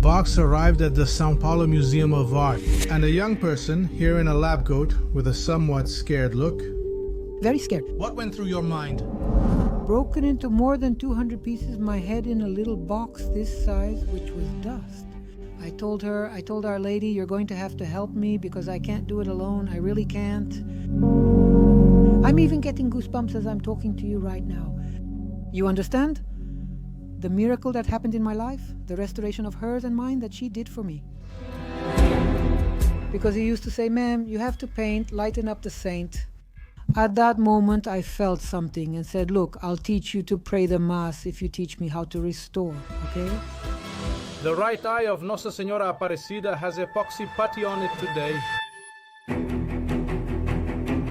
box arrived at the Sao Paulo Museum of Art, and a young person, here in a lab coat, with a somewhat scared look. Very scared. What went through your mind? Broken into more than 200 pieces, my head in a little box this size, which was dust. I told Our Lady, you're going to have to help me because I can't do it alone. I really can't. I'm even getting goosebumps as I'm talking to you right now. You understand? The miracle that happened in my life, the restoration of hers and mine that she did for me. Because he used to say, ma'am, you have to paint, lighten up the saint. At that moment, I felt something and said, look, I'll teach you to pray the Mass if you teach me how to restore, okay? The right eye of Nossa Senhora Aparecida has epoxy putty on it today.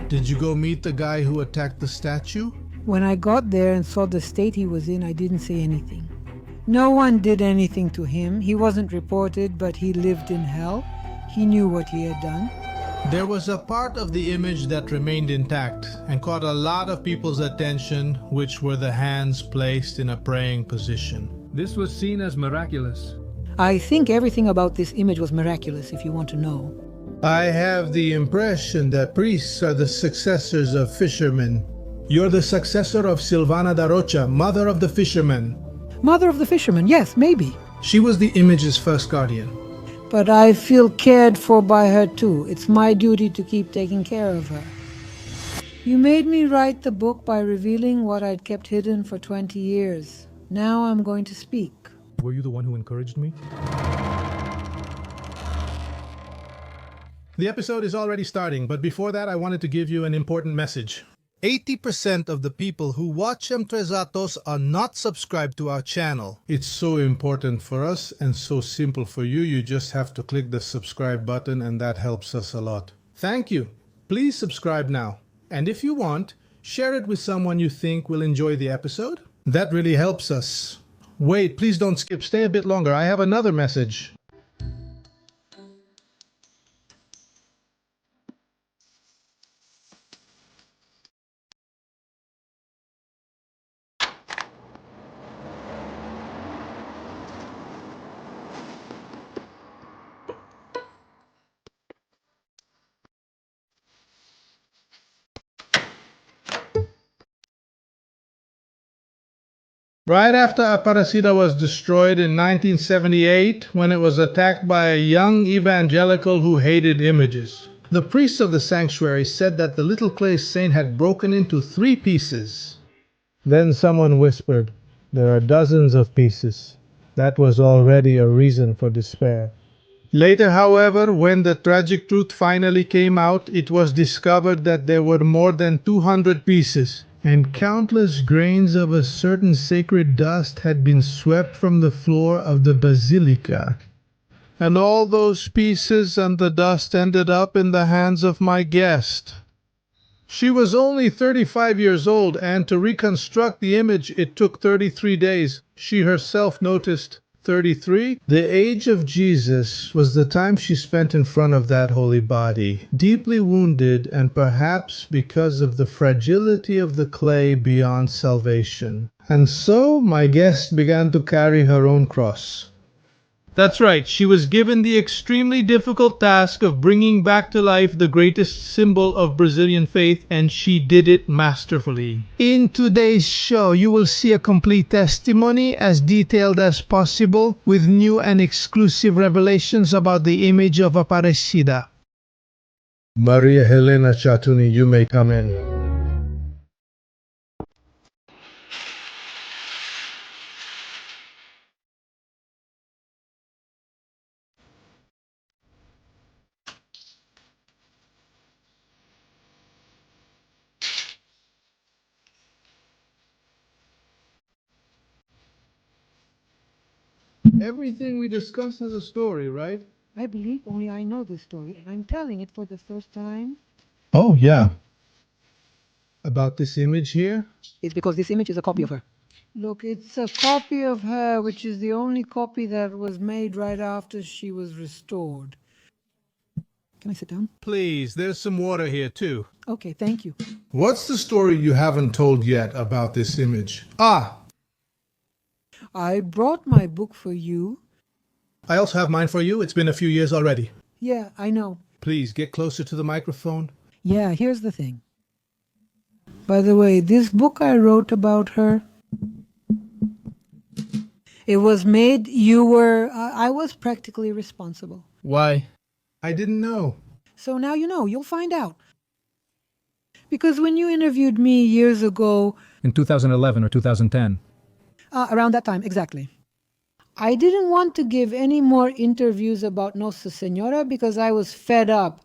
Did you go meet the guy who attacked the statue? When I got there and saw the state he was in, I didn't say anything. No one did anything to him. He wasn't reported, but he lived in hell. He knew what he had done. There was a part of the image that remained intact and caught a lot of people's attention, which were the hands placed in a praying position. This was seen as miraculous. I think everything about this image was miraculous, if you want to know. I have the impression that priests are the successors of fishermen. You're the successor of Silvana da Rocha, mother of the fishermen. Mother of the fisherman, yes, maybe. She was the image's first guardian. But I feel cared for by her too. It's my duty to keep taking care of her. You made me write the book by revealing what I'd kept hidden for 20 years. Now I'm going to speak. Were you the one who encouraged me? The episode is already starting, but before that I wanted to give you an important message. 80% of the people who watch Emtrezatos are not subscribed to our channel. It's so important for us and so simple for you. You just have to click the subscribe button and that helps us a lot. Thank you. Please subscribe now. And if you want, share it with someone you think will enjoy the episode. That really helps us. Wait, please don't skip. Stay a bit longer. I have another message. Right after Aparecida was destroyed in 1978, when it was attacked by a young evangelical who hated images, the priests of the sanctuary said that the little clay saint had broken into 3 pieces. Then someone whispered, "There are dozens of pieces." That was already a reason for despair. Later, however, when the tragic truth finally came out, it was discovered that there were more than 200 pieces. And countless grains of a certain sacred dust had been swept from the floor of the basilica. And all those pieces and the dust ended up in the hands of my guest. She was only 35 years old, and to reconstruct the image it took 33 days. She herself noticed 33. The age of Jesus was the time she spent in front of that holy body, deeply wounded and perhaps because of the fragility of the clay beyond salvation. And so my guest began to carry her own cross. That's right, she was given the extremely difficult task of bringing back to life the greatest symbol of Brazilian faith, and she did it masterfully. In today's show, you will see a complete testimony as detailed as possible with new and exclusive revelations about the image of Aparecida. Maria Helena Chartuni, you may come in. Everything we discuss has a story, right? I believe only I know this story, and I'm telling it for the first time. Oh, yeah. About this image here? It's because this image is a copy of her. Look, it's a copy of her, which is the only copy that was made right after she was restored. Can I sit down? Please, there's some water here too. Okay, thank you. What's the story you haven't told yet about this image? I brought my book for you. I also have mine for you. It's been a few years already. Yeah, I know. Please, get closer to the microphone. Yeah, here's the thing. By the way, this book I wrote about her, it was made, I was practically responsible. Why? I didn't know. So now you know, you'll find out. Because when you interviewed me years ago, In 2011 or 2010. around that time, exactly, I didn't want to give any more interviews about Nossa Senora because I was fed up.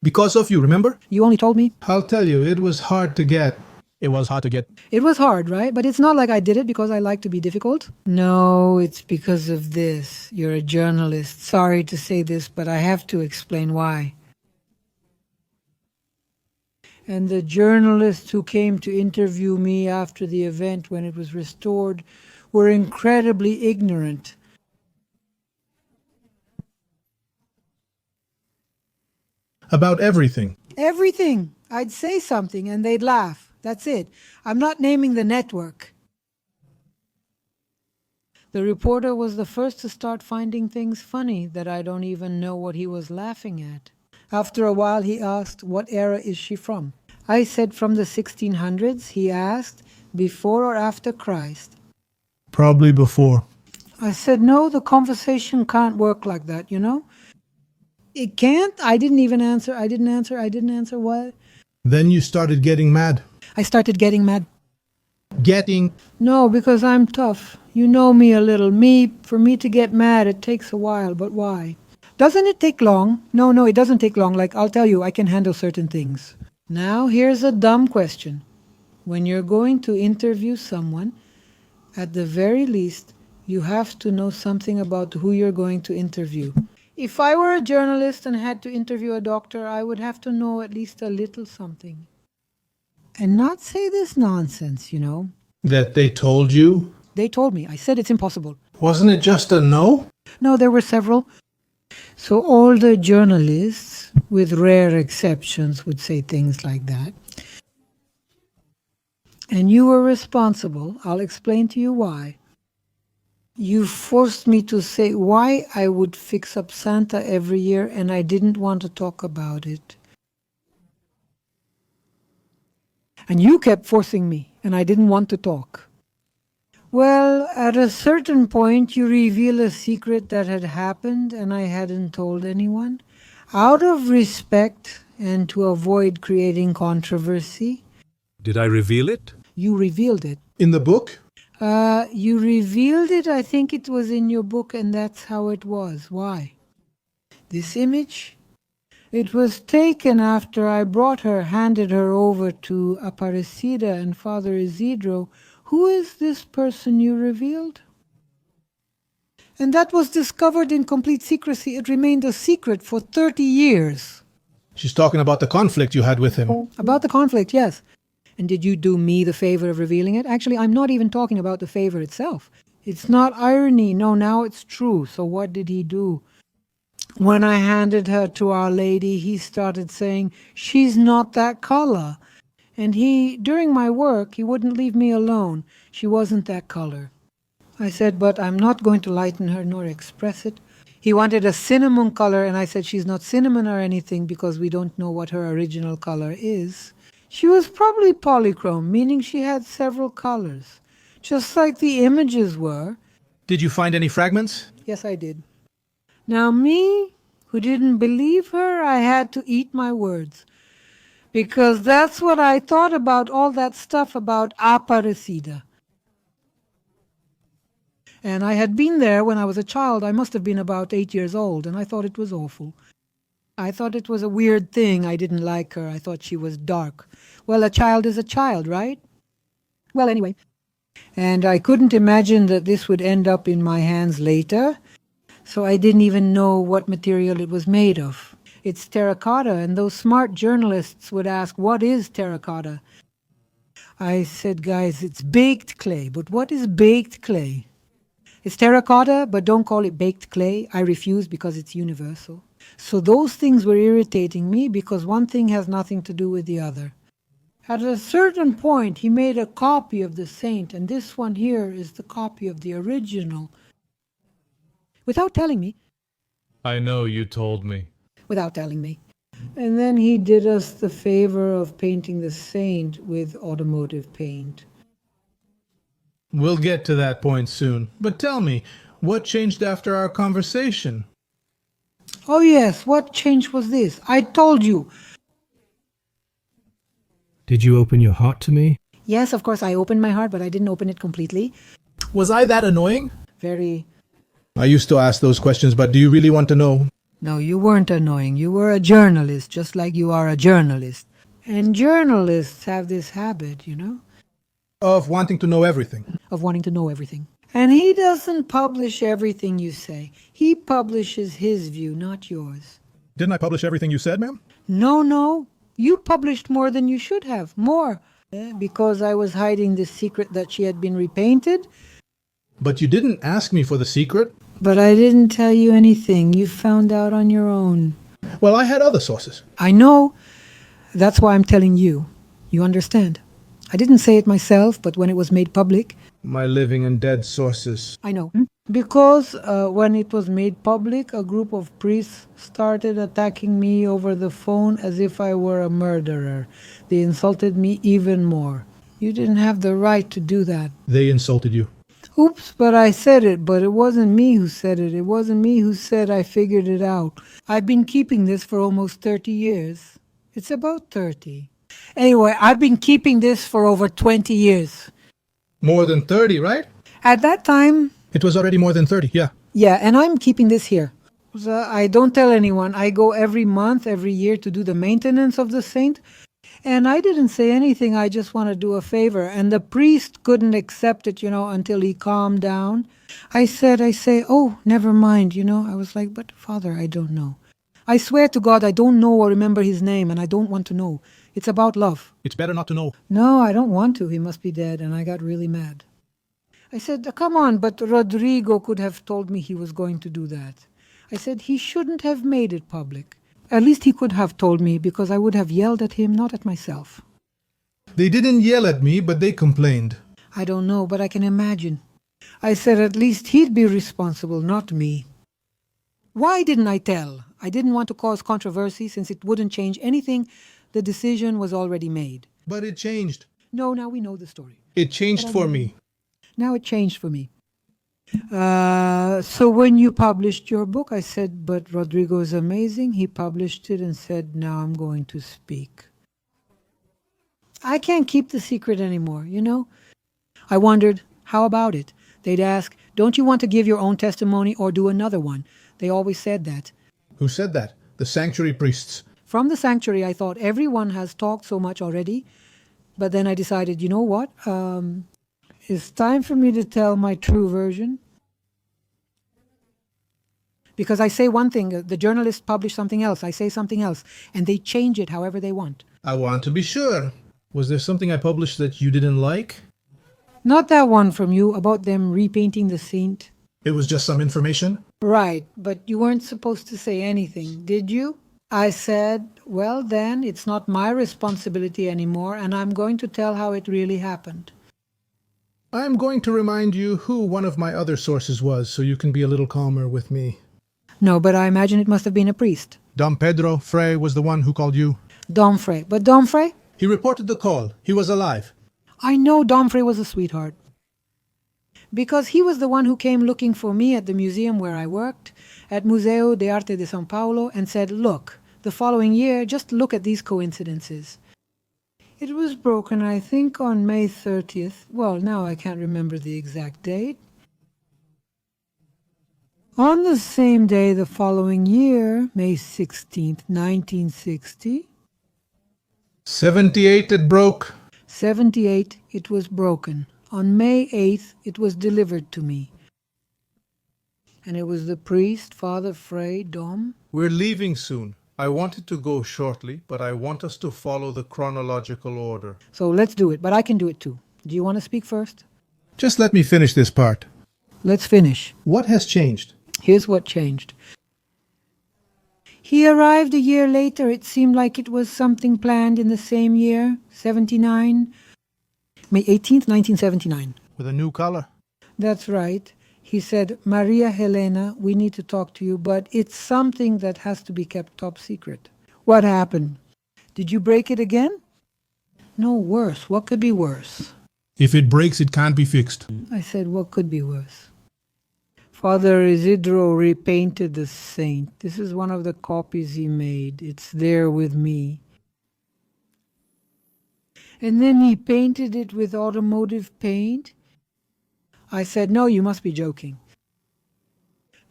Because of you, remember? You only told me? I'll tell you, it was hard to get. It was hard to get. It was hard, right? But it's not like I did it because I like to be difficult. No, it's because of this. You're a journalist. Sorry to say this, but I have to explain why. And the journalists who came to interview me after the event when it was restored were incredibly ignorant. About everything. Everything. I'd say something and they'd laugh. That's it. I'm not naming the network. The reporter was the first to start finding things funny that I don't even know what he was laughing at. After a while he asked, "What era is she from?" I said, "From the 1600s." He asked, "Before or after Christ?" Probably before. I said, "No, the conversation can't work like that, you know? It can't." I didn't answer. What? Then you started getting mad. I started getting mad. Getting. No, because I'm tough. You know me a little. For me to get mad, it takes a while. But why? Doesn't it take long? No, it doesn't take long. Like, I'll tell you, I can handle certain things. Now, here's a dumb question. When you're going to interview someone, at the very least, you have to know something about who you're going to interview. If I were a journalist and had to interview a doctor, I would have to know at least a little something. And not say this nonsense, you know. That they told you? They told me. I said it's impossible. Wasn't it just a no? No, there were several. So all the journalists, with rare exceptions, would say things like that. And you were responsible. I'll explain to you why. You forced me to say why I would fix up Santa every year, and I didn't want to talk about it. And you kept forcing me, and I didn't want to talk. Well, at a certain point, you reveal a secret that had happened and I hadn't told anyone. Out of respect and to avoid creating controversy. Did I reveal it? You revealed it. In the book? You revealed it, I think it was in your book, and that's how it was. Why? This image? It was taken after I handed her over to Aparecida and Father Isidro. Who is this person you revealed? And that was discovered in complete secrecy. It remained a secret for 30 years. She's talking about the conflict you had with him. About the conflict, yes. And did you do me the favor of revealing it? Actually, I'm not even talking about the favor itself. It's not irony. No, now it's true. So what did he do? When I handed her to Our Lady, he started saying, "She's not that color." And during my work, he wouldn't leave me alone. She wasn't that color. I said, "But I'm not going to lighten her nor express it." He wanted a cinnamon color, and I said, "She's not cinnamon or anything because we don't know what her original color is." She was probably polychrome, meaning she had several colors, just like the images were. Did you find any fragments? Yes, I did. Now me, who didn't believe her, I had to eat my words. Because that's what I thought about all that stuff about Aparecida. And I had been there when I was a child. I must have been about 8 years old, and I thought it was awful. I thought it was a weird thing. I didn't like her. I thought she was dark. Well, a child is a child, right? Well, anyway. And I couldn't imagine that this would end up in my hands later, so I didn't even know what material it was made of. It's terracotta, and those smart journalists would ask, "What is terracotta?" I said, "Guys, it's baked clay." But what is baked clay? It's terracotta, but don't call it baked clay. I refuse because it's universal. So those things were irritating me because one thing has nothing to do with the other. At a certain point, he made a copy of the saint, and this one here is the copy of the original. without telling me. I know you told me. Without telling me. And then he did us the favor of painting the saint with automotive paint. We'll get to that point soon. But tell me, what changed after our conversation? Oh yes, what change was this? I told you. Did you open your heart to me? Yes, of course I opened my heart, but I didn't open it completely. Was I that annoying? Very... I used to ask those questions, but do you really want to know? No, you weren't annoying. You were a journalist, just like you are a journalist. And journalists have this habit, you know, Of wanting to know everything. of wanting to know everything. And he doesn't publish everything you say. He publishes his view, not yours. Didn't I publish everything you said, ma'am? No. You published more than you should have. More. Because I was hiding the secret that she had been repainted. But you didn't ask me for the secret. But I didn't tell you anything. You found out on your own. Well, I had other sources. I know. That's why I'm telling you. You understand? I didn't say it myself, but when it was made public... My living and dead sources. I know. Because when it was made public, a group of priests started attacking me over the phone as if I were a murderer. They insulted me even more. You didn't have the right to do that. They insulted you. Oops, but I said it, but it wasn't me who said it. It wasn't me who said I figured it out. I've been keeping this for almost 30 years. It's about 30. Anyway, I've been keeping this for over 20 years. More than 30, right? At that time... It was already more than 30, yeah. Yeah, and I'm keeping this here. So I don't tell anyone. I go every month, every year to do the maintenance of the saint. And I didn't say anything. I just want to do a favor. And the priest couldn't accept it, until he calmed down. I say, oh, never mind, I was like, but Father, I don't know. I swear to God, I don't know or remember his name, and I don't want to know. It's about love. It's better not to know. No, I don't want to. He must be dead. And I got really mad. I said, come on, but Rodrigo could have told me he was going to do that. I said, he shouldn't have made it public. At least he could have told me, because I would have yelled at him, not at myself. They didn't yell at me, but they complained. I don't know, but I can imagine. I said at least he'd be responsible, not me. Why didn't I tell? I didn't want to cause controversy since it wouldn't change anything. The decision was already made. But it changed. No, now we know the story. It changed for me. Now it changed for me. So when you published your book, I said, but Rodrigo is amazing. He published it and said, now I'm going to speak. I can't keep the secret anymore, I wondered, how about it? They'd ask, don't you want to give your own testimony or do another one? They always said that. Who said that? The sanctuary priests. From the sanctuary, I thought everyone has talked so much already. But then I decided, you know what? It's time for me to tell my true version. Because I say one thing, the journalists publish something else, I say something else, and they change it however they want. I want to be sure. Was there something I published that you didn't like? Not that one from you about them repainting the saint. It was just some information? Right, but you weren't supposed to say anything, did you? I said, well then, it's not my responsibility anymore, and I'm going to tell how it really happened. I'm going to remind you who one of my other sources was, so you can be a little calmer with me. No, but I imagine it must have been a priest. Dom Pedro Frey was the one who called you. Dom Frey. But Dom Frey? He reported the call. He was alive. I know Dom Frey was a sweetheart. Because he was the one who came looking for me at the museum where I worked, at Museo de Arte de São Paulo, and said, look, the following year, just look at these coincidences. It was broken, I think, on May 30th. Well, now I can't remember the exact date. On the same day the following year, May 16th, 1960... 78 it broke. 78, it was broken. On May 8th, it was delivered to me. And it was the priest, Father Frey, Dom. We're leaving soon. I wanted to go shortly, but I want us to follow the chronological order. So let's do it, but I can do it too. Do you want to speak first? Just let me finish this part. Let's finish. What has changed? Here's what changed. He arrived a year later. It seemed like it was something planned in the same year, 79. May 18th, 1979. With a new color. That's right. He said, Maria Helena, we need to talk to you, but it's something that has to be kept top secret. What happened? Did you break it again? No, worse. What could be worse? If it breaks, it can't be fixed. I said, what could be worse? Father Isidro repainted the saint. This is one of the copies he made. It's there with me. And then he painted it with automotive paint. I said, no, you must be joking.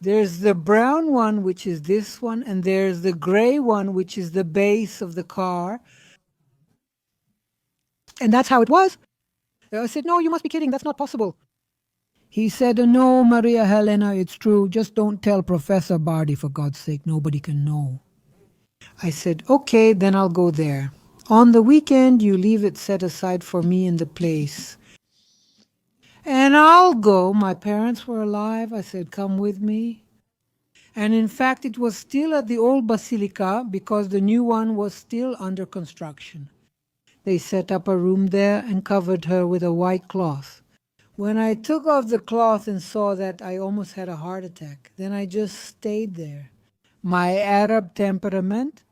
There's the brown one, which is this one, and there's the gray one, which is the base of the car. And that's how it was. I said, no, you must be kidding. That's not possible. He said, no, Maria Helena, it's true. Just don't tell Professor Bardi, for God's sake. Nobody can know. I said, okay, then I'll go there. On the weekend, you leave it set aside for me in the place. And I'll go. My parents were alive. I said, come with me. And in fact, it was still at the old basilica because the new one was still under construction. They set up a room there and covered her with a white cloth. When I took off the cloth and saw that, I almost had a heart attack. Then I just stayed there. My Arab temperament.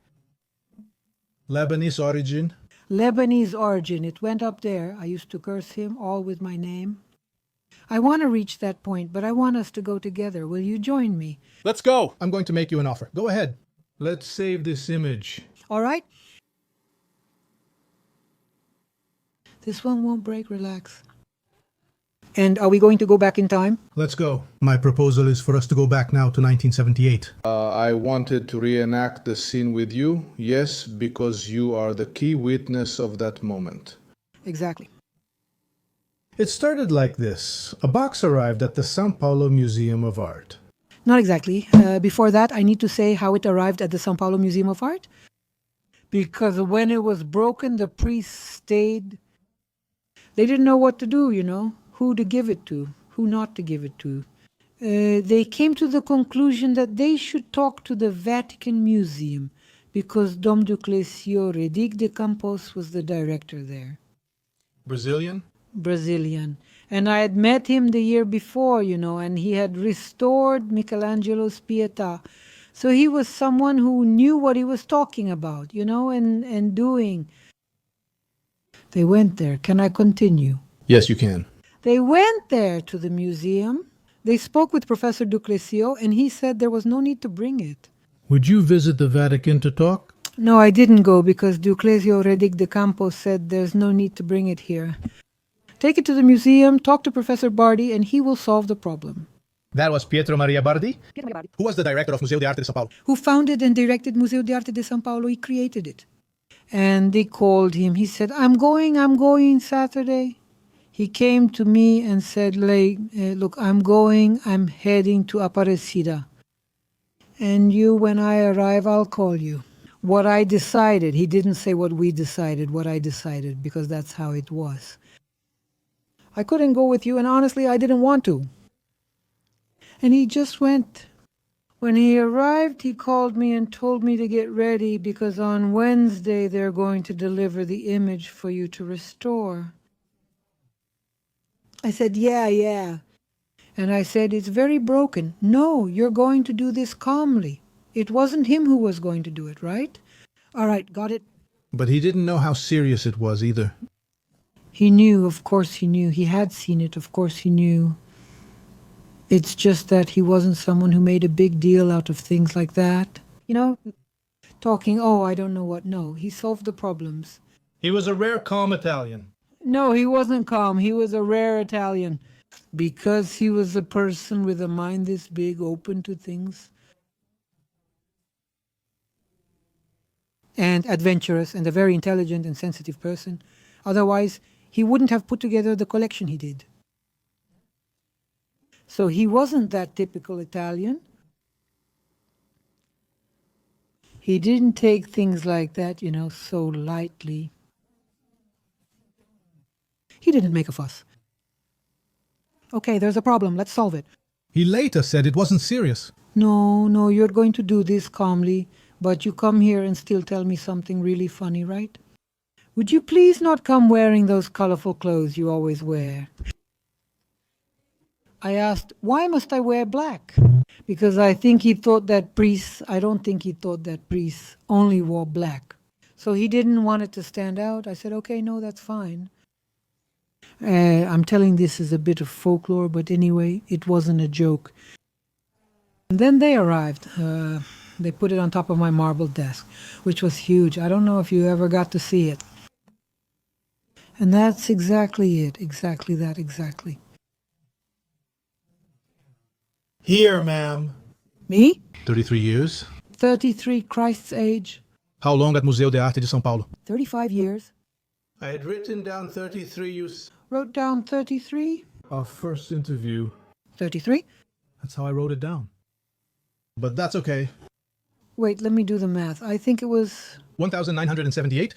Lebanese origin. Lebanese origin. It went up there. I used to curse him, all with my name. I want to reach that point, but I want us to go together. Will you join me? Let's go. I'm going to make you an offer. Go ahead. Let's save this image. All right? This one won't break. Relax. And are we going to go back in time? Let's go. My proposal is for us to go back now to 1978. I wanted to reenact the scene with you, yes, because you are the key witness of that moment. Exactly. It started like this. A box arrived at the São Paulo Museum of Art. Not exactly. Before that, I need to say how it arrived at the São Paulo Museum of Art. Because when it was broken, the priests stayed. They didn't know what to do, you know, who to give it to, who not to give it to. They came to the conclusion that they should talk to the Vatican Museum because Dom Duclesio Redig de Campos was the director there. Brazilian? Brazilian. And I had met him the year before, you know, and he had restored Michelangelo's Pietà. So he was someone who knew what he was talking about, you know, and doing. They went there. Can I continue? Yes, you can. They went there to the museum. They spoke with Professor Duclesio, and he said there was no need to bring it. Would you visit the Vatican to talk? No, I didn't go because Duclesio Redig de Campos said there's no need to bring it here. Take it to the museum, talk to Professor Bardi, and he will solve the problem. That was Pietro Maria Bardi? Who was the director of Museo de Arte de São Paulo? Who founded and directed Museo de Arte de São Paulo. He created it. And they called him. He said, I'm going Saturday. He came to me and said, look, I'm heading to Aparecida. And when I arrive, I'll call you. What I decided, he didn't say what we decided, what I decided, because that's how it was. I couldn't go with you, and honestly, I didn't want to. And he just went. When he arrived, he called me and told me to get ready because on Wednesday they're going to deliver the image for you to restore. I said, yeah. And I said, it's very broken. No, you're going to do this calmly. It wasn't him who was going to do it, right? All right, got it? But he didn't know how serious it was either. He knew, of course he knew. He had seen it, of course he knew. It's just that he wasn't someone who made a big deal out of things like that. You know, talking, I don't know what. No, he solved the problems. He was a rare, calm Italian. No, he wasn't calm. He was a rare Italian. Because he was a person with a mind this big, open to things. And adventurous, and a very intelligent and sensitive person. Otherwise, he wouldn't have put together the collection he did. So he wasn't that typical Italian. He didn't take things like that, so lightly. He didn't make a fuss. Okay, there's a problem. Let's solve it. He later said it wasn't serious. No, you're going to do this calmly, but you come here and still tell me something really funny, right? Would you please not come wearing those colorful clothes you always wear? I asked, why must I wear black? Because I don't think he thought that priests only wore black. So he didn't want it to stand out. I said, okay, no, that's fine. I'm telling this as a bit of folklore, but anyway, it wasn't a joke. And then they arrived. They put it on top of my marble desk, which was huge. I don't know if you ever got to see it. And that's exactly it. Exactly that, exactly. Here, ma'am. Me? 33 years. 33, Christ's age. How long at Museu de Arte de São Paulo? 35 years. I had written down 33. You Wrote down 33. Our first interview. 33? That's how I wrote it down. But that's okay. Wait, let me do the math. I think it was 1,978?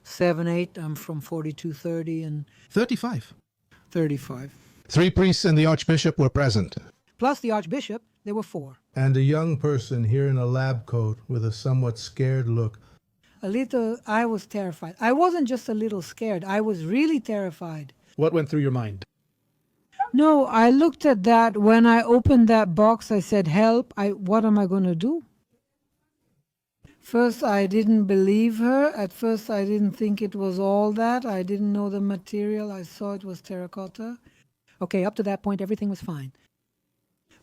7, 8. I'm from 4230 and 35. 35. 3 priests and the archbishop were present. Plus the archbishop, there were 4. And a young person here in a lab coat with a somewhat scared look. I was terrified. I wasn't just a little scared. I was really terrified. What went through your mind? No, I looked at that. When I opened that box, I said, help. What am I going to do? First, I didn't believe her. At first, I didn't think it was all that. I didn't know the material. I saw it was terracotta. Okay, up to that point, everything was fine.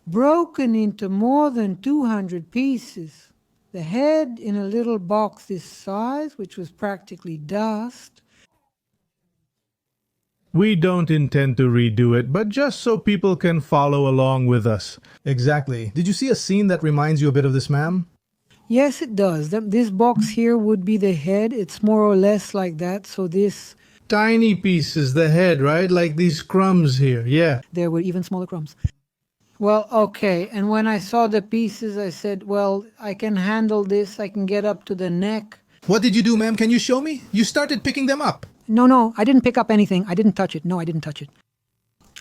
Broken into more than 200 pieces. The head in a little box this size, which was practically dust. We don't intend to redo it, but just so people can follow along with us. Exactly. Did you see a scene that reminds you a bit of this, ma'am? Yes, it does. This box here would be the head. It's more or less like that. So this... Tiny pieces, the head, right? Like these crumbs here, yeah. There were even smaller crumbs. Well, okay. And when I saw the pieces, I said, well, I can handle this. I can get up to the neck. What did you do, ma'am? Can you show me? You started picking them up. No, I didn't pick up anything. I didn't touch it. No, I didn't touch it.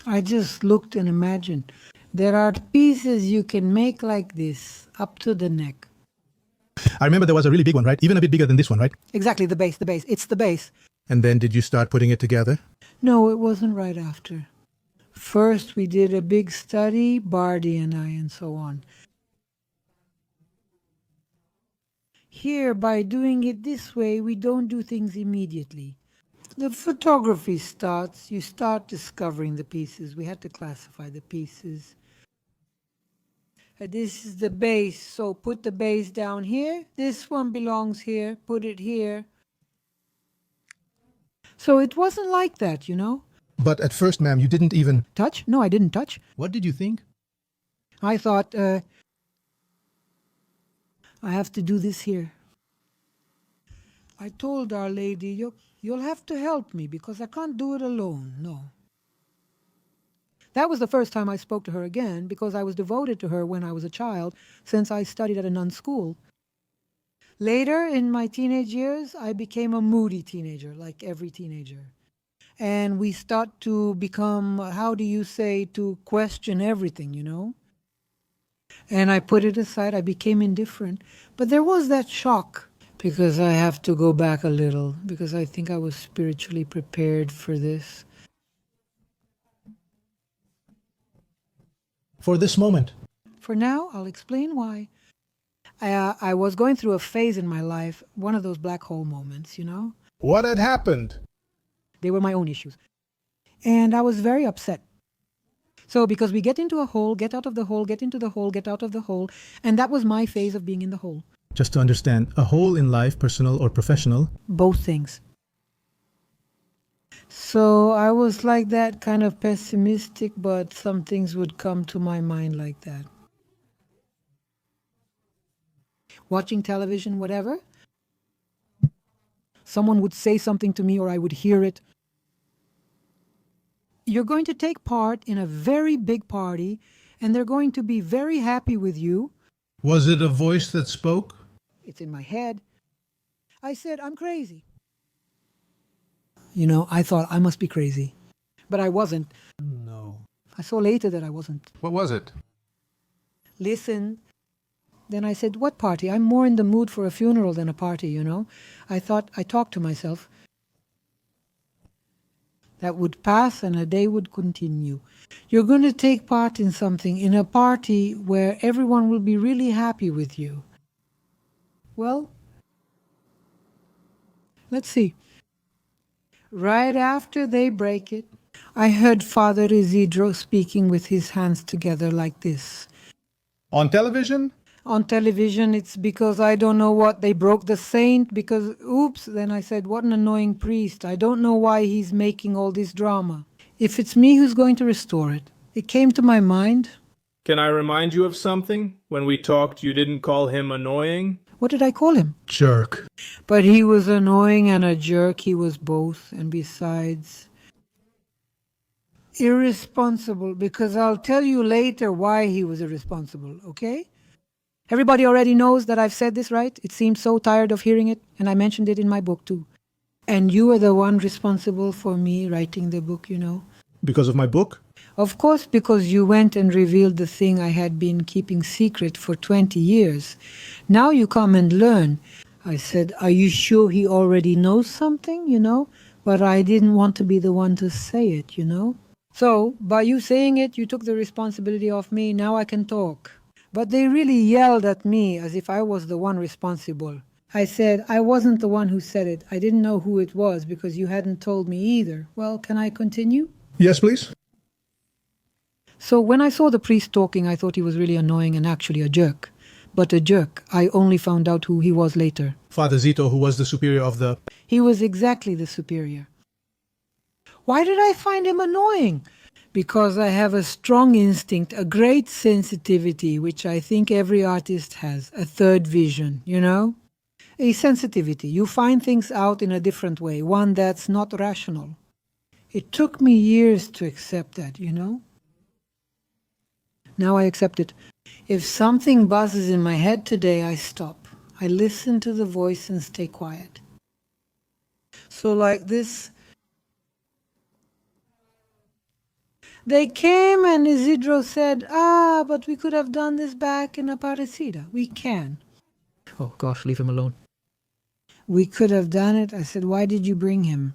I just looked and imagined. There are pieces you can make like this, up to the neck. I remember there was a really big one, right? Even a bit bigger than this one, right? Exactly, the base. It's the base. And then did you start putting it together? No, it wasn't right after. First, we did a big study, Bardi and I, and so on. Here, by doing it this way, we don't do things immediately. The photography starts. You start discovering the pieces. We had to classify the pieces. This is the base, so put the base down here. This one belongs here. Put it here. So it wasn't like that, you know. But at first, ma'am, you didn't even... Touch? No, I didn't touch. What did you think? I thought, I have to do this here. I told Our Lady, you'll have to help me because I can't do it alone, no. That was the first time I spoke to her again because I was devoted to her when I was a child since I studied at a nun school. Later, in my teenage years, I became a moody teenager, like every teenager. And we start to become, how do you say, to question everything, you know? And I put it aside. I became indifferent. But there was that shock because I have to go back a little because I think I was spiritually prepared for this. For this moment. For now, I'll explain why. I was going through a phase in my life, one of those black hole moments, you know? What had happened? They were my own issues. And I was very upset. So because we get into a hole, get out of the hole, get into the hole, get out of the hole, and that was my phase of being in the hole. Just to understand, a hole in life, personal or professional? Both things. So I was like that, kind of pessimistic, but some things would come to my mind like that. Watching television, whatever. Someone would say something to me or I would hear it. You're going to take part in a very big party and they're going to be very happy with you. Was it a voice that spoke? It's in my head. I said, I'm crazy. You know, I thought I must be crazy. But I wasn't. No. I saw later that I wasn't. What was it? Listen. Then I said, what party? I'm more in the mood for a funeral than a party, you know. I talked to myself. that would pass and a day would continue. You're going to take part in something, in a party where everyone will be really happy with you. Well, let's see. Right after they break it, I heard Father Isidro speaking with his hands together like this. On television? On television, it's because I don't know what, they broke the saint because, oops, then I said, what an annoying priest. I don't know why he's making all this drama. If it's me who's going to restore it. It came to my mind. Can I remind you of something? When we talked, you didn't call him annoying? What did I call him? Jerk. But he was annoying and a jerk. He was both. And besides, irresponsible, because I'll tell you later why he was irresponsible, okay? Everybody already knows that I've said this, right? It seems so tired of hearing it, and I mentioned it in my book too. And you were the one responsible for me writing the book, you know. Because of my book? Of course, because you went and revealed the thing I had been keeping secret for 20 years. Now you come and learn. I said, are you sure he already knows something, you know? But I didn't want to be the one to say it, you know? So, by you saying it, you took the responsibility off me. Now I can talk. But they really yelled at me as if I was the one responsible. I said, I wasn't the one who said it. I didn't know who it was because you hadn't told me either. Well, can I continue? Yes, please. So when I saw the priest talking, I thought he was really annoying and actually a jerk. But a jerk, I only found out who he was later. Father Zito, who was the superior of the... He was exactly the superior. Why did I find him annoying? Because I have a strong instinct, a great sensitivity, which I think every artist has, a third vision, you know? A sensitivity. You find things out in a different way, one that's not rational. It took me years to accept that, you know? Now I accept it. If something buzzes in my head today, I stop. I listen to the voice and stay quiet. So like this... They came and Isidro said, but we could have done this back in Aparecida. We can. Oh gosh, leave him alone. We could have done it. I said, why did you bring him?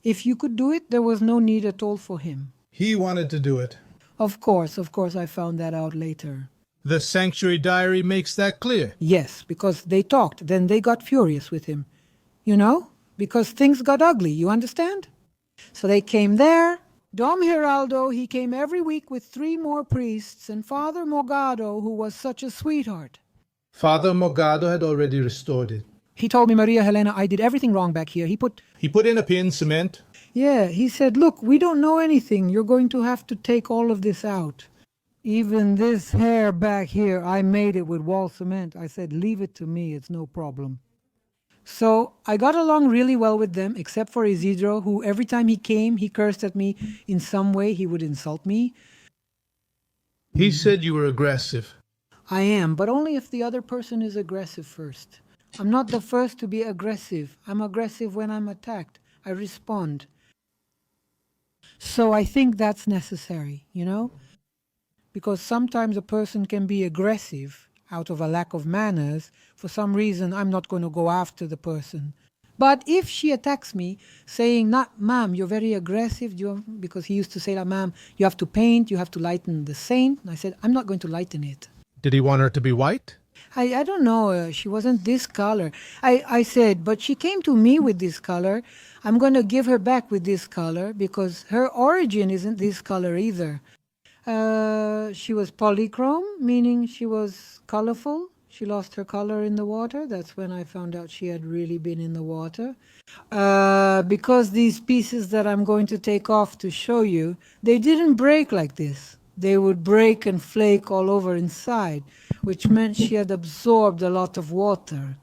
If you could do it, there was no need at all for him. He wanted to do it. Of course, I found that out later. The Sanctuary Diary makes that clear. Yes, because they talked, then they got furious with him. You know? Because things got ugly, you understand? So they came there. Dom Geraldo, he came every week with 3 more priests, and Father Morgado, who was such a sweetheart. Father Morgado had already restored it. He told me, Maria Helena, I did everything wrong back here. He put in a pin, cement. Yeah, he said, look, we don't know anything. You're going to have to take all of this out. Even this hair back here, I made it with wall cement. I said, leave it to me, it's no problem. So I got along really well with them, except for Isidro, who every time he came, he cursed at me in some way. He would insult me. He said you were aggressive. I am, but only if the other person is aggressive first. I'm not the first to be aggressive. I'm aggressive when I'm attacked. I respond. So I think that's necessary, you know? Because sometimes a person can be aggressive out of a lack of manners. For some reason, I'm not going to go after the person. But if she attacks me, saying, not, ma'am, you're very aggressive, because he used to say, ma'am, you have to paint, you have to lighten the saint. And I said, I'm not going to lighten it. Did he want her to be white? I don't know. She wasn't this color. I said, but she came to me with this color. I'm going to give her back with this color because her origin isn't this color either. She was polychrome, meaning she was colorful. She lost her color in the water. That's when I found out she had really been in the water. Because these pieces that I'm going to take off to show you, they didn't break like this. They would break and flake all over inside, which meant she had absorbed a lot of water.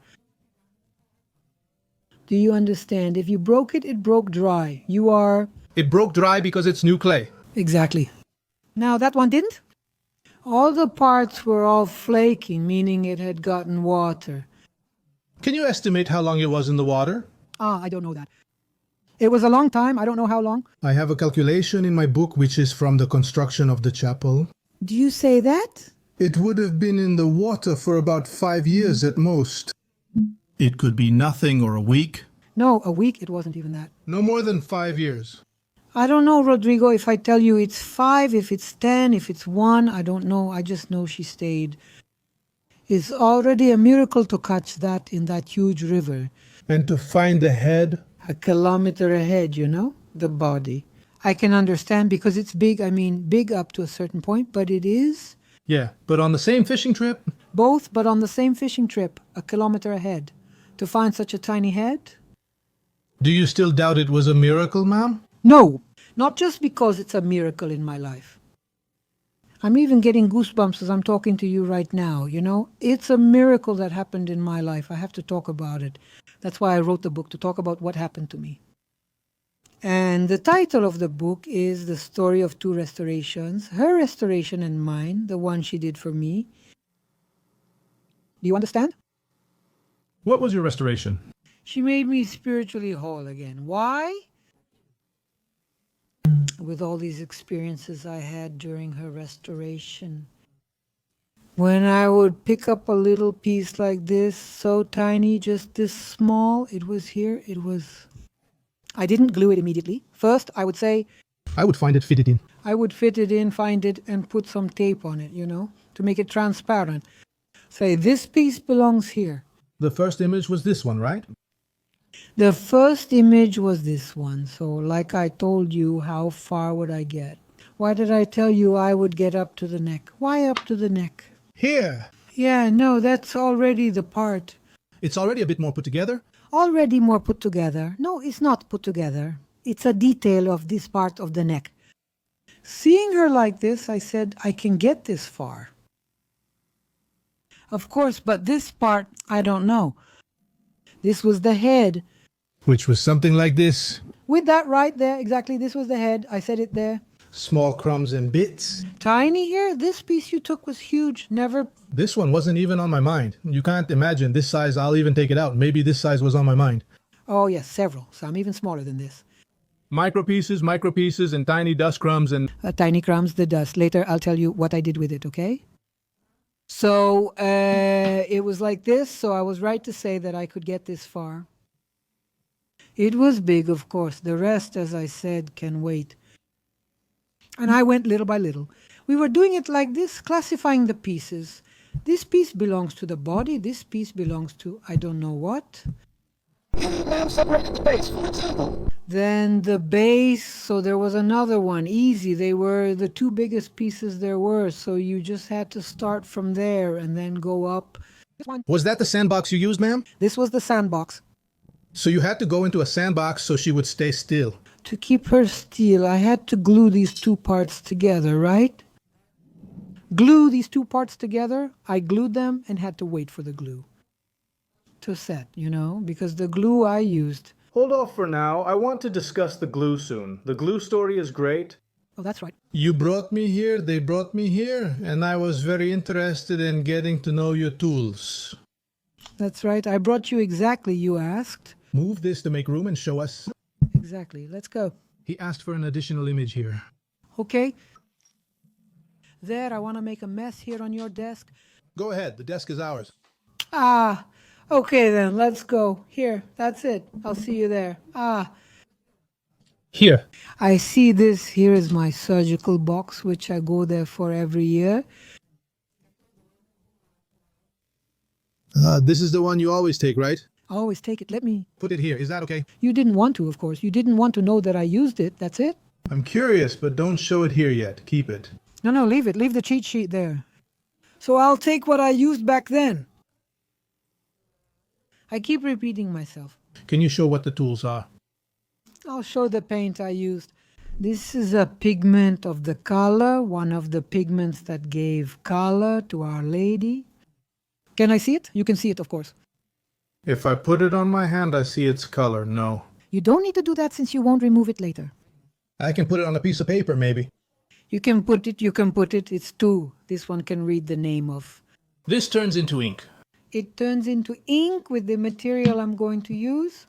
Do you understand? If you broke it, it broke dry. You are... It broke dry because it's new clay. Exactly. Now that one didn't? All the parts were all flaking, meaning it had gotten water. Can you estimate how long it was in the water? I don't know that. It was a long time. I don't know how long. I have a calculation in my book which is from the construction of the chapel. Do you say that? It would have been in the water for about 5 years at most. It could be nothing or a week. No, a week, it wasn't even that. No more than 5 years. I don't know, Rodrigo, if I tell you it's 5, if it's 10, if it's 1, I don't know. I just know she stayed. It's already a miracle to catch that in that huge river. And to find the head? A kilometer ahead, you know, the body. I can understand because it's big. I mean, big up to a certain point, but it is. Yeah, but on the same fishing trip? Both, but on the same fishing trip, a kilometer ahead. To find such a tiny head? Do you still doubt it was a miracle, ma'am? No, not just because it's a miracle in my life. I'm even getting goosebumps as I'm talking to you right now, you know? It's a miracle that happened in my life. I have to talk about it. That's why I wrote the book, to talk about what happened to me. And the title of the book is The Story of Two Restorations. Her restoration and mine, the one she did for me. Do you understand? What was your restoration? She made me spiritually whole again. Why? With all these experiences I had during her restoration. When I would pick up a little piece like this, so tiny, just this small, it was here, it was... I didn't glue it immediately. First, I would say... I would find it fitted in. I would fit it in, find it, and put some tape on it, you know, to make it transparent. Say, this piece belongs here. The first image was this one, right? The first image was this one. So like I told you, how far would I get? Why did I tell you I would get up to the neck? Why up to the neck? Here! Yeah, no, that's already the part. It's already a bit more put together. Already more put together. No, it's not put together. It's a detail of this part of the neck. Seeing her like this, I said, I can get this far. Of course, but this part, I don't know. This was the head. Which was something like this. With that right there, exactly, this was the head. I said it there. Small crumbs and bits. Tiny here. This piece you took was huge. Never. This one wasn't even on my mind. You can't imagine this size. I'll even take it out. Maybe this size was on my mind. Oh, yes, several. Some even smaller than this. Micro pieces, and tiny dust crumbs and... Tiny crumbs, the dust. Later, I'll tell you what I did with it, okay? So, it was like this, so I was right to say that I could get this far. It was big, of course. The rest, as I said, can wait. And I went little by little. We were doing it like this, classifying the pieces. This piece belongs to the body. This piece belongs to I don't know what. Then the base, so there was another one, easy. They were the two biggest pieces there were, so you just had to start from there and then go up. Was that the sandbox you used, ma'am? This was the sandbox. So you had to go into a sandbox so she would stay still. To keep her still, I had to glue these two parts together, right? Glue these two parts together. I glued them and had to wait for the glue to set, you know, because the glue I used... Hold off for now. I want to discuss the glue soon. The glue story is great. Oh, that's right. You brought me here, they brought me here, and I was very interested in getting to know your tools. That's right. I brought you exactly, you asked. Move this to make room and show us. Exactly. Let's go. He asked for an additional image here. Okay. There, I want to make a mess here on your desk. Go ahead, the desk is ours. Ah, okay then, let's go. Here, that's it. I'll see you there. Ah. Here. I see this. Here is my surgical box, which I go there for every year. This is the one you always take, right? I always take it. Let me... Put it here. Is that okay? You didn't want to, of course. You didn't want to know that I used it. That's it. I'm curious, but don't show it here yet. Keep it. No, leave it. Leave the cheat sheet there. So I'll take what I used back then. I keep repeating myself. Can you show what the tools are? I'll show the paint I used. This is a pigment of the color, one of the pigments that gave color to Our Lady. Can I see it? You can see it, of course. If I put it on my hand, I see its color. No. You don't need to do that since you won't remove it later. I can put it on a piece of paper, maybe. You can put it. It's two. This one can read the name of. This turns into ink. It turns into ink with the material I'm going to use.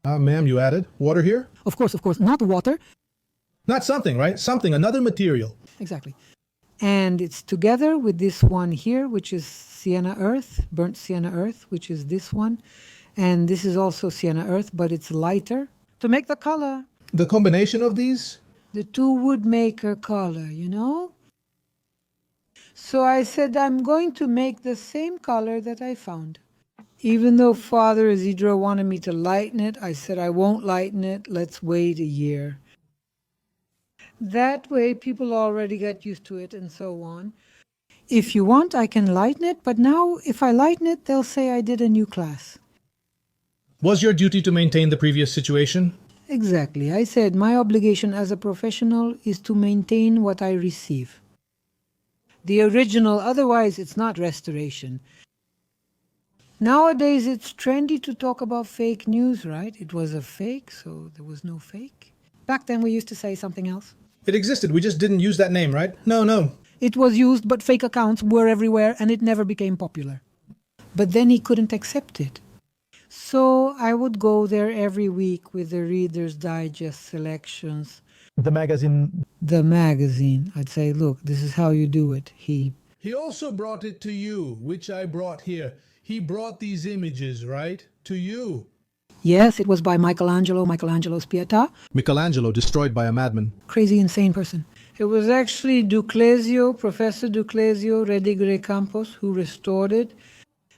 Ma'am, you added water here? Of course, not water. Not something, right? Something, another material. Exactly. And it's together with this one here, which is sienna earth, burnt sienna earth, which is this one. And this is also sienna earth, but it's lighter to make the color. The combination of these? The two would make a color, you know? So I said, I'm going to make the same color that I found. Even though Father Isidro wanted me to lighten it, I said, I won't lighten it. Let's wait a year. That way, people already get used to it and so on. If you want, I can lighten it, but now if I lighten it, they'll say I did a new class. Was your duty to maintain the previous situation? Exactly. I said my obligation as a professional is to maintain what I receive. The original, otherwise it's not restoration. Nowadays it's trendy to talk about fake news, right? It was a fake, so there was no fake. Back then we used to say something else. It existed, we just didn't use that name, right? No. It was used, but fake accounts were everywhere and it never became popular. But then he couldn't accept it. So I would go there every week with the Reader's Digest selections. The magazine. The magazine. I'd say, look, this is how you do it. He also brought it to you, which I brought here. He brought these images, right? To you. Yes, it was by Michelangelo's Pietà. Michelangelo destroyed by a madman. Crazy, insane person. It was actually Professor Duclesio Redigere Campos, who restored it.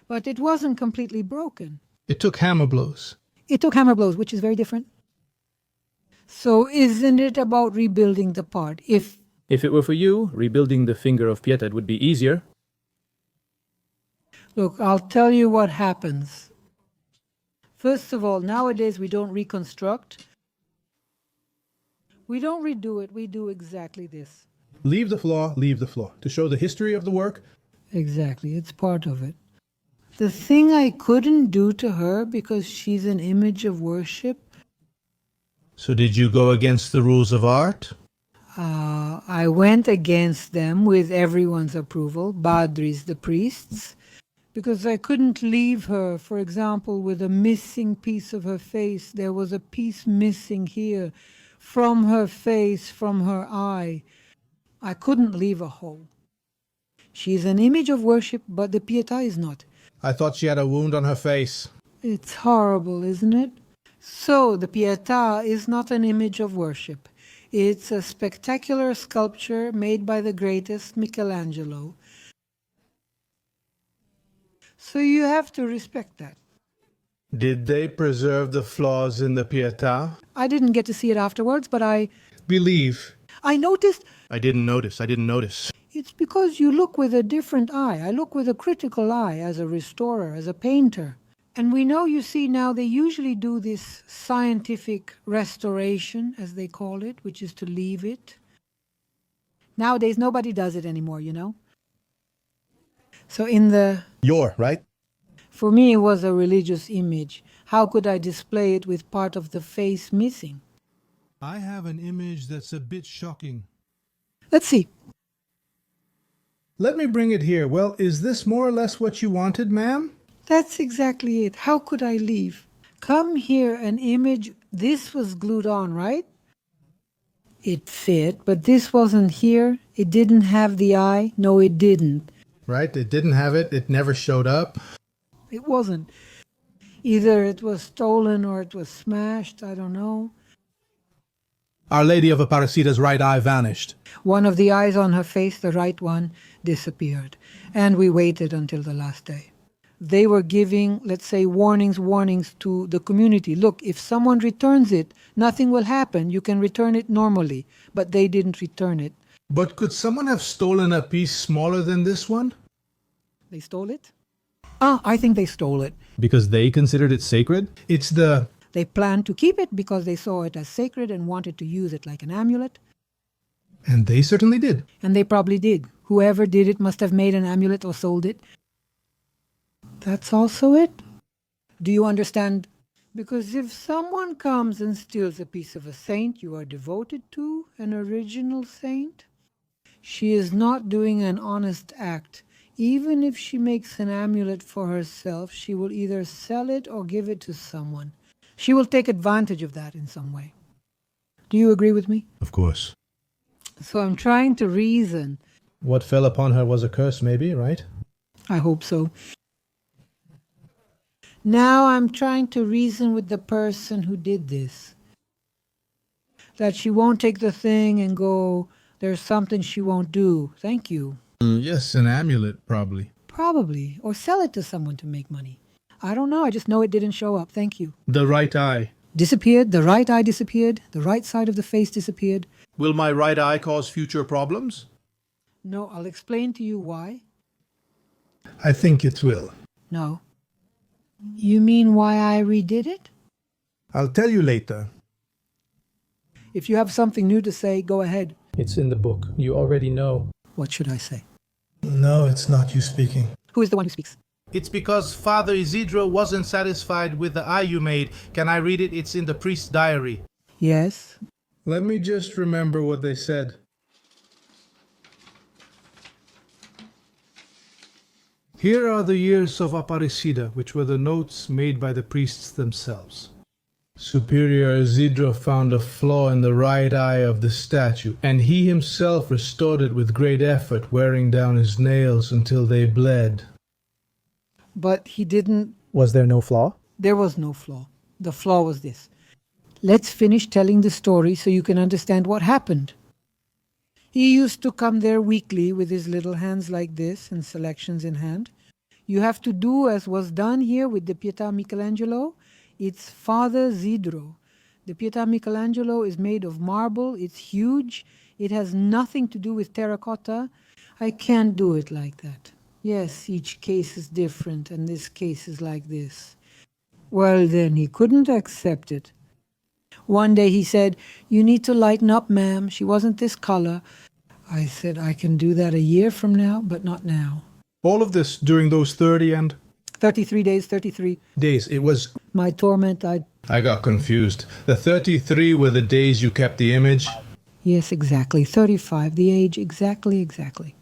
But it wasn't completely broken. It took hammer blows. It took hammer blows, which is very different. So isn't it about rebuilding the part? If If it were for you, rebuilding the finger of Pietà would be easier. Look, I'll tell you what happens. First of all, nowadays we don't reconstruct. We don't redo it. We do exactly this. Leave the flaw, to show the history of the work. Exactly. It's part of it. The thing I couldn't do to her because she's an image of worship. So did you go against the rules of art? I went against them with everyone's approval, Badris, the priests, because I couldn't leave her, for example, with a missing piece of her face. There was a piece missing here from her face, from her eye. I couldn't leave a hole. She's an image of worship, but the Pietà is not. I thought she had a wound on her face. It's horrible, isn't it? So the Pietà is not an image of worship. It's a spectacular sculpture made by the greatest Michelangelo. So you have to respect that. Did they preserve the flaws in the Pietà? I didn't get to see it afterwards, but Believe. I noticed. I didn't notice. It's because you look with a different eye. I look with a critical eye as a restorer, as a painter. And we know, you see, now they usually do this scientific restoration, as they call it, which is to leave it. Nowadays, nobody does it anymore, you know. So Right? for me, it was a religious image. How could I display it with part of the face missing? I have an image that's a bit shocking. Let's see. Let me bring it here. Well, is this more or less what you wanted, ma'am? That's exactly it. How could I leave? Come here, an image. This was glued on, right? It fit, but this wasn't here. It didn't have the eye. No, it didn't. Right, it didn't have it. It never showed up. It wasn't. Either it was stolen or it was smashed. I don't know. Our Lady of Aparecida's right eye vanished. One of the eyes on her face, the right one, disappeared. And we waited until the last day. They were giving, let's say, warnings to the community. Look, if someone returns it, nothing will happen. You can return it normally. But they didn't return it. But could someone have stolen a piece smaller than this one? They stole it? I think they stole it. Because they considered it sacred? They planned to keep it because they saw it as sacred and wanted to use it like an amulet. And they certainly did. And they probably did. Whoever did it must have made an amulet or sold it. That's also it. Do you understand? Because if someone comes and steals a piece of a saint you are devoted to, an original saint, she is not doing an honest act. Even if she makes an amulet for herself, she will either sell it or give it to someone. She will take advantage of that in some way. Do you agree with me? Of course. So I'm trying to reason. What fell upon her was a curse, maybe, right? I hope so. Now I'm trying to reason with the person who did this. That she won't take the thing and go, there's something she won't do. Thank you. Yes, an amulet, probably. Probably. Or sell it to someone to make money. I don't know. I just know it didn't show up. Thank you. The right eye. Disappeared. The right eye disappeared. The right side of the face disappeared. Will my right eye cause future problems? No, I'll explain to you why. I think it will. No. You mean why I redid it? I'll tell you later. If you have something new to say, go ahead. It's in the book. You already know. What should I say? No, it's not you speaking. Who is the one who speaks? It's because Father Isidro wasn't satisfied with the eye you made. Can I read it? It's in the priest's diary. Yes. Let me just remember what they said. Here are the years of Aparecida, which were the notes made by the priests themselves. Superior Isidro found a flaw in the right eye of the statue, and he himself restored it with great effort, wearing down his nails until they bled. But he didn't. Was there no flaw? There was no flaw. The flaw was this. Let's finish telling the story so you can understand what happened. He used to come there weekly with his little hands like this and selections in hand. You have to do as was done here with the Pietà Michelangelo. It's Father Isidro. The Pietà Michelangelo is made of marble. It's huge. It has nothing to do with terracotta. I can't do it like that. Yes, each case is different, and this case is like this. Well, then he couldn't accept it. One day he said, "You need to lighten up, ma'am. She wasn't this color." I said, "I can do that a year from now, but not now." All of this during those 30 and 33 days, 33. days. It was... My torment, I got confused. The 33 were the days you kept the image? Yes, exactly. 35, the age, exactly.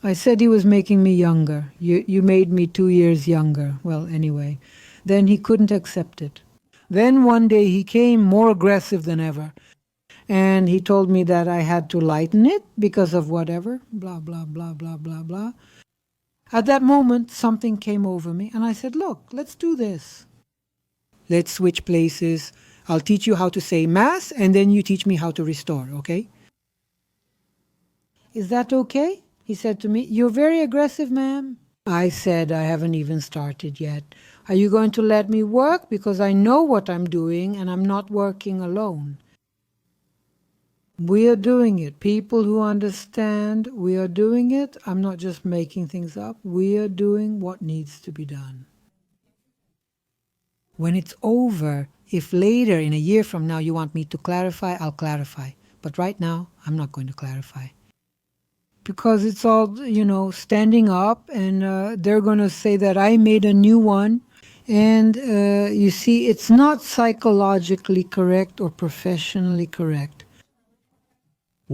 I said he was making me younger. You made me 2 years younger. Well, anyway. Then he couldn't accept it. Then one day he came more aggressive than ever. And he told me that I had to lighten it because of whatever. Blah, blah, blah, blah, blah, blah. At that moment, something came over me. And I said, "Look, let's do this. Let's switch places. I'll teach you how to say Mass, and then you teach me how to restore, okay?" "Is that okay?" He said to me. "You're very aggressive, ma'am." I said, "I haven't even started yet. Are you going to let me work? Because I know what I'm doing, and I'm not working alone. We are doing it. People who understand, we are doing it. I'm not just making things up. We are doing what needs to be done. When it's over, if later, in a year from now, you want me to clarify, I'll clarify. But right now, I'm not going to clarify. Because it's all, standing up, and they're going to say that I made a new one. And you see, it's not psychologically correct or professionally correct.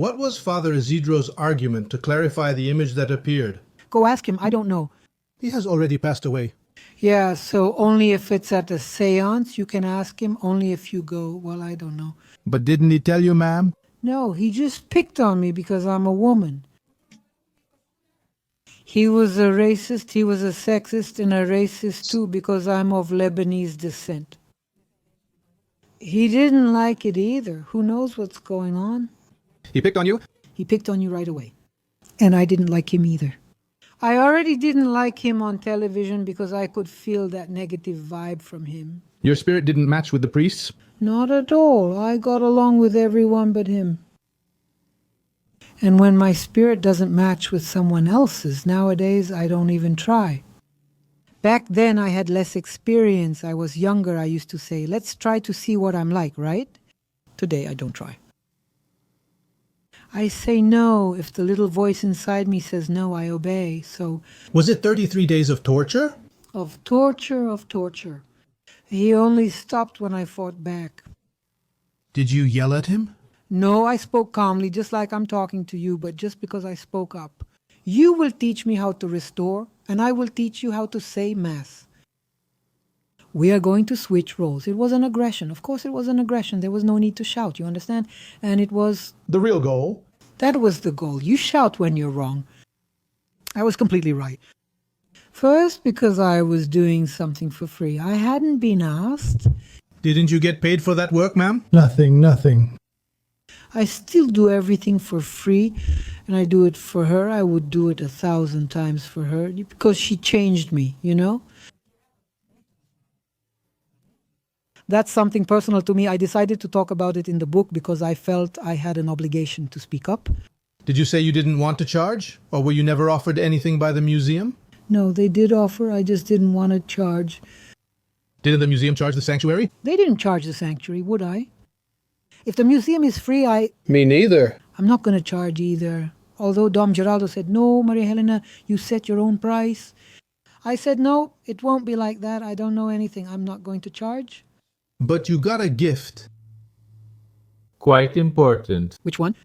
What was Father Isidro's argument to clarify the image that appeared? Go ask him. I don't know. He has already passed away. Yeah, so only if it's at a seance you can ask him, only if you go. Well, I don't know. But didn't he tell you, ma'am? No, he just picked on me because I'm a woman. He was a racist, he was a sexist, and a racist too because I'm of Lebanese descent. He didn't like it either. Who knows what's going on? He picked on you? He picked on you right away. And I didn't like him either. I already didn't like him on television because I could feel that negative vibe from him. Your spirit didn't match with the priests? Not at all. I got along with everyone but him. And when my spirit doesn't match with someone else's, nowadays I don't even try. Back then I had less experience. I was younger. I used to say, let's try to see what I'm like, right? Today I don't try. I say no. If the little voice inside me says no, I obey. So, Was it 33 days of torture? of torture. He only stopped when I fought back. Did you yell at him? No, I spoke calmly, just like I'm talking to you, but just because I spoke up. You will teach me how to restore, and I will teach you how to say Mass. We are going to switch roles. It was an aggression. Of course it was an aggression. There was no need to shout, you understand? And it was... The real goal? That was the goal. You shout when you're wrong. I was completely right. First, because I was doing something for free. I hadn't been asked. Didn't you get paid for that work, ma'am? Nothing. I still do everything for free, and I do it for her. I would do it 1,000 times for her because she changed me, you know? That's something personal to me. I decided to talk about it in the book because I felt I had an obligation to speak up. Did you say you didn't want to charge? Or were you never offered anything by the museum? No, they did offer. I just didn't want to charge. Didn't the museum charge the sanctuary? They didn't charge the sanctuary, would I? If the museum is free, Me neither. I'm not going to charge either. Although Dom Geraldo said, no, Maria Helena, you set your own price. I said, no, it won't be like that. I don't know anything. I'm not going to charge. But you got a gift. Quite important. Which one?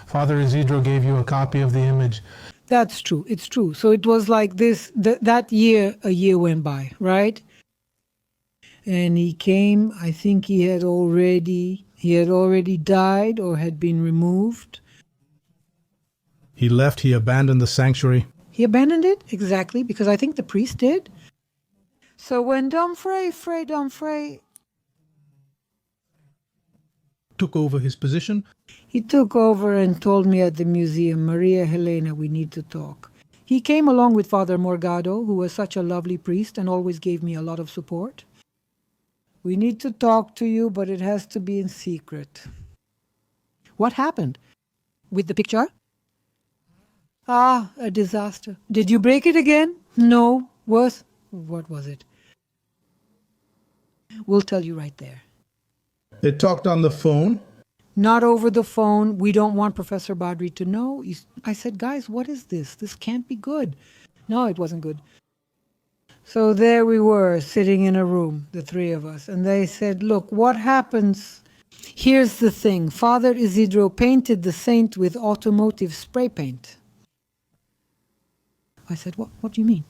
Father Isidro gave you a copy of the image. That's true. It's true. So it was like this, that year, a year went by, right? And he came, I think he had already died or had been removed. He left, he abandoned the sanctuary. He abandoned it? Exactly, because I think the priest did. So when Fray Domfrey Took over his position. he took over and told me at the museum, Maria Helena, we need to talk. He came along with Father Morgado, who was such a lovely priest and always gave me a lot of support. We need to talk to you, but it has to be in secret. What happened? With the picture? Ah, a disaster. Did you break it again? No. Worse? What was it? We'll tell you right there. They talked on the phone. Not over the phone. We don't want Professor Badri to know. I said, guys, what is this? This can't be good. No, it wasn't good. So there we were, sitting in a room, the three of us. And they said, look, what happens? Here's the thing. Father Isidro painted the saint with automotive spray paint. I said, what do you mean?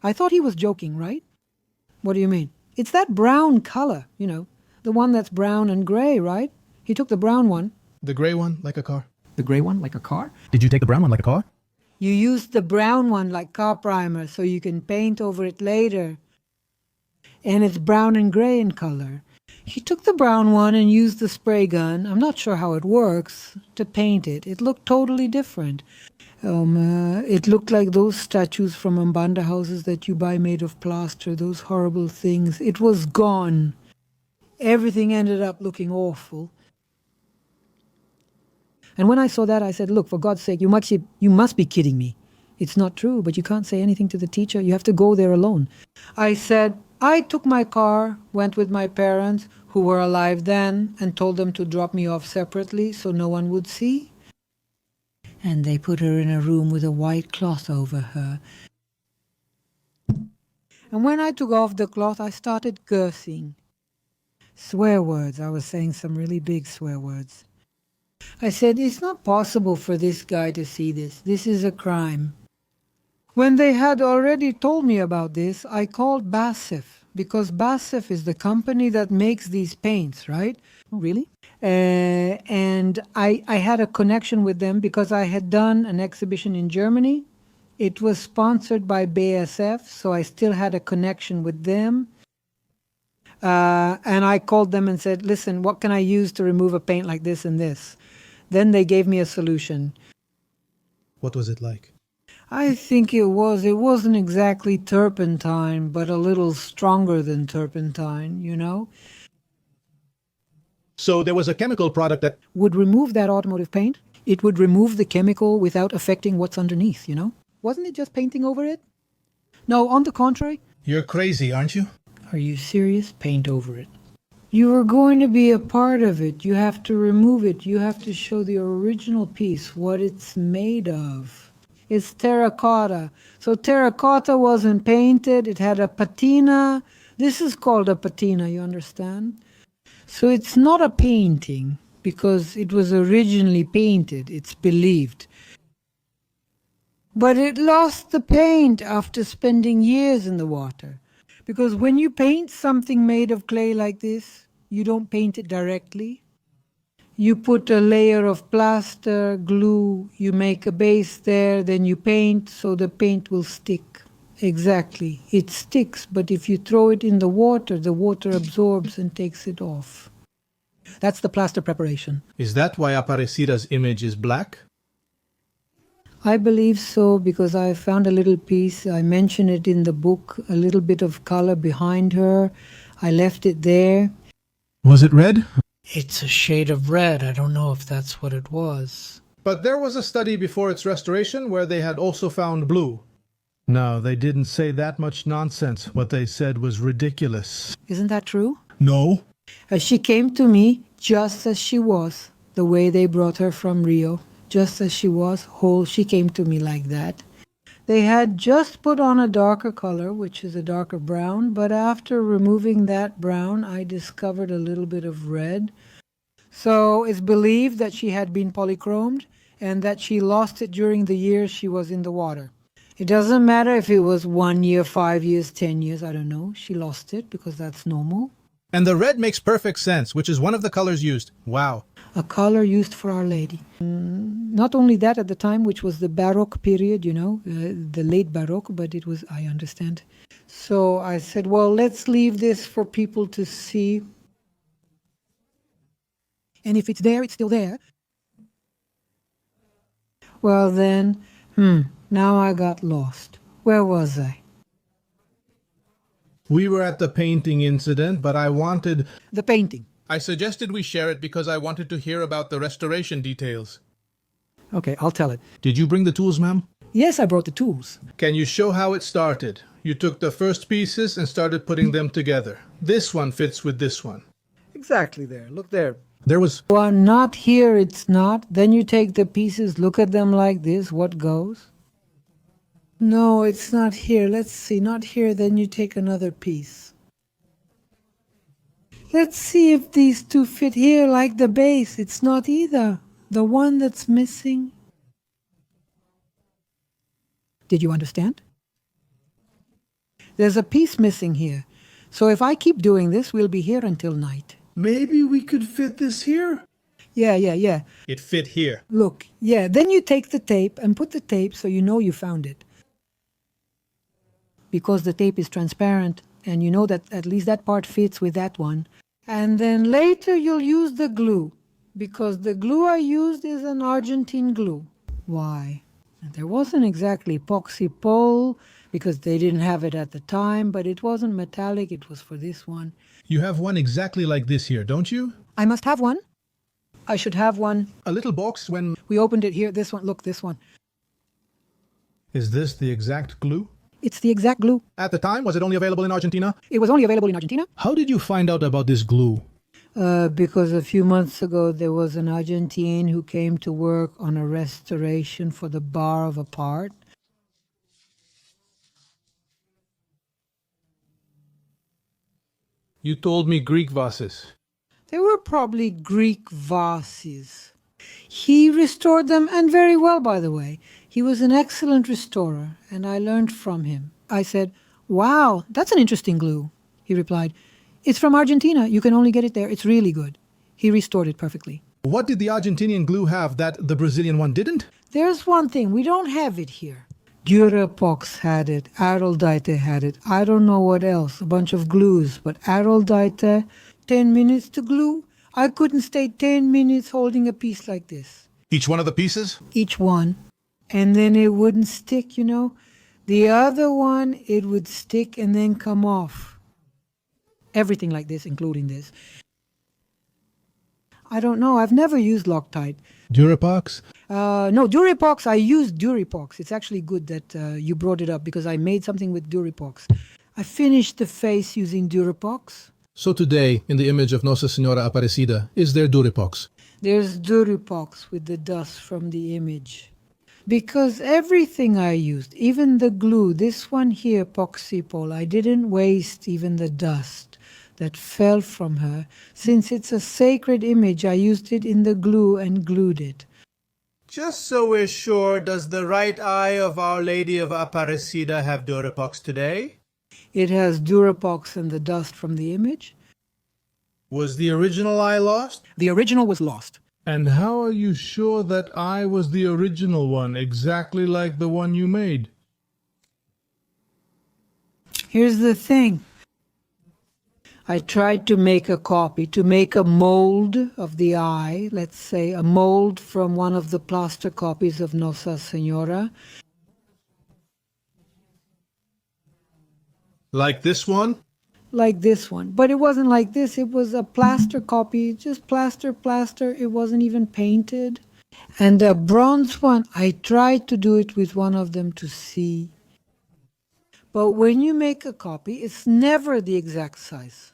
I thought he was joking, right? What do you mean? It's that brown color, you know, the one that's brown and gray, right? He took the brown one. The gray one, like a car. The gray one, like a car? Did you take the brown one, like a car? You use the brown one like car primer so you can paint over it later. And it's brown and gray in color. He took the brown one and used the spray gun, I'm not sure how it works, to paint it. It looked totally different. It looked like those statues from Mbanda houses that you buy made of plaster, those horrible things. It was gone. Everything ended up looking awful. And when I saw that, I said, look, for God's sake, you must be kidding me. It's not true, but you can't say anything to the teacher. You have to go there alone. I said, I took my car, went with my parents, who were alive then, and told them to drop me off separately so no one would see. And they put her in a room with a white cloth over her. And when I took off the cloth, I started cursing. Swear words. I was saying some really big swear words. I said, it's not possible for this guy to see this. This is a crime. When they had already told me about this, I called Basif, because Basif is the company that makes these paints, right? Oh, really? And I had a connection with them because I had done an exhibition in Germany. It was sponsored by BASF, so I still had a connection with them. And I called them and said, listen, what can I use to remove a paint like this and this? Then they gave me a solution. What was it like? I think it wasn't exactly turpentine, but a little stronger than turpentine, you know? So there was a chemical product that Would remove that automotive paint. It would remove the chemical without affecting what's underneath, you know? Wasn't it just painting over it? No, on the contrary. You're crazy, aren't you? Are you serious? Paint over it. You are going to be a part of it. You have to remove it. You have to show the original piece, what it's made of. It's terracotta. So terracotta wasn't painted. It had a patina. This is called a patina, you understand? So it's not a painting because it was originally painted, it's believed. But it lost the paint after spending years in the water. Because when you paint something made of clay like this, you don't paint it directly. You put a layer of plaster, glue, you make a base there, then you paint so the paint will stick. Exactly. It sticks, but if you throw it in the water absorbs and takes it off. That's the plaster preparation. Is that why Aparecida's image is black? I believe so because I found a little piece. I mention it in the book, a little bit of color behind her. I left it there. Was it red? It's a shade of red. I don't know if that's what it was. But there was a study before its restoration where they had also found blue. No, they didn't say that much nonsense. What they said was ridiculous. Isn't that true? No. She came to me just as she was, the way they brought her from Rio. Just as she was, whole, she came to me like that. They had just put on a darker color, which is a darker brown, but after removing that brown, I discovered a little bit of red. So it's believed that she had been polychromed and that she lost it during the years she was in the water. It doesn't matter if it was 1 year, 5 years, 10 years, I don't know. She lost it because that's normal. And the red makes perfect sense, which is one of the colors used. Wow. A color used for Our Lady. Not only that at the time, which was the Baroque period, the late Baroque, but it was, I understand. So I said, well, let's leave this for people to see. And if it's there, it's still there. Well then, now I got lost. Where was I? We were at the painting incident, but I wanted... The painting. I suggested we share it because I wanted to hear about the restoration details. Okay, I'll tell it. Did you bring the tools, ma'am? Yes, I brought the tools. Can you show how it started? You took the first pieces and started putting them together. This one fits with this one. Exactly there. Look there. There was... Well, not here, it's not. Then you take the pieces, look at them like this. What goes? No, it's not here. Let's see. Not here. Then you take another piece. Let's see if these two fit here like the base. It's not either. The one that's missing. Did you understand? There's a piece missing here. So if I keep doing this, we'll be here until night. Maybe we could fit this here? Yeah. It fit here. Look, yeah. Then you take the tape and put the tape so you know you found it. Because the tape is transparent and you know that at least that part fits with that one. And then later you'll use the glue because the glue I used is an Argentine glue. Why? And there wasn't exactly epoxy pole because they didn't have it at the time, but it wasn't metallic, it was for this one. You have one exactly like this here, don't you? I must have one. I should have one. A little box when... We opened it here, this one, look, this one. Is this the exact glue? It's the exact glue. At the time, was it only available in Argentina? It was only available in Argentina. How did you find out about this glue? Because a few months ago there was an Argentine who came to work on a restoration for the bar of a part. You told me Greek vases. They were probably Greek vases. He restored them, and very well, by the way. He was an excellent restorer, and I learned from him. I said, wow, that's an interesting glue. He replied, it's from Argentina. You can only get it there. It's really good. He restored it perfectly. What did the Argentinian glue have that the Brazilian one didn't? There's one thing. We don't have it here. Durapox had it. Aroldite had it. I don't know what else. A bunch of glues. But Aroldite, 10 minutes to glue. I couldn't stay 10 minutes holding a piece like this. Each one of the pieces? Each one. And then it wouldn't stick, The other one, it would stick and then come off. Everything like this, including this. I don't know. I've never used Loctite. Durapox? No, Durapox. I used Durapox. It's actually good that you brought it up because I made something with Durapox. I finished the face using Durapox. So today, in the image of Nossa Senhora Aparecida, is there Durapox? There's Durapox with the dust from the image. Because everything I used, even the glue, this one here, epoxy pole, I didn't waste even the dust that fell from her. Since it's a sacred image, I used it in the glue and glued it. Just so we're sure, does the right eye of Our Lady of Aparecida have Durapox today? It has Durapox and the dust from the image. Was the original eye lost? The original was lost. And how are you sure that I was the original one, exactly like the one you made? Here's the thing. I tried to make a copy, to make a mold of the eye, let's say a mold from one of the plaster copies of Nossa Senhora. Like this one? Like this one. But it wasn't like this. It was a plaster copy, just plaster. It wasn't even painted. And the bronze one, I tried to do it with one of them to see. But when you make a copy, it's never the exact size.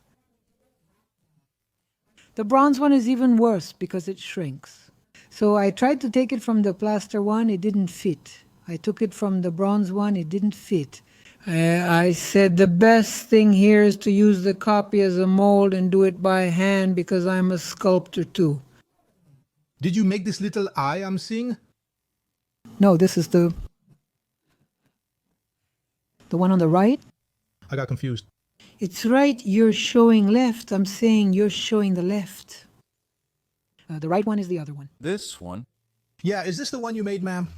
The bronze one is even worse because it shrinks. So I tried to take it from the plaster one, it didn't fit. I took it from the bronze one, it didn't fit. I said the best thing here is to use the copy as a mold and do it by hand because I'm a sculptor too. Did you make this little eye I'm seeing? No, this is the one on the right. I got confused. It's right, you're showing left. I'm saying you're showing the left. The right one is the other one. This one? Yeah, is this the one you made, ma'am?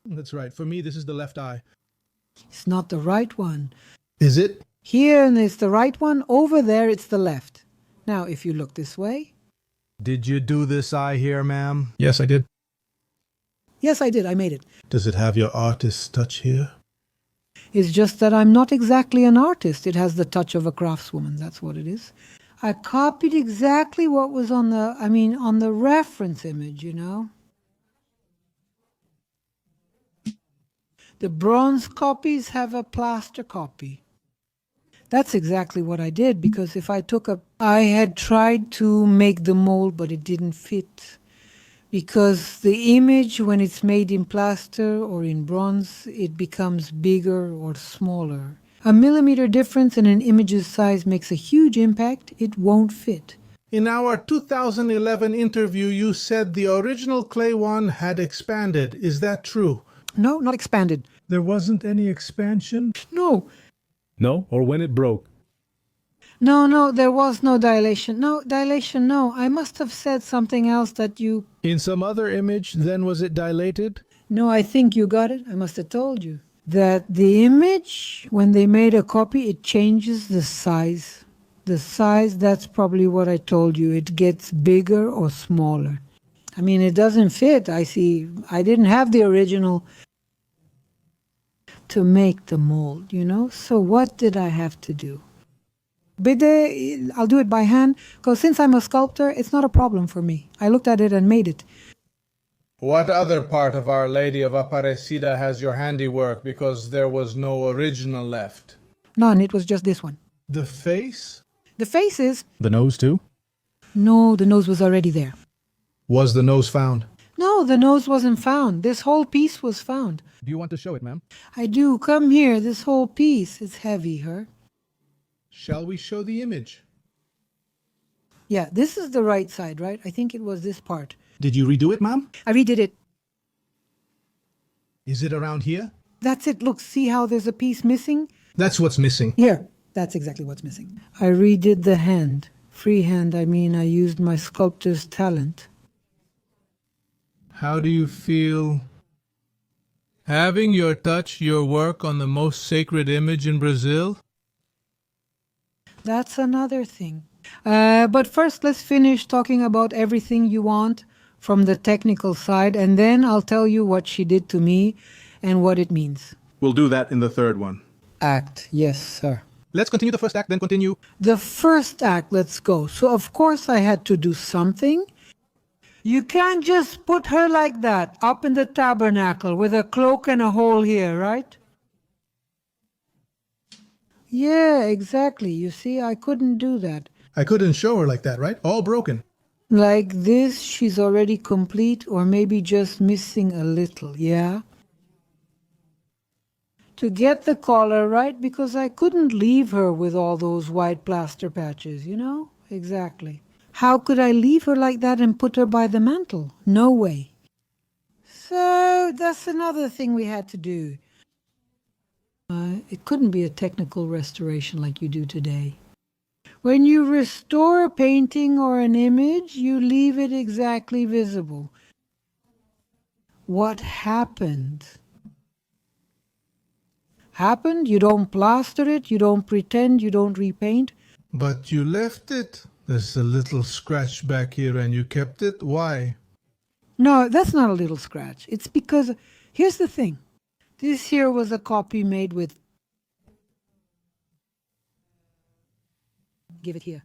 That's right. For me, this is the left eye. It's not the right one. Is it? Here it's the right one. Over there it's the left. Now, if you look this way. Did you do this eye here, ma'am? Yes, I did. Yes, I did. I made it. Does it have your artist's touch here? It's just that I'm not exactly an artist. It has the touch of a craftswoman. That's what it is. I copied exactly what was on the reference image, you know. The bronze copies have a plaster copy. That's exactly what I did, because if I had tried to make the mold, but it didn't fit. Because the image, when it's made in plaster or in bronze, it becomes bigger or smaller. A millimeter difference in an image's size makes a huge impact. It won't fit. In our 2011 interview, you said the original clay one had expanded. Is that true? No, not expanded. There wasn't any expansion? No. No, or when it broke. No, there was no dilation. No, dilation, no. I must have said something else that you... In some other image, then was it dilated? No, I think you got it. I must have told you. That the image, when they made a copy, it changes the size. The size, that's probably what I told you. It gets bigger or smaller. I mean, it doesn't fit. I see. I didn't have the original to make the mold, you know? So what did I have to do? I'll do it by hand, because since I'm a sculptor, it's not a problem for me. I looked at it and made it. What other part of Our Lady of Aparecida has your handiwork, because there was no original left? None, it was just this one. The face? The face is... The nose too? No, the nose was already there. Was the nose found? No, the nose wasn't found. This whole piece was found. Do you want to show it, ma'am? I do. Come here. This whole piece is heavy, her. Shall we show the image? Yeah, this is the right side, right? I think it was this part. Did you redo it, ma'am? I redid it. Is it around here? That's it. Look, see how there's a piece missing? That's what's missing. Here. That's exactly what's missing. I redid the hand. Freehand, I mean, I used my sculptor's talent. How do you feel having your touch, your work on the most sacred image in Brazil? That's another thing. But first, let's finish talking about everything you want from the technical side, and then I'll tell you what she did to me and what it means. We'll do that in the third one. Act, yes, sir. Let's continue the first act, then continue. The first act, let's go. So, of course, I had to do something. You can't just put her like that, up in the tabernacle, with a cloak and a hole here, right? Yeah, exactly. You see, I couldn't do that. I couldn't show her like that, right? All broken. Like this, she's already complete, or maybe just missing a little, yeah? To get the collar right, because I couldn't leave her with all those white plaster patches, you know? Exactly. How could I leave her like that and put her by the mantle? No way. So that's another thing we had to do. It couldn't be a technical restoration like you do today. When you restore a painting or an image, you leave it exactly visible. What happened? happened. You don't plaster it, you don't pretend, you don't repaint. But you left it. There's a little scratch back here and you kept it. Why? No, that's not a little scratch. It's because, here's the thing. This here was a copy made with... Give it here.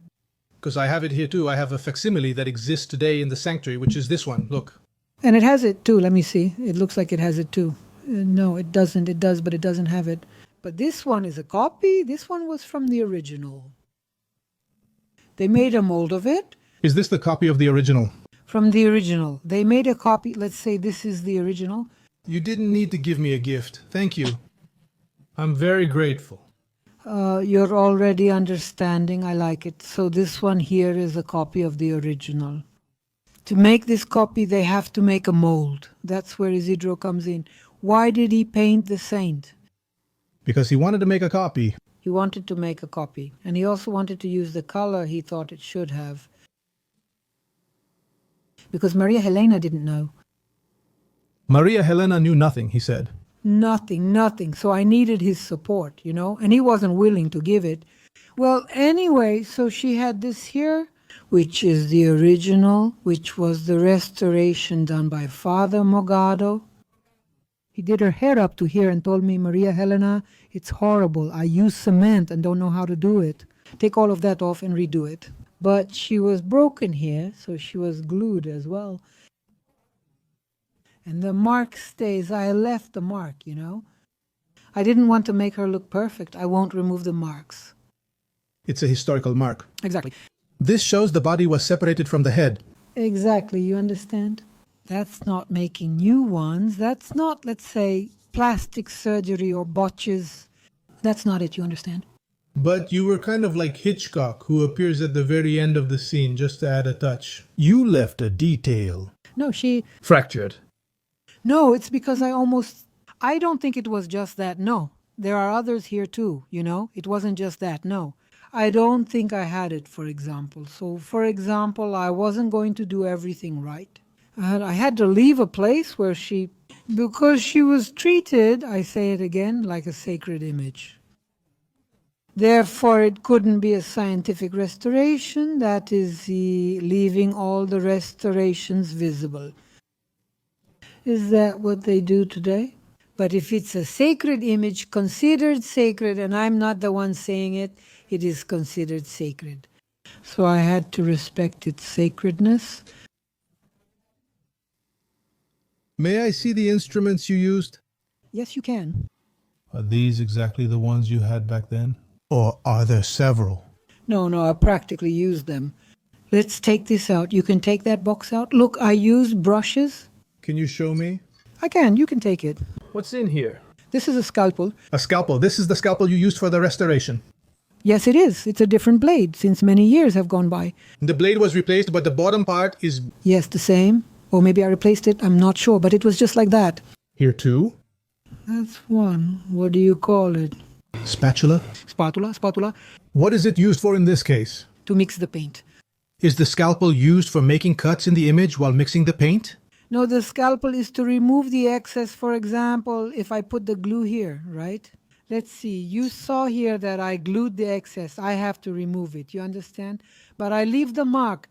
Because I have it here too. I have a facsimile that exists today in the sanctuary, which is this one. Look. And it has it too. Let me see. It looks like it has it too. No, it doesn't. It does, but it doesn't have it. But this one is a copy. This one was from the original. They made a mold of it. Is this the copy of the original? From the original. They made a copy. Let's say this is the original. You didn't need to give me a gift. Thank you. I'm very grateful. You're already understanding. I like it. So this one here is a copy of the original. To make this copy, they have to make a mold. That's where Isidro comes in. Why did he paint the saint? Because he wanted to make a copy. He wanted to make a copy. And he also wanted to use the color he thought it should have. Because Maria Helena didn't know. Maria Helena knew nothing, he said. Nothing. So I needed his support, you know, and he wasn't willing to give it. Well, anyway, so she had this here, which is the original, which was the restoration done by Father Mogado. He did her hair up to here and told me, Maria Helena, it's horrible. I use cement and don't know how to do it. Take all of that off and redo it. But she was broken here, so she was glued as well. And the mark stays. I left the mark, you know. I didn't want to make her look perfect. I won't remove the marks. It's a historical mark. Exactly. This shows the body was separated from the head. Exactly, you understand? That's not making new ones. That's not, let's say, plastic surgery or botches. That's not it, you understand? But you were kind of like Hitchcock, who appears at the very end of the scene just to add a touch. You left a detail. No, she... Fractured. No, it's because I don't think it was just that, no. There are others here too, you know? It wasn't just that, no. I don't think I had it, for example. So, for example, I wasn't going to do everything right. I had to leave a place where because she was treated, I say it again, like a sacred image. Therefore, it couldn't be a scientific restoration, that is leaving all the restorations visible. Is that what they do today? But if it's a sacred image, considered sacred, and I'm not the one saying it, it is considered sacred. So I had to respect its sacredness. May I see the instruments you used? Yes, you can. Are these exactly the ones you had back then? Or are there several? No, I practically used them. Let's take this out. You can take that box out. Look, I used brushes. Can you show me? I can. You can take it. What's in here? This is a scalpel. A scalpel. This is the scalpel you used for the restoration. Yes, it is. It's a different blade since many years have gone by. The blade was replaced, but the bottom part is... Yes, the same. Or maybe I replaced it. I'm not sure, but it was just like that. Here too? That's one. What do you call it? Spatula? Spatula. What is it used for in this case? To mix the paint. Is the scalpel used for making cuts in the image while mixing the paint? No, the scalpel is to remove the excess. For example, if I put the glue here, right? Let's see. You saw here that I glued the excess. I have to remove it. You understand? But I leave the mark.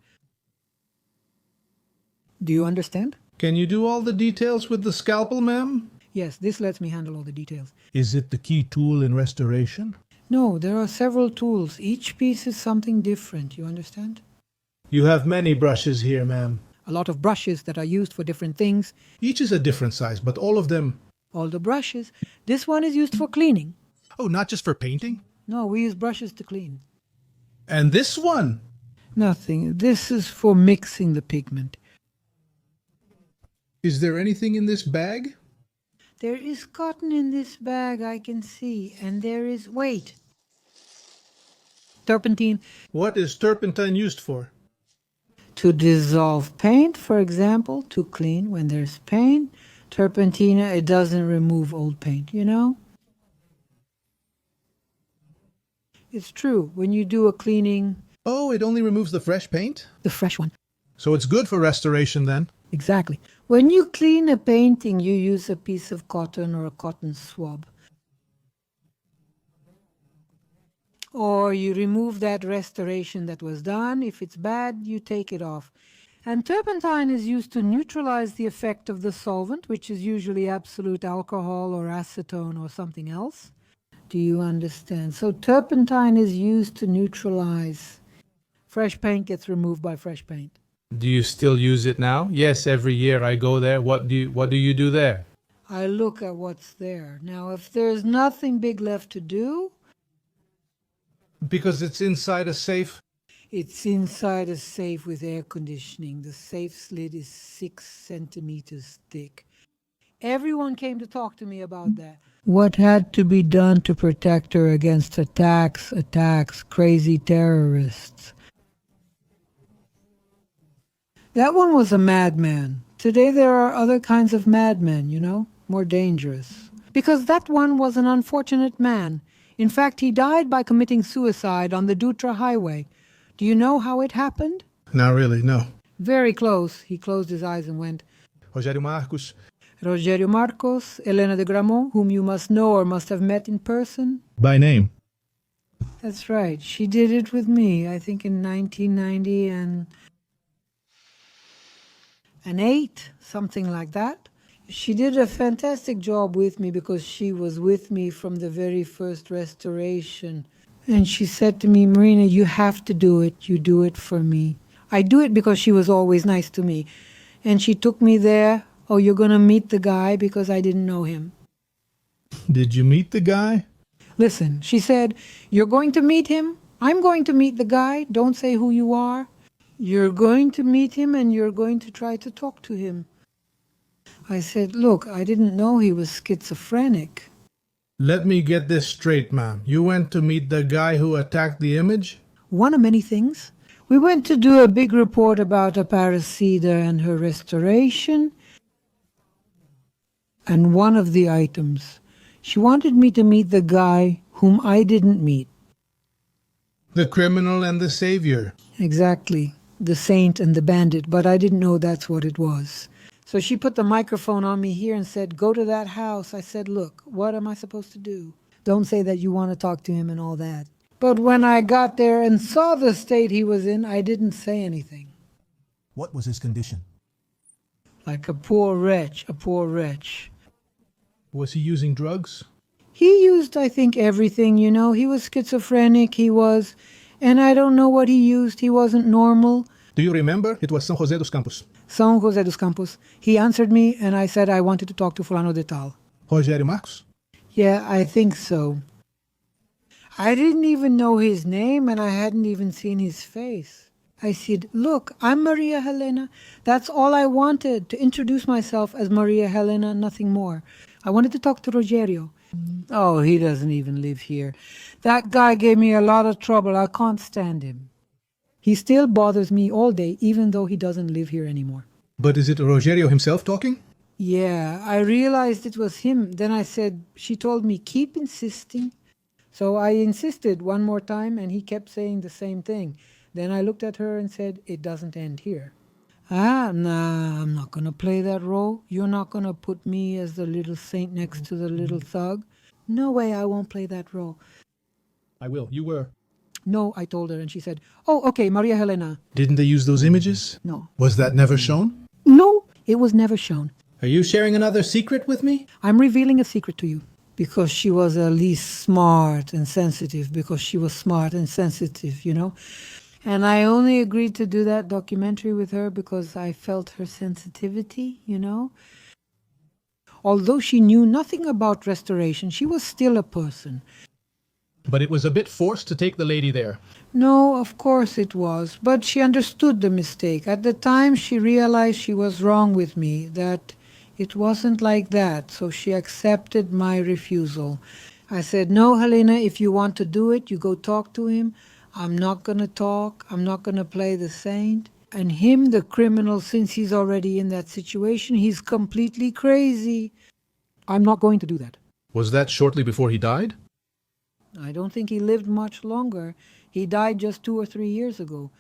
Do you understand? Can you do all the details with the scalpel, ma'am? Yes, this lets me handle all the details. Is it the key tool in restoration? No, there are several tools. Each piece is something different. You understand? You have many brushes here, ma'am. A lot of brushes that are used for different things. Each is a different size, but all of them... All the brushes. This one is used for cleaning. Oh, not just for painting? No, we use brushes to clean. And this one? Nothing. This is for mixing the pigment. Is there anything in this bag? There is cotton in this bag, I can see. And there is... Wait. Turpentine. What is turpentine used for? To dissolve paint, for example, to clean when there's paint. Turpentine, it doesn't remove old paint, you know? It's true. When you do a cleaning... Oh, it only removes the fresh paint? The fresh one. So it's good for restoration then? Exactly. When you clean a painting, you use a piece of cotton or a cotton swab. Or you remove that restoration that was done. If it's bad, you take it off. And turpentine is used to neutralize the effect of the solvent, which is usually absolute alcohol or acetone or something else. Do you understand? So turpentine is used to neutralize. Fresh paint gets removed by fresh paint. Do you still use it now? Yes, every year I go there. What do you do there? I look at what's there. Now, if there's nothing big left to do, Because it's inside a safe. it's inside a safe with air conditioning. The safe lid is 6 centimeters thick. Everyone came to talk to me about that. What had to be done to protect her against attacks, crazy terrorists. That one was a madman. Today there are other kinds of madmen, more dangerous. Because that one was an unfortunate man. In fact, he died by committing suicide on the Dutra highway. Do you know how it happened? Not really, no. Very close. He closed his eyes and went, Rogério Marcos. Rogério Marcos, Helena de Gramont, whom you must know or must have met in person. By name. That's right. She did it with me, I think in 1990 and 8, something like that. She did a fantastic job with me because she was with me from the very first restoration. And she said to me, Marina, you have to do it. You do it for me. I do it because she was always nice to me. And she took me there. Oh, you're going to meet the guy, because I didn't know him. Did you meet the guy? Listen, she said, you're going to meet him. I'm going to meet the guy. Don't say who you are. You're going to meet him and you're going to try to talk to him. I said, look, I didn't know he was schizophrenic. Let me get this straight, ma'am. You went to meet the guy who attacked the image? One of many things. We went to do a big report about Aparecida and her restoration. And one of the items, she wanted me to meet the guy whom I didn't meet. The criminal and the savior. Exactly. The saint and the bandit, but I didn't know that's what it was. So she put the microphone on me here and said, go to that house. I said, look, what am I supposed to do? Don't say that you want to talk to him and all that. But when I got there and saw the state he was in, I didn't say anything. What was his condition? Like a poor wretch, Was he using drugs? He used, I think, everything, He was schizophrenic, and I don't know what he used. He wasn't normal. Do you remember? It was São José dos Campos. São José dos Campos. He answered me, and I said I wanted to talk to Fulano de Tal. Rogério Marcos? Yeah, I think so. I didn't even know his name, and I hadn't even seen his face. I said, look, I'm Maria Helena. That's all I wanted, to introduce myself as Maria Helena, nothing more. I wanted to talk to Rogério. Oh, he doesn't even live here. That guy gave me a lot of trouble. I can't stand him. He still bothers me all day, even though he doesn't live here anymore. But is it Rogério himself talking? Yeah, I realized it was him. Then I said, she told me, keep insisting. So I insisted one more time, and he kept saying the same thing. Then I looked at her and said, it doesn't end here. Nah, I'm not going to play that role. You're not going to put me as the little saint next to the little thug. No way, I won't play that role. I will. You were. No, I told her, and she said, oh, okay, Maria Helena. Didn't they use those images? No. Was that never shown? No, it was never shown. Are you sharing another secret with me? I'm revealing a secret to you. Because she was at least smart and sensitive, And I only agreed to do that documentary with her because I felt her sensitivity, Although she knew nothing about restoration, she was still a person. But it was a bit forced to take the lady there. No, of course it was. But she understood the mistake. At the time, she realized she was wrong with me, that it wasn't like that. So she accepted my refusal. I said, no, Helena, if you want to do it, you go talk to him. I'm not going to talk. I'm not going to play the saint. And him, the criminal, since he's already in that situation, he's completely crazy. I'm not going to do that. Was that shortly before he died? I don't think he lived much longer. He died just 2 or 3 years ago.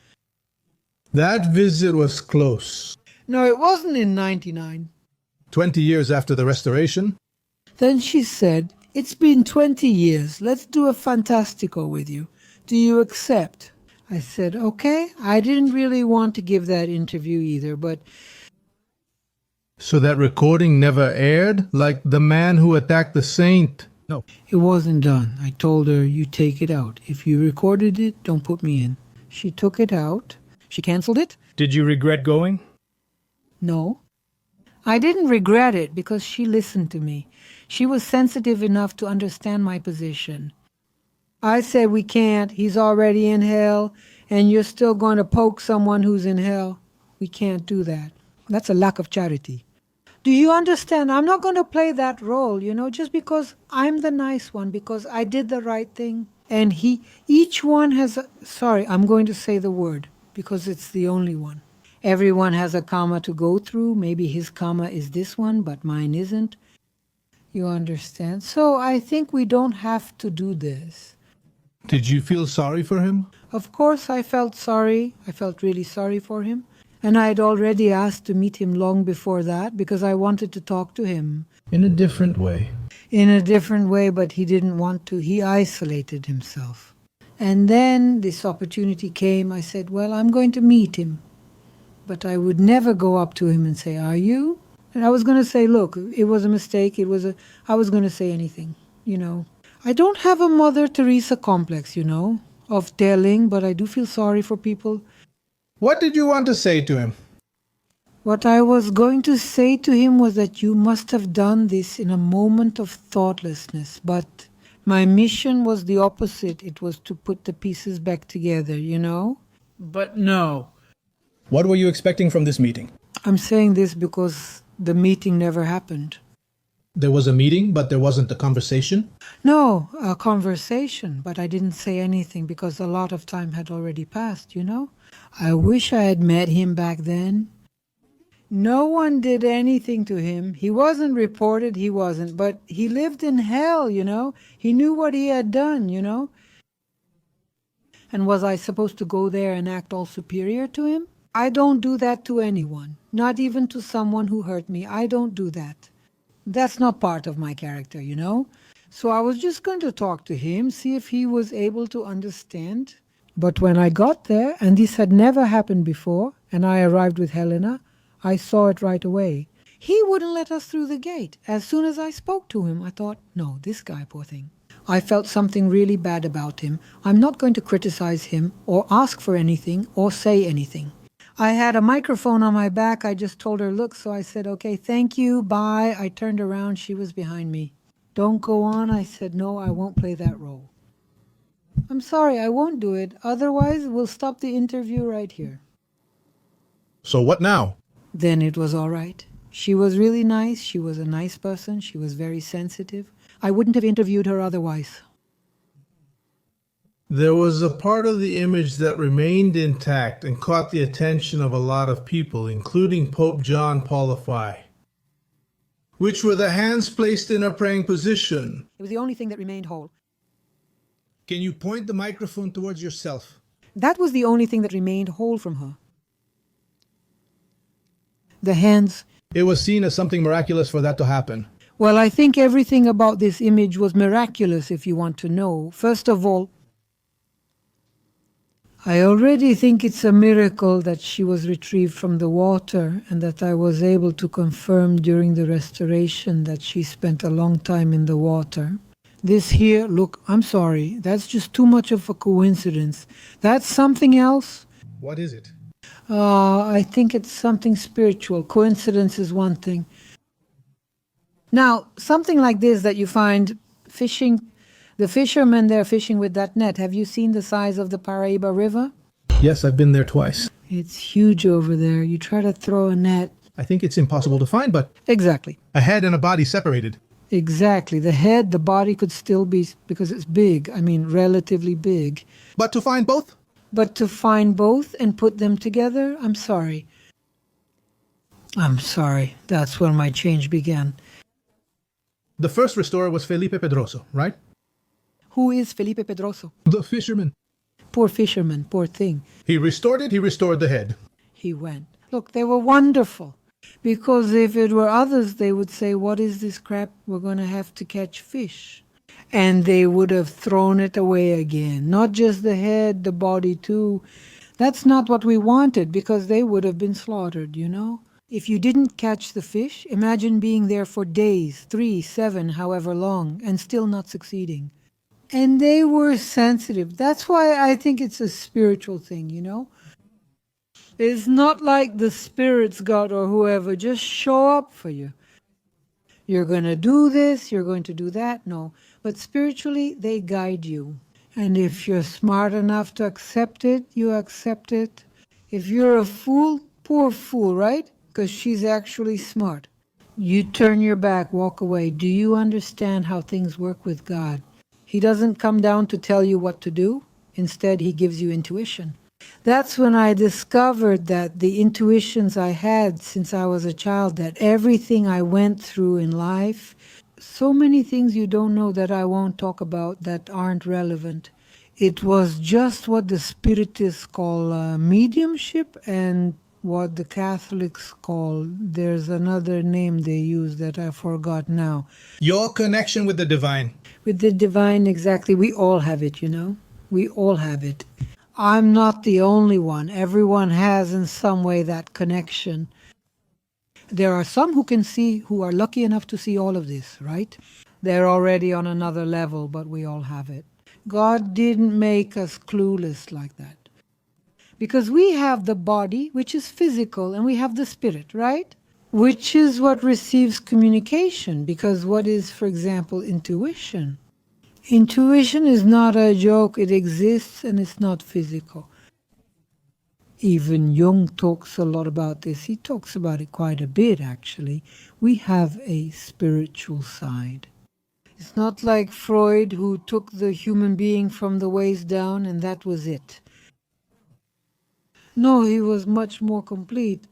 That visit was close. No, it wasn't in 99. 20 years after the restoration? Then she said, it's been 20 years. Let's do a fantastico with you. Do you accept? I said, okay. I didn't really want to give that interview either, but So that recording never aired? Like the man who attacked the saint? No. it wasn't done. I told her, you take it out. If you recorded it, don't put me in. She took it out. She canceled it? Did you regret going? No. I didn't regret it because she listened to me. She was sensitive enough to understand my position. I said, we can't. He's already in hell, and you're still going to poke someone who's in hell. We can't do that. That's a lack of charity. Do you understand? I'm not going to play that role, just because I'm the nice one, because I did the right thing. And each one has sorry, I'm going to say the word, because it's the only one. Everyone has a karma to go through. Maybe his karma is this one, but mine isn't. You understand? So I think we don't have to do this. Did you feel sorry for him? Of course I felt sorry. I felt really sorry for him. And I had already asked to meet him long before that because I wanted to talk to him. In a different way. In a different way, but he didn't want to. He isolated himself. And then this opportunity came. I said, well, I'm going to meet him. But I would never go up to him and say, are you? And I was going to say, look, it was a mistake. I was going to say anything, I don't have a Mother Teresa complex, of telling, but I do feel sorry for people. What did you want to say to him? What I was going to say to him was that you must have done this in a moment of thoughtlessness, but my mission was the opposite. It was to put the pieces back together, But no. What were you expecting from this meeting? I'm saying this because the meeting never happened. There was a meeting, but there wasn't a conversation? No, a conversation, but I didn't say anything because a lot of time had already passed, I wish I had met him back then. No one did anything to him. He wasn't reported, but he lived in hell, He knew what he had done, And was I supposed to go there and act all superior to him? I don't do that to anyone, not even to someone who hurt me. I don't do that. That's not part of my character, So I was just going to talk to him, see if he was able to understand. But when I got there, and this had never happened before, and I arrived with Helena, I saw it right away. He wouldn't let us through the gate. As soon as I spoke to him, I thought, no, this guy, poor thing. I felt something really bad about him. I'm not going to criticize him or ask for anything or say anything. I had a microphone on my back. I just told her, look, so I said, okay, thank you, bye. I turned around. She was behind me. Don't go on. I said, no, I won't play that role. I'm sorry, I won't do it. Otherwise, we'll stop the interview right here. So what now? Then it was all right. She was really nice. She was a nice person. She was very sensitive. I wouldn't have interviewed her otherwise. There was a part of the image that remained intact and caught the attention of a lot of people, including Pope John Paul V, which were the hands placed in a praying position. It was the only thing that remained whole. Can you point the microphone towards yourself? That was the only thing that remained whole from her. The hands. It was seen as something miraculous for that to happen. Well, I think everything about this image was miraculous, if you want to know. First of all, I already think it's a miracle that she was retrieved from the water and that I was able to confirm during the restoration that she spent a long time in the water. This here, look, I'm sorry, that's just too much of a coincidence. That's something else. What is it? I think it's something spiritual. Coincidence is one thing. Now, something like this that you find fishing, the fishermen there fishing with that net. Have you seen the size of the Paraíba River? Yes, I've been there twice. It's huge over there. You try to throw a net. I think it's impossible to find, but Exactly. a head and a body separated. Exactly. The head, the body could still be, because it's big. I mean, relatively big. But to find both? But to find both and put them together, I'm sorry. I'm sorry. That's when my change began. The first restorer was Felipe Pedroso, right? Who is Felipe Pedroso? The fisherman. Poor fisherman, poor thing. He restored it, he restored the head. He went. Look, they were wonderful. Because if it were others, they would say, what is this crap? We're going to have to catch fish. and they would have thrown it away again. Not just the head, the body too. That's not what we wanted, because they would have been slaughtered, you know? If you didn't catch the fish, imagine being there for days, 3, 7, however long, and still not succeeding. And they were sensitive. That's why I think it's a spiritual thing, you know? It's not like the spirits, God or whoever, just show up for you. You're going to do this, you're going to do that. No. But spiritually, they guide you. And if you're smart enough to accept it, you accept it. If you're a fool, poor fool, right? Because she's actually smart. You turn your back, walk away. Do you understand how things work with God? He doesn't come down to tell you what to do. Instead, he gives you intuition. That's when I discovered that the intuitions I had since I was a child, that everything I went through in life, so many things you don't know that I won't talk about that aren't relevant. It was just what the Spiritists call mediumship, and what the Catholics call, there's another name they use that I forgot now. Your connection with the divine. With the divine, exactly. We all have it, you know. We all have it. I'm not the only one. Everyone has in some way that connection. There are some who can see, who are lucky enough to see all of this, right? They're already on another level, but we all have it. God didn't make us clueless like that. Because we have the body, which is physical, and we have the spirit, right? Which is what receives communication. Because what is, for example, intuition? Intuition is not a joke. It exists and it's not physical. Even Jung talks a lot about this. He talks about it quite a bit, actually. We have a spiritual side. It's not like Freud, who took the human being from the waist down and that was it. No, he was much more complete.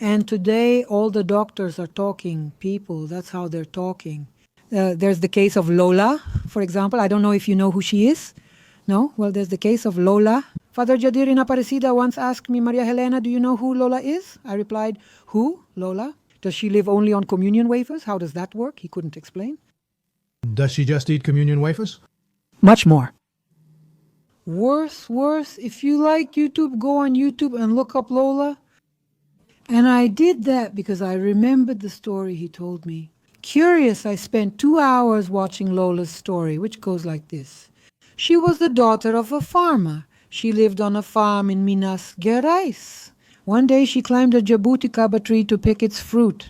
And today, all the doctors are talking people. That's how they're talking. There's the case of Lola, for example. I don't know if you know who she is. No? Well, there's the case of Lola. Father Jadir in Aparecida once asked me, Maria Helena, do you know who Lola is? I replied, who? Lola? Does she live only on communion wafers? How does that work? He couldn't explain. Does she just eat communion wafers? Much more. Worse. If you like YouTube, go on YouTube and look up Lola. And I did that because I remembered the story he told me. Curious, I spent 2 hours watching Lola's story, which goes like this. She was the daughter of a farmer. She lived on a farm in Minas Gerais. One day she climbed a jabuticaba tree to pick its fruit.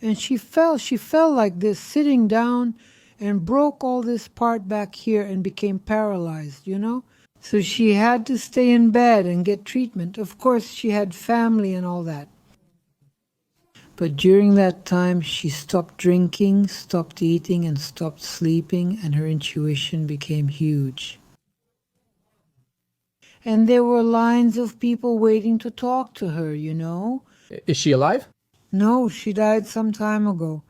And she fell like this, sitting down, and broke all this part back here and became paralyzed, you know? So she had to stay in bed and get treatment. Of course, she had family and all that. But during that time, she stopped drinking, stopped eating, and stopped sleeping, and her intuition became huge. And there were lines of people waiting to talk to her, you know? Is she alive? No, she died some time ago.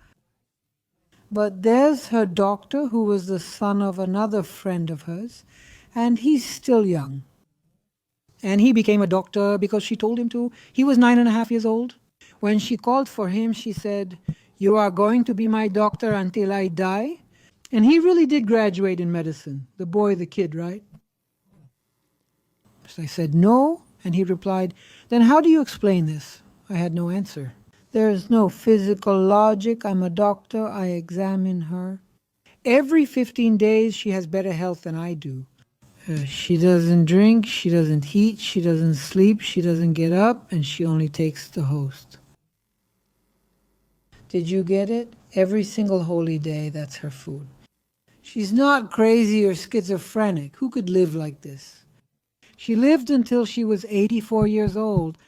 But there's her doctor, who was the son of another friend of hers, and he's still young. And he became a doctor because she told him to. He was 9.5 years old. When she called for him, she said, "You are going to be my doctor until I die?" And he really did graduate in medicine. The boy, the kid, right? So I said, "No." And he replied, "Then how do you explain this?" I had no answer. There is no physical logic. I'm a doctor. I examine her. Every 15 days, she has better health than I do. She doesn't drink, she doesn't eat, she doesn't sleep, she doesn't get up, and she only takes the host. Did you get it? Every single holy day, that's her food. She's not crazy or schizophrenic. Who could live like this? She lived until she was 84 years old.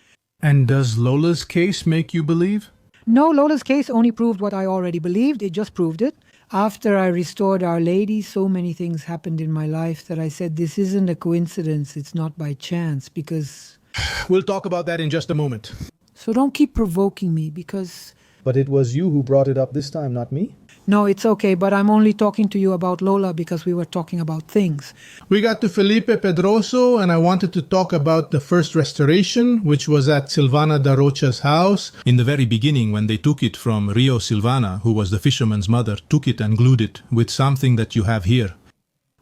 And does Lola's case make you believe? No, Lola's case only proved what I already believed. It just proved it. After I restored Our Lady, so many things happened in my life that I said, this isn't a coincidence. It's not by chance, because... We'll talk about that in just a moment. So don't keep provoking me, because... But it was you who brought it up this time, not me. No, it's okay, but I'm only talking to you about Lola because we were talking about things. We got to Felipe Pedroso, and I wanted to talk about the first restoration, which was at Silvana da Rocha's house. In the very beginning, when they took it from Rio Silvana, who was the fisherman's mother, took it and glued it with something that you have here.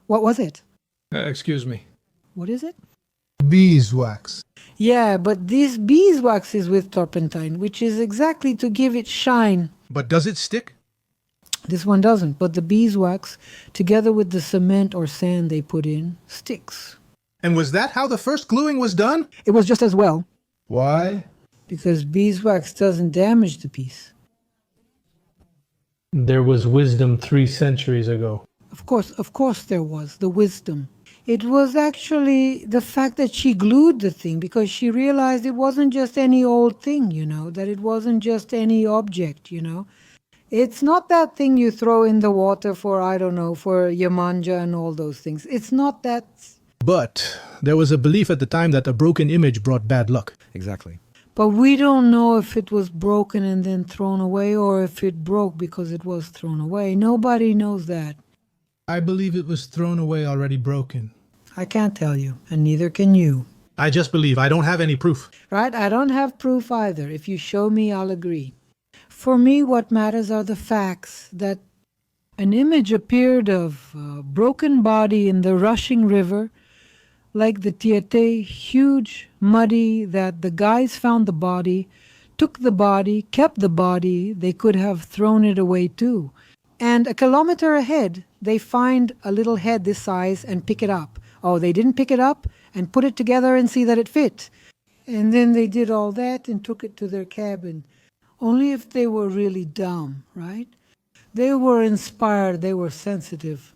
What was it? Excuse me. What is it? Beeswax. Yeah, but this beeswax is with turpentine, which is exactly to give it shine. But does it stick? This one doesn't, but the beeswax, together with the cement or sand they put in, sticks. And was that how the first gluing was done? It was just as well, Why? because beeswax doesn't damage the piece. There was wisdom 3 centuries ago. Of course there was, the wisdom. It was actually the fact that she glued the thing because she realized it wasn't just any old thing, that it wasn't just any object, It's not that thing you throw in the water for, for Yamanja and all those things. It's not that. But there was a belief at the time that a broken image brought bad luck. Exactly. But we don't know if it was broken and then thrown away or if it broke because it was thrown away. Nobody knows that. I believe it was thrown away already broken. I can't tell you, and neither can you. I just believe. I don't have any proof. Right? I don't have proof either. If you show me, I'll agree. For me, what matters are the facts that an image appeared of a broken body in the rushing river, like the Tietê, huge, muddy, that the guys found the body, took the body, kept the body, they could have thrown it away too. And a kilometer ahead, they find a little head this size and pick it up. Oh, they didn't pick it up and put it together and see that it fit. And then they did all that and took it to their cabin. Only if they were really dumb, right? They were inspired, they were sensitive.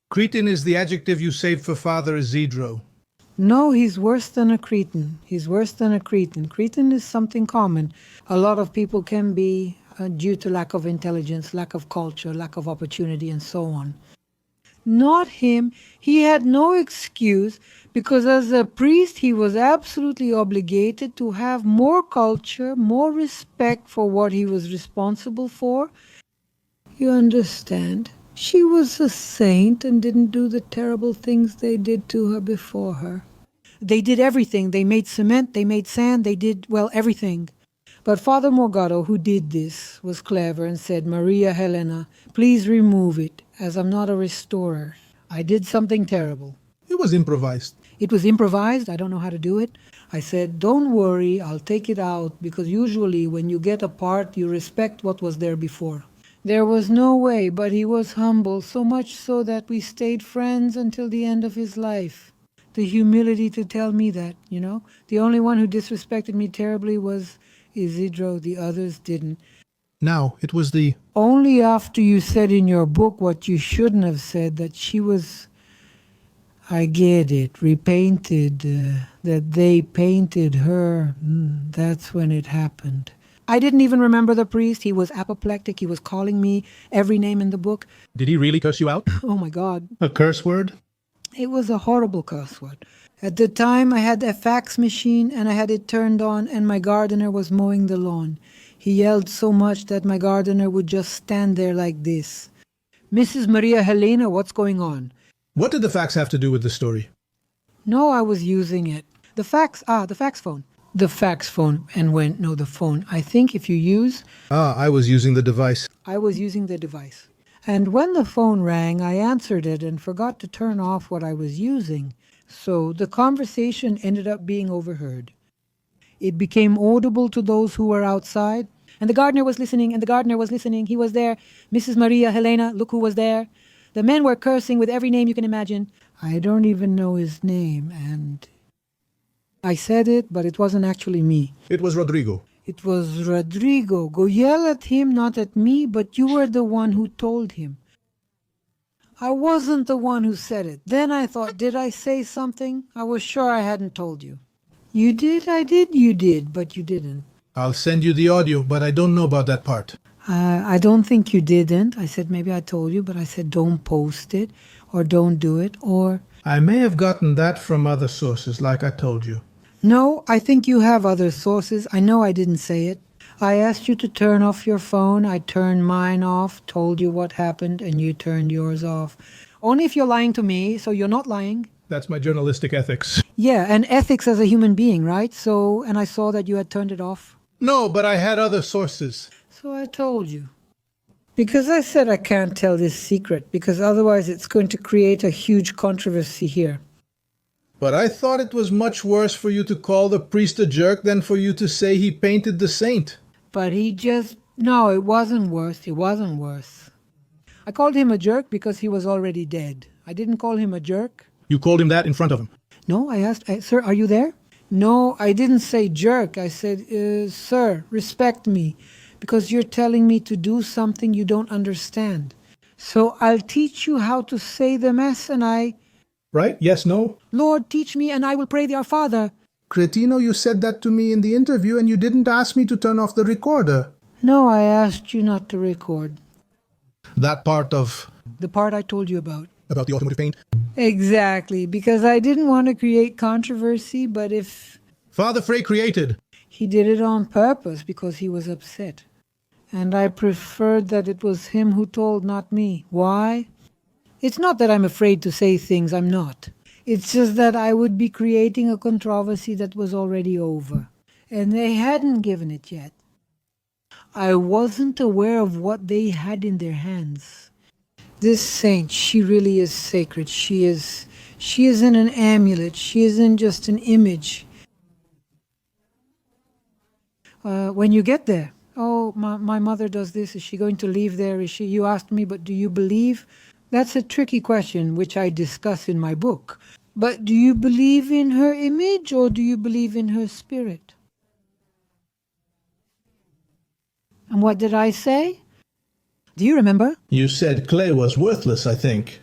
Cretin is the adjective you saved for Father Isidro. No, he's worse than a cretin. He's worse than a cretin. Cretin is something common. A lot of people can be due to lack of intelligence, lack of culture, lack of opportunity, and so on. Not him. He had no excuse because as a priest he was absolutely obligated to have more culture, more respect for what he was responsible for. You understand? She was a saint and didn't do the terrible things they did to her before her. They did everything. They made cement, they made sand, they did, everything. But Father Morgado, who did this, was clever and said, Maria Helena, please remove it, as I'm not a restorer. I did something terrible. It was improvised. It was improvised. I don't know how to do it. I said, don't worry, I'll take it out, because usually when you get a part, you respect what was there before. There was no way, but he was humble, so much so that we stayed friends until the end of his life. The humility to tell me that, The only one who disrespected me terribly was Isidro, the others didn't. Now, it was the... Only after you said in your book what you shouldn't have said, that she was, I get it, repainted, that they painted her. That's when it happened. I didn't even remember the priest. He was apoplectic. He was calling me every name in the book. Did he really curse you out? Oh my God. A curse word? It was a horrible curse word. At the time, I had a fax machine and I had it turned on and my gardener was mowing the lawn. He yelled so much that my gardener would just stand there like this. Mrs. Maria Helena, what's going on? What did the fax have to do with the story? No, I was using it. The fax phone. The fax phone the phone. I think if you use... I was using the device. I was using the device. And when the phone rang, I answered it and forgot to turn off what I was using. So the conversation ended up being overheard. It became audible to those who were outside. And the gardener was listening, He was there. Mrs. Maria Helena, look who was there. The men were cursing with every name you can imagine. I don't even know his name, and I said it, but it wasn't actually me. It was Rodrigo. It was Rodrigo. Go yell at him, not at me, but you were the one who told him. I wasn't the one who said it. Then I thought, did I say something? I was sure I hadn't told you. You did, I did, you did, but you didn't. I'll send you the audio, but I don't know about that part. I don't think you didn't. I said, maybe I told you, but I said, don't post it, or don't do it, or... I may have gotten that from other sources, like I told you. No, I think you have other sources. I know I didn't say it. I asked you to turn off your phone. I turned mine off, told you what happened, and you turned yours off. Only if you're lying to me, so you're not lying. That's my journalistic ethics. Yeah, and ethics as a human being, right? So, and I saw that you had turned it off. No, but I had other sources. So I told you. Because I said I can't tell this secret, because otherwise it's going to create a huge controversy here. But I thought it was much worse for you to call the priest a jerk than for you to say he painted the saint. But he just... No, it wasn't worse. It wasn't worse. I called him a jerk because he was already dead. I didn't call him a jerk. You called him that in front of him. No, I asked, sir, are you there? No, I didn't say jerk. I said, sir, respect me, because you're telling me to do something you don't understand. So I'll teach you how to say the Mass, and I... Right? Yes, no? Lord, teach me, and I will pray the Our Father. Cretino, you said that to me in the interview and you didn't ask me to turn off the recorder. No, I asked you not to record. That part of... The part I told you about. About the automotive paint? Exactly, because I didn't want to create controversy, but if... Father Frey created. He did it on purpose because he was upset. And I preferred that it was him who told, not me. Why? It's not that I'm afraid to say things, I'm not. It's just that I would be creating a controversy that was already over. And they hadn't given it yet. I wasn't aware of what they had in their hands. This saint, she really is sacred. She isn't an amulet. She isn't just an image. When you get there, oh, my mother does this. Is she going to leave there? You asked me, but do you believe? That's a tricky question, which I discuss in my book. But do you believe in her image or do you believe in her spirit? And what did I say? Do you remember? You said clay was worthless, I think.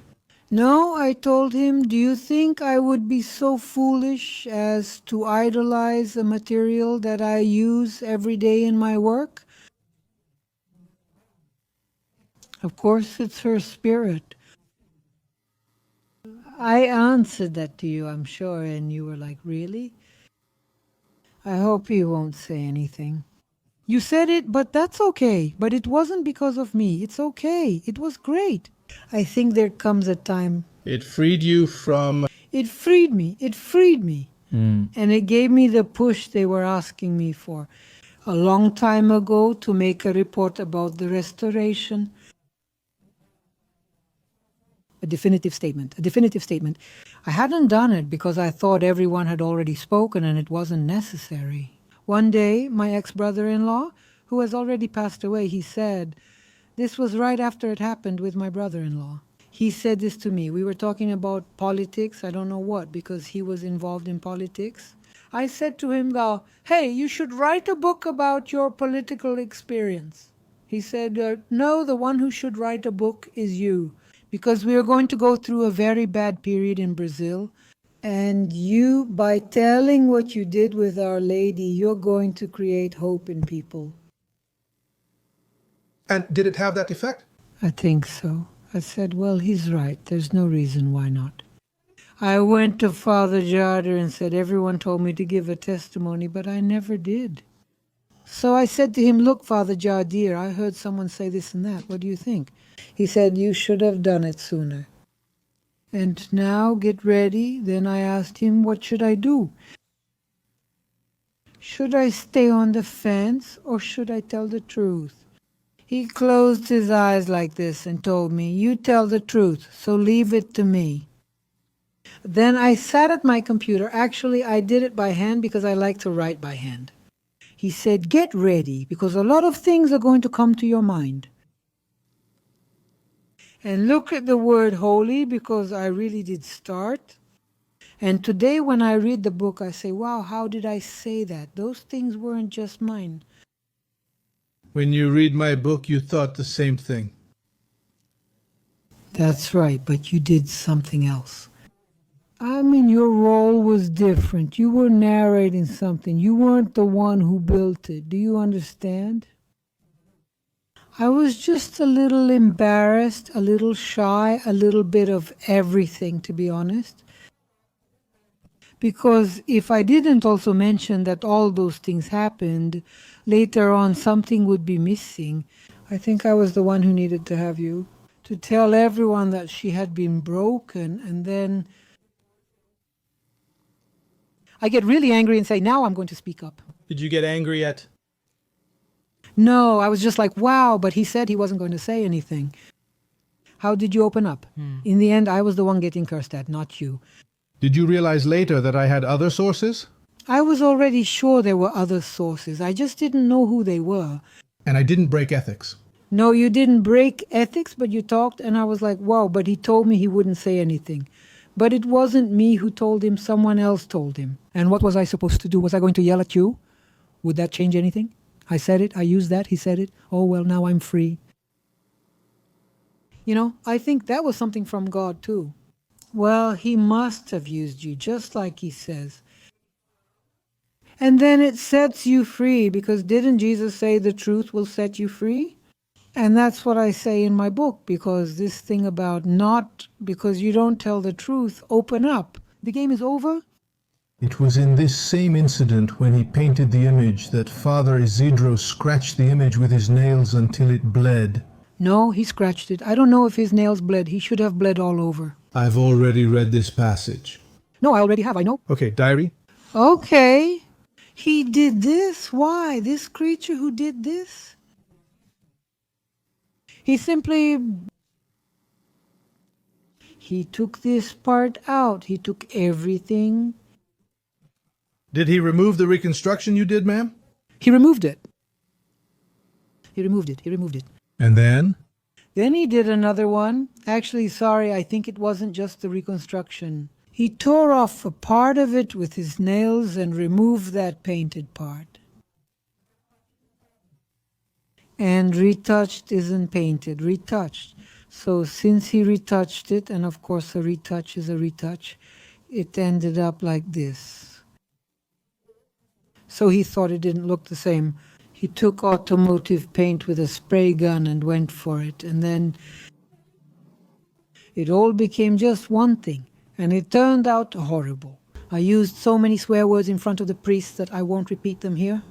No, I told him, do you think I would be so foolish as to idolize a material that I use every day in my work? Of course, it's her spirit. I answered that to you, I'm sure, and you were like, really? I hope you won't say anything. You said it, but that's okay. But it wasn't because of me. It's okay. It was great. I think there comes a time. It freed you from... It freed me. It freed me. And it gave me the push they were asking me for a long time ago to make a report about the restoration. A definitive statement. A definitive statement. I hadn't done it because I thought everyone had already spoken and it wasn't necessary. One day, my ex-brother-in-law, who has already passed away, he said, this was right after it happened with my brother-in-law. He said this to me. We were talking about politics, I don't know what, because he was involved in politics. I said to him, hey, you should write a book about your political experience. He said, no, the one who should write a book is you, because we are going to go through a very bad period in Brazil. And you, by telling what you did with Our Lady, you're going to create hope in people. And did it have that effect? I think so. I said, well, he's right. There's no reason why not. I went to Father Jarder and said, everyone told me to give a testimony, but I never did. So I said to him, look, Father Jardir, I heard someone say this and that. What do you think? He said, you should have done it sooner. And now, get ready. Then I asked him, what should I do? Should I stay on the fence or should I tell the truth? He closed his eyes like this and told me, you tell the truth, so leave it to me. Then I sat at my computer. Actually, I did it by hand because I like to write by hand. He said, get ready, because a lot of things are going to come to your mind. And look at the word holy, because I really did start. And today when I read the book, I say, wow, how did I say that? Those things weren't just mine. When you read my book, you thought the same thing. That's right, but you did something else. I mean, your role was different. You were narrating something. You weren't the one who built it. Do you understand? I was just a little embarrassed, a little shy, a little bit of everything, to be honest. Because if I didn't also mention that all those things happened, later on something would be missing. I think I was the one who needed to have you to tell everyone that she had been broken, and then I get really angry and say, now I'm going to speak up. Did you get angry at... No, I was just like, wow, but he said he wasn't going to say anything. How did you open up? In the end, I was the one getting cursed at, not you. Did you realize later that I had other sources? I was already sure there were other sources. I just didn't know who they were. And I didn't break ethics. No, you didn't break ethics, but you talked, and I was like, wow, but he told me he wouldn't say anything. But it wasn't me who told him, someone else told him. And what was I supposed to do? Was I going to yell at you? Would that change anything? I said it, I used that, he said it. Oh, well, now I'm free. You know, I think that was something from God too. Well, he must have used you, just like he says. And then it sets you free, because didn't Jesus say the truth will set you free? And that's what I say in my book, because this thing about not because you don't tell the truth, open up. The game is over. It was in this same incident when he painted the image that Father Isidro scratched the image with his nails until it bled. No, he scratched it. I don't know if his nails bled. He should have bled all over. I've already read this passage. No, I already have, I know. Okay, diary. Okay. He did this. Why? This creature who did this? He took this part out. He took everything. Did he remove the reconstruction you did, ma'am? He removed it. He removed it. And then? Then he did another one. Actually, sorry, I think it wasn't just the reconstruction. He tore off a part of it with his nails and removed that painted part. And retouched isn't painted, retouched. So since he retouched it, and of course a retouch is a retouch, it ended up like this. So he thought it didn't look the same. He took automotive paint with a spray gun and went for it, and then it all became just one thing, and it turned out horrible. I used so many swear words in front of the priests that I won't repeat them here.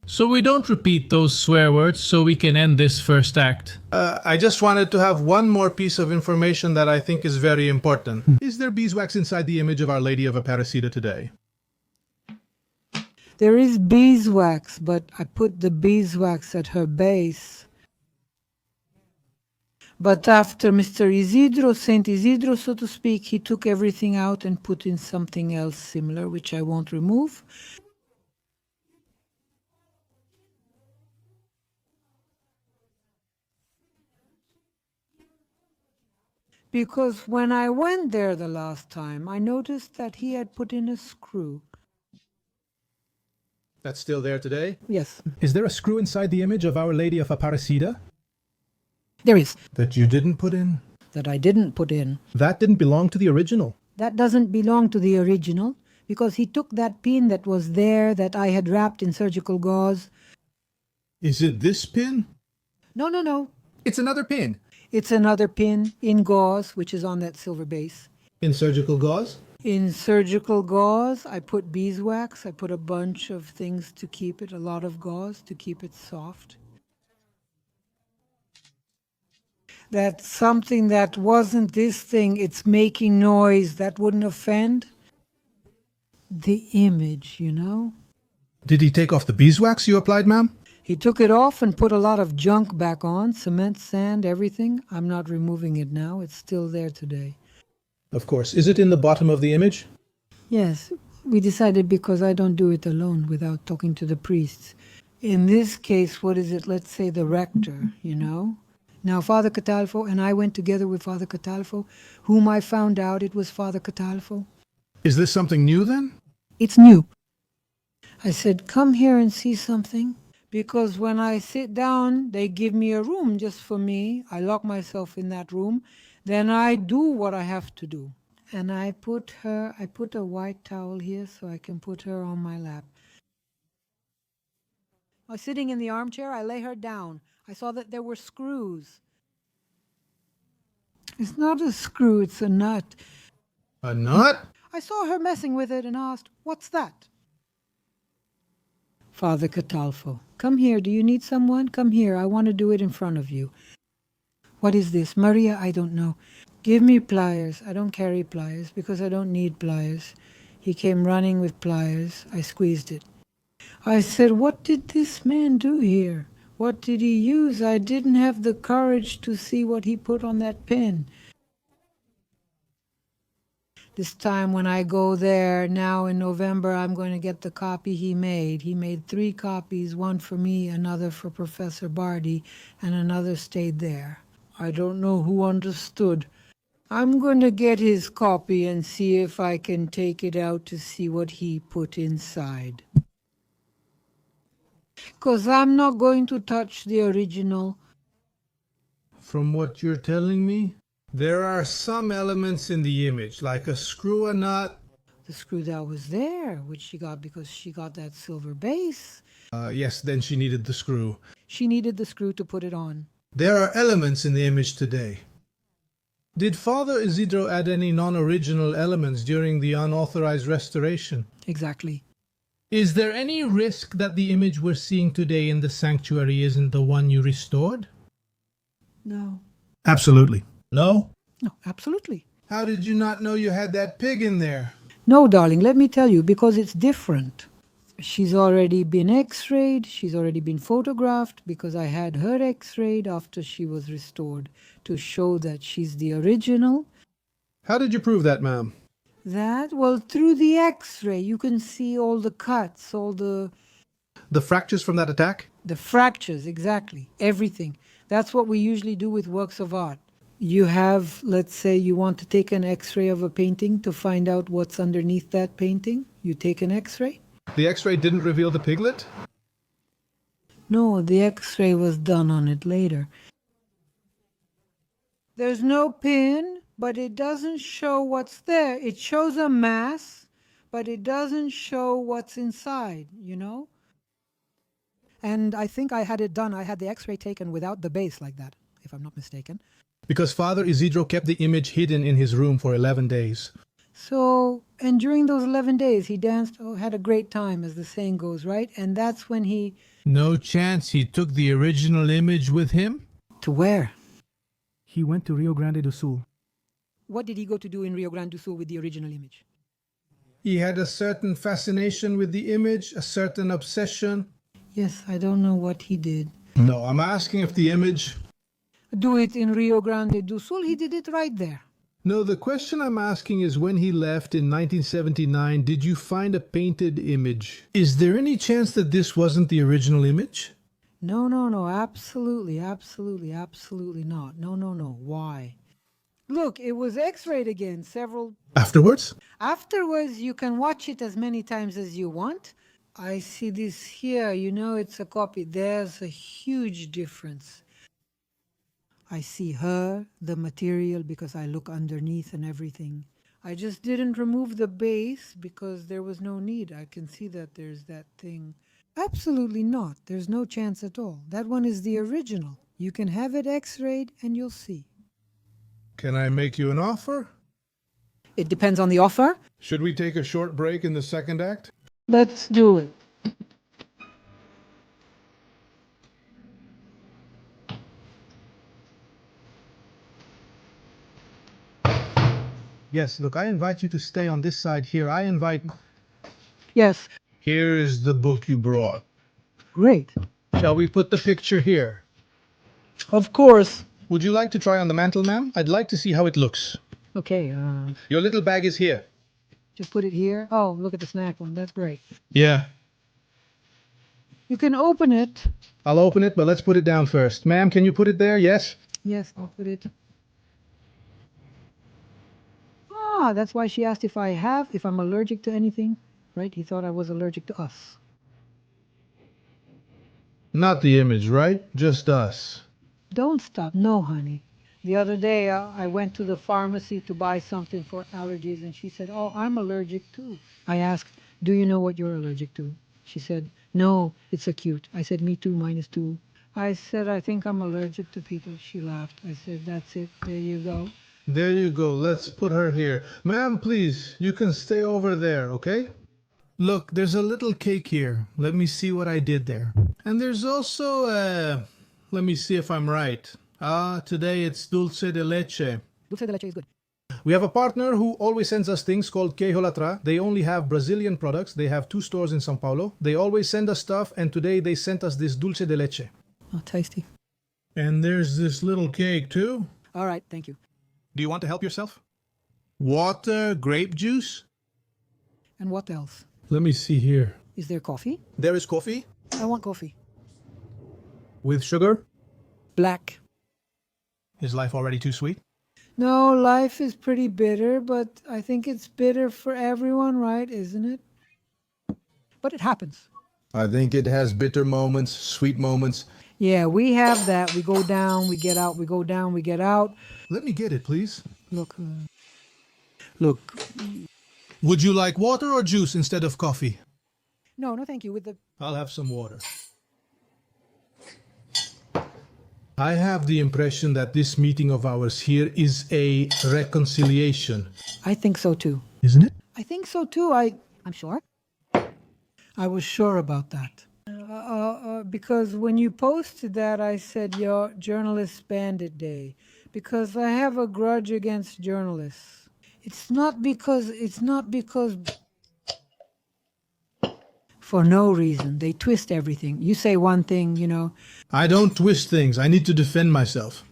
So we don't repeat those swear words so we can end this first act. I just wanted to have one more piece of information that I think is very important. Is there beeswax inside the image of Our Lady of Aparecida today? There is beeswax, but I put the beeswax at her base. But after Mr. Isidro, Saint Isidro, so to speak, he took everything out and put in something else similar, which I won't remove. Because when I went there the last time, I noticed that he had put in a screw. That's still there today? Yes, Is there a screw inside the image of Our Lady of Aparecida? there is. That you didn't put in? That I didn't put in. That didn't belong to the original. That doesn't belong to the original, because he took that pin that was there that I had wrapped in surgical gauze. Is it this pin? No. It's another pin. It's another pin in gauze, which is on that silver base. In surgical gauze? In surgical gauze, I put beeswax. I put a bunch of things to keep it, a lot of gauze to keep it soft. That's something that wasn't this thing. It's making noise. That wouldn't offend the image, you know? Did he take off the beeswax you applied, ma'am? He took it off and put a lot of junk back on, cement, sand, everything. I'm not removing it now. It's still there today. Of course. Is it in the bottom of the image? Yes, we decided because I don't do it alone without talking to the priests. In this case, what is it? Let's say the rector, you know? Now, Father Catalfo and I went together with Father Catalfo, whom I found out it was Father Catalfo. Is this something new then? It's new. I said, come here and see something. Because when I sit down, they give me a room just for me. I lock myself in that room. Then I do what I have to do. And I put a white towel here so I can put her on my lap. I was sitting in the armchair. I lay her down. I saw that there were screws. It's not a screw, it's a nut. A nut? I saw her messing with it and asked, what's that? Father Catalfo. Come here. Do you need someone? Come here. I want to do it in front of you. What is this? Maria, I don't know. Give me pliers. I don't carry pliers because I don't need pliers. He came running with pliers. I squeezed it. I said, what did this man do here? What did he use? I didn't have the courage to see what he put on that pin. This time when I go there, now in November, I'm going to get the copy he made. He made 3 copies, one for me, another for Professor Bardi, and another stayed there. I don't know who understood. I'm going to get his copy and see if I can take it out to see what he put inside. 'Cause I'm not going to touch the original. From what you're telling me, there are some elements in the image, like a screw, a nut. The screw that was there, which she got because she got that silver base. Yes, then she needed the screw. She needed the screw to put it on. There are elements in the image today. Did Father Isidro add any non-original elements during the unauthorized restoration? Exactly. Is there any risk that the image we're seeing today in the sanctuary isn't the one you restored? No. Absolutely. No? No, absolutely. How did you not know you had that pig in there? No, darling, let me tell you, because it's different. She's already been x-rayed, she's already been photographed, because I had her x-rayed after she was restored to show that she's the original. How did you prove that, ma'am? That, well, through the x-ray, you can see all the cuts, all the fractures from that attack? The fractures, exactly. Everything. That's what we usually do with works of art. You have, let's say you want to take an x-ray of a painting to find out what's underneath that painting. You take an x-ray. The x-ray didn't reveal the piglet? No, the x-ray was done on it later. There's no pin, but it doesn't show what's there. It shows a mass, but it doesn't show what's inside, you know? And I think I had it done. I had the x-ray taken without the base like that, if I'm not mistaken. Because Father Isidro kept the image hidden in his room for 11 days. So, and during those 11 days, he danced, had a great time, as the saying goes, right? And that's when he... No chance he took the original image with him? To where? He went to Rio Grande do Sul. What did he go to do in Rio Grande do Sul with the original image? He had a certain fascination with the image, a certain obsession. Yes, I don't know what he did. No, I'm asking if the image... Do it in Rio Grande do Sul, he did it right there. No, the question I'm asking is when he left in 1979, did you find a painted image? Is there any chance that this wasn't the original image? No, absolutely not. No. Why? Look, it was x-rayed again several... Afterwards? Afterwards, you can watch it as many times as you want. I see this here, you know, it's a copy. There's a huge difference. I see her, the material, because I look underneath and everything. I just didn't remove the base because there was no need. I can see that there's that thing. Absolutely not. There's no chance at all. That one is the original. You can have it x-rayed and you'll see. Can I make you an offer? It depends on the offer. Should we take a short break in the second act? Let's do it. Yes, look, I invite you to stay on this side here. Yes. Here is the book you brought. Great. Shall we put the picture here? Of course. Would you like to try on the mantle, ma'am? I'd like to see how it looks. Okay, Your little bag is here. just put it here. Oh, look at the snack one. That's great. Yeah. You can open it. I'll open it, but let's put it down first. Ma'am, can you put it there? Yes? Yes, I'll put it. Ah, that's why she asked if I'm allergic to anything, right? He thought I was allergic to us. Not the image, right? Just us. Don't stop. No, honey. The other day, I went to the pharmacy to buy something for allergies, and she said, oh, I'm allergic too. I asked, do you know what you're allergic to? She said, no, it's acute. I said, me too, mine is too. I said, I think I'm allergic to people. She laughed. I said, that's it. There you go. There you go. Let's put her here. Ma'am, please, you can stay over there, okay? Look, there's a little cake here. Let me see what I did there. And there's also, let me see if I'm right. Today it's dulce de leche. Dulce de leche is good. We have a partner who always sends us things called Queijolatra. They only have Brazilian products. They have 2 stores in São Paulo. They always send us stuff, and today they sent us this dulce de leche. Oh, tasty. And there's this little cake too. All right, thank you. Do you want to help yourself? Water, grape juice? And what else? Let me see here. Is there coffee? There is coffee. I want coffee. With sugar? Black. Is life already too sweet? No, life is pretty bitter, but I think it's bitter for everyone, right? Isn't it? But it happens. I think it has bitter moments, sweet moments. Yeah, we have that. We go down, we get out, we go down, we get out. Let me get it, please. Look. Would you like water or juice instead of coffee? No, thank you. With the I'll have some water. I have the impression that this meeting of ours here is a reconciliation. I think so too. Isn't it? I think so too. I'm sure. I was sure about that. Because when you posted that, I said your journalist bandit day. Because I have a grudge against journalists. It's not because for no reason. They twist everything. You say one thing, I don't twist things. I need to defend myself.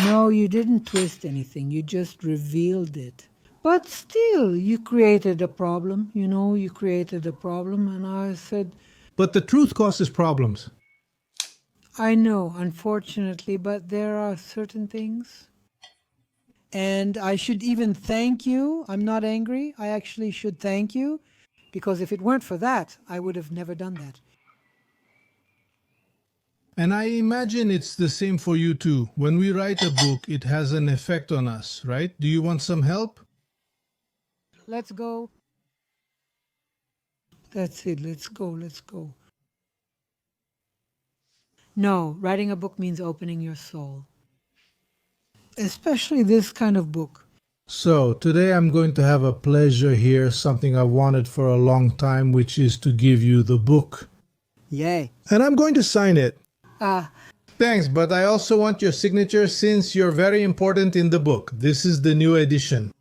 No, you didn't twist anything. You just revealed it. But still, you created a problem. You created a problem. And I said, But the truth causes problems. I know, unfortunately, but there are certain things. And I should even thank you. I'm not angry. I actually should thank you. Because if it weren't for that, I would have never done that. And I imagine it's the same for you too. When we write a book, it has an effect on us, right? Do you want some help? Let's go. That's it. Let's go. No, writing a book means opening your soul. Especially this kind of book. So, today I'm going to have a pleasure here, something I've wanted for a long time, which is to give you the book. Yay. And I'm going to sign it. Ah. Thanks, but I also want your signature since you're very important in the book. This is the new edition.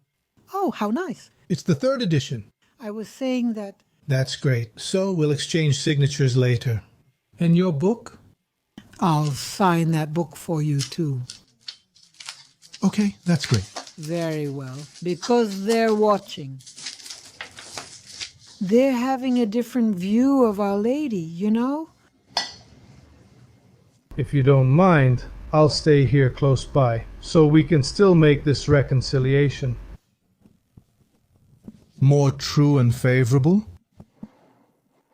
Oh, how nice. It's the 3rd edition. I was saying that. That's great. So, we'll exchange signatures later. And your book? I'll sign that book for you too. Okay, that's great. Very well, because they're watching. They're having a different view of Our Lady, If you don't mind, I'll stay here close by, so we can still make this reconciliation more true and favorable.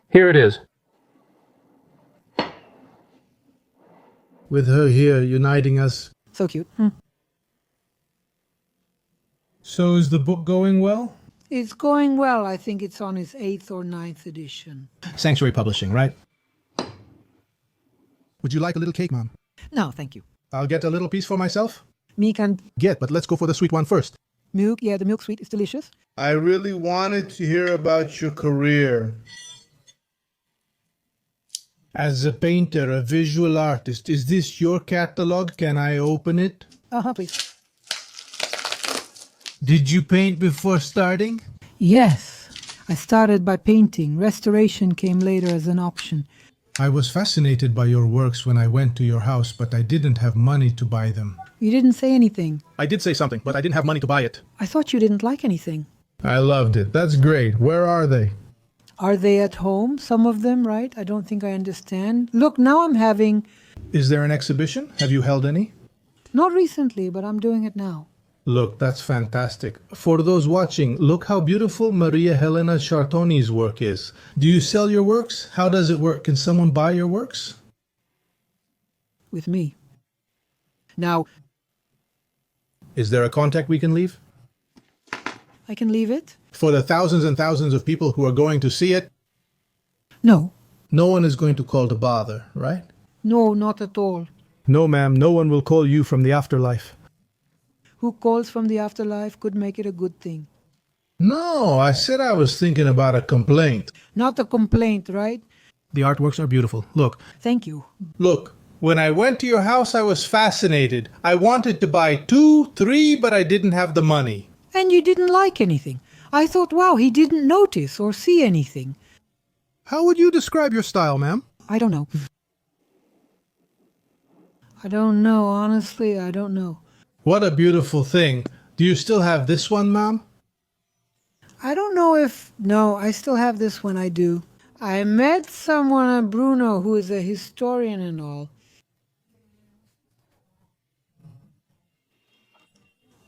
Here it is. With her here uniting us. So cute. So is the book going well? It's going well. I think it's on its 8th or 9th edition. Sanctuary Publishing, right? Would you like a little cake, Mom? No, thank you. I'll get a little piece for myself. Milk and Get, but let's go for the sweet one first. milk. Yeah, the milk sweet is delicious. I really wanted to hear about your career. As a painter, a visual artist, is this your catalog? Can I open it? Please. Did you paint before starting? Yes. I started by painting. Restoration came later as an option. I was fascinated by your works when I went to your house, but I didn't have money to buy them. You didn't say anything. I did say something, but I didn't have money to buy it. I thought you didn't like anything. I loved it. That's great. Where are they? Are they at home? Some of them, right? I don't think I understand. Look, now I'm having... Is there an exhibition? Have you held any? Not recently, but I'm doing it now. Look, that's fantastic. For those watching, look how beautiful Maria Helena Chartuni's work is. Do you sell your works? How does it work? Can someone buy your works? With me. Now... Is there a contact we can leave? I can leave it? For the thousands and thousands of people who are going to see it? No. No one is going to call to bother, right? No, not at all. No, ma'am. No one will call you from the afterlife. Who calls from the afterlife could make it a good thing. No, I said I was thinking about a complaint. Not a complaint, right? The artworks are beautiful. Look, Thank you. Look, when I went to your house, I was fascinated. I wanted to buy 2, 3, but I didn't have the money. And you didn't like anything. I thought, wow, he didn't notice or see anything. How would you describe your style, ma'am? I don't know. I don't know, honestly, I don't know. What a beautiful thing. Do you still have this one, ma'am? I don't know if... No, I still have this one, I do. I met someone, Bruno, who is a historian and all.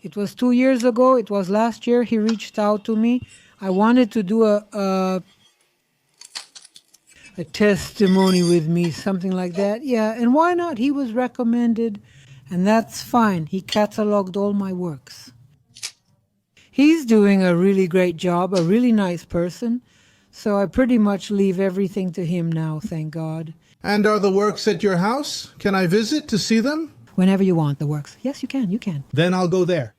It was 2 years ago, it was last year, he reached out to me. I wanted to do a testimony with me, something like that. Yeah, and why not? He was recommended, and that's fine. He cataloged all my works. He's doing a really great job, a really nice person. So I pretty much leave everything to him now, thank God. And are the works at your house? Can I visit to see them? Whenever you want the works. Yes, you can, you can. Then I'll go there.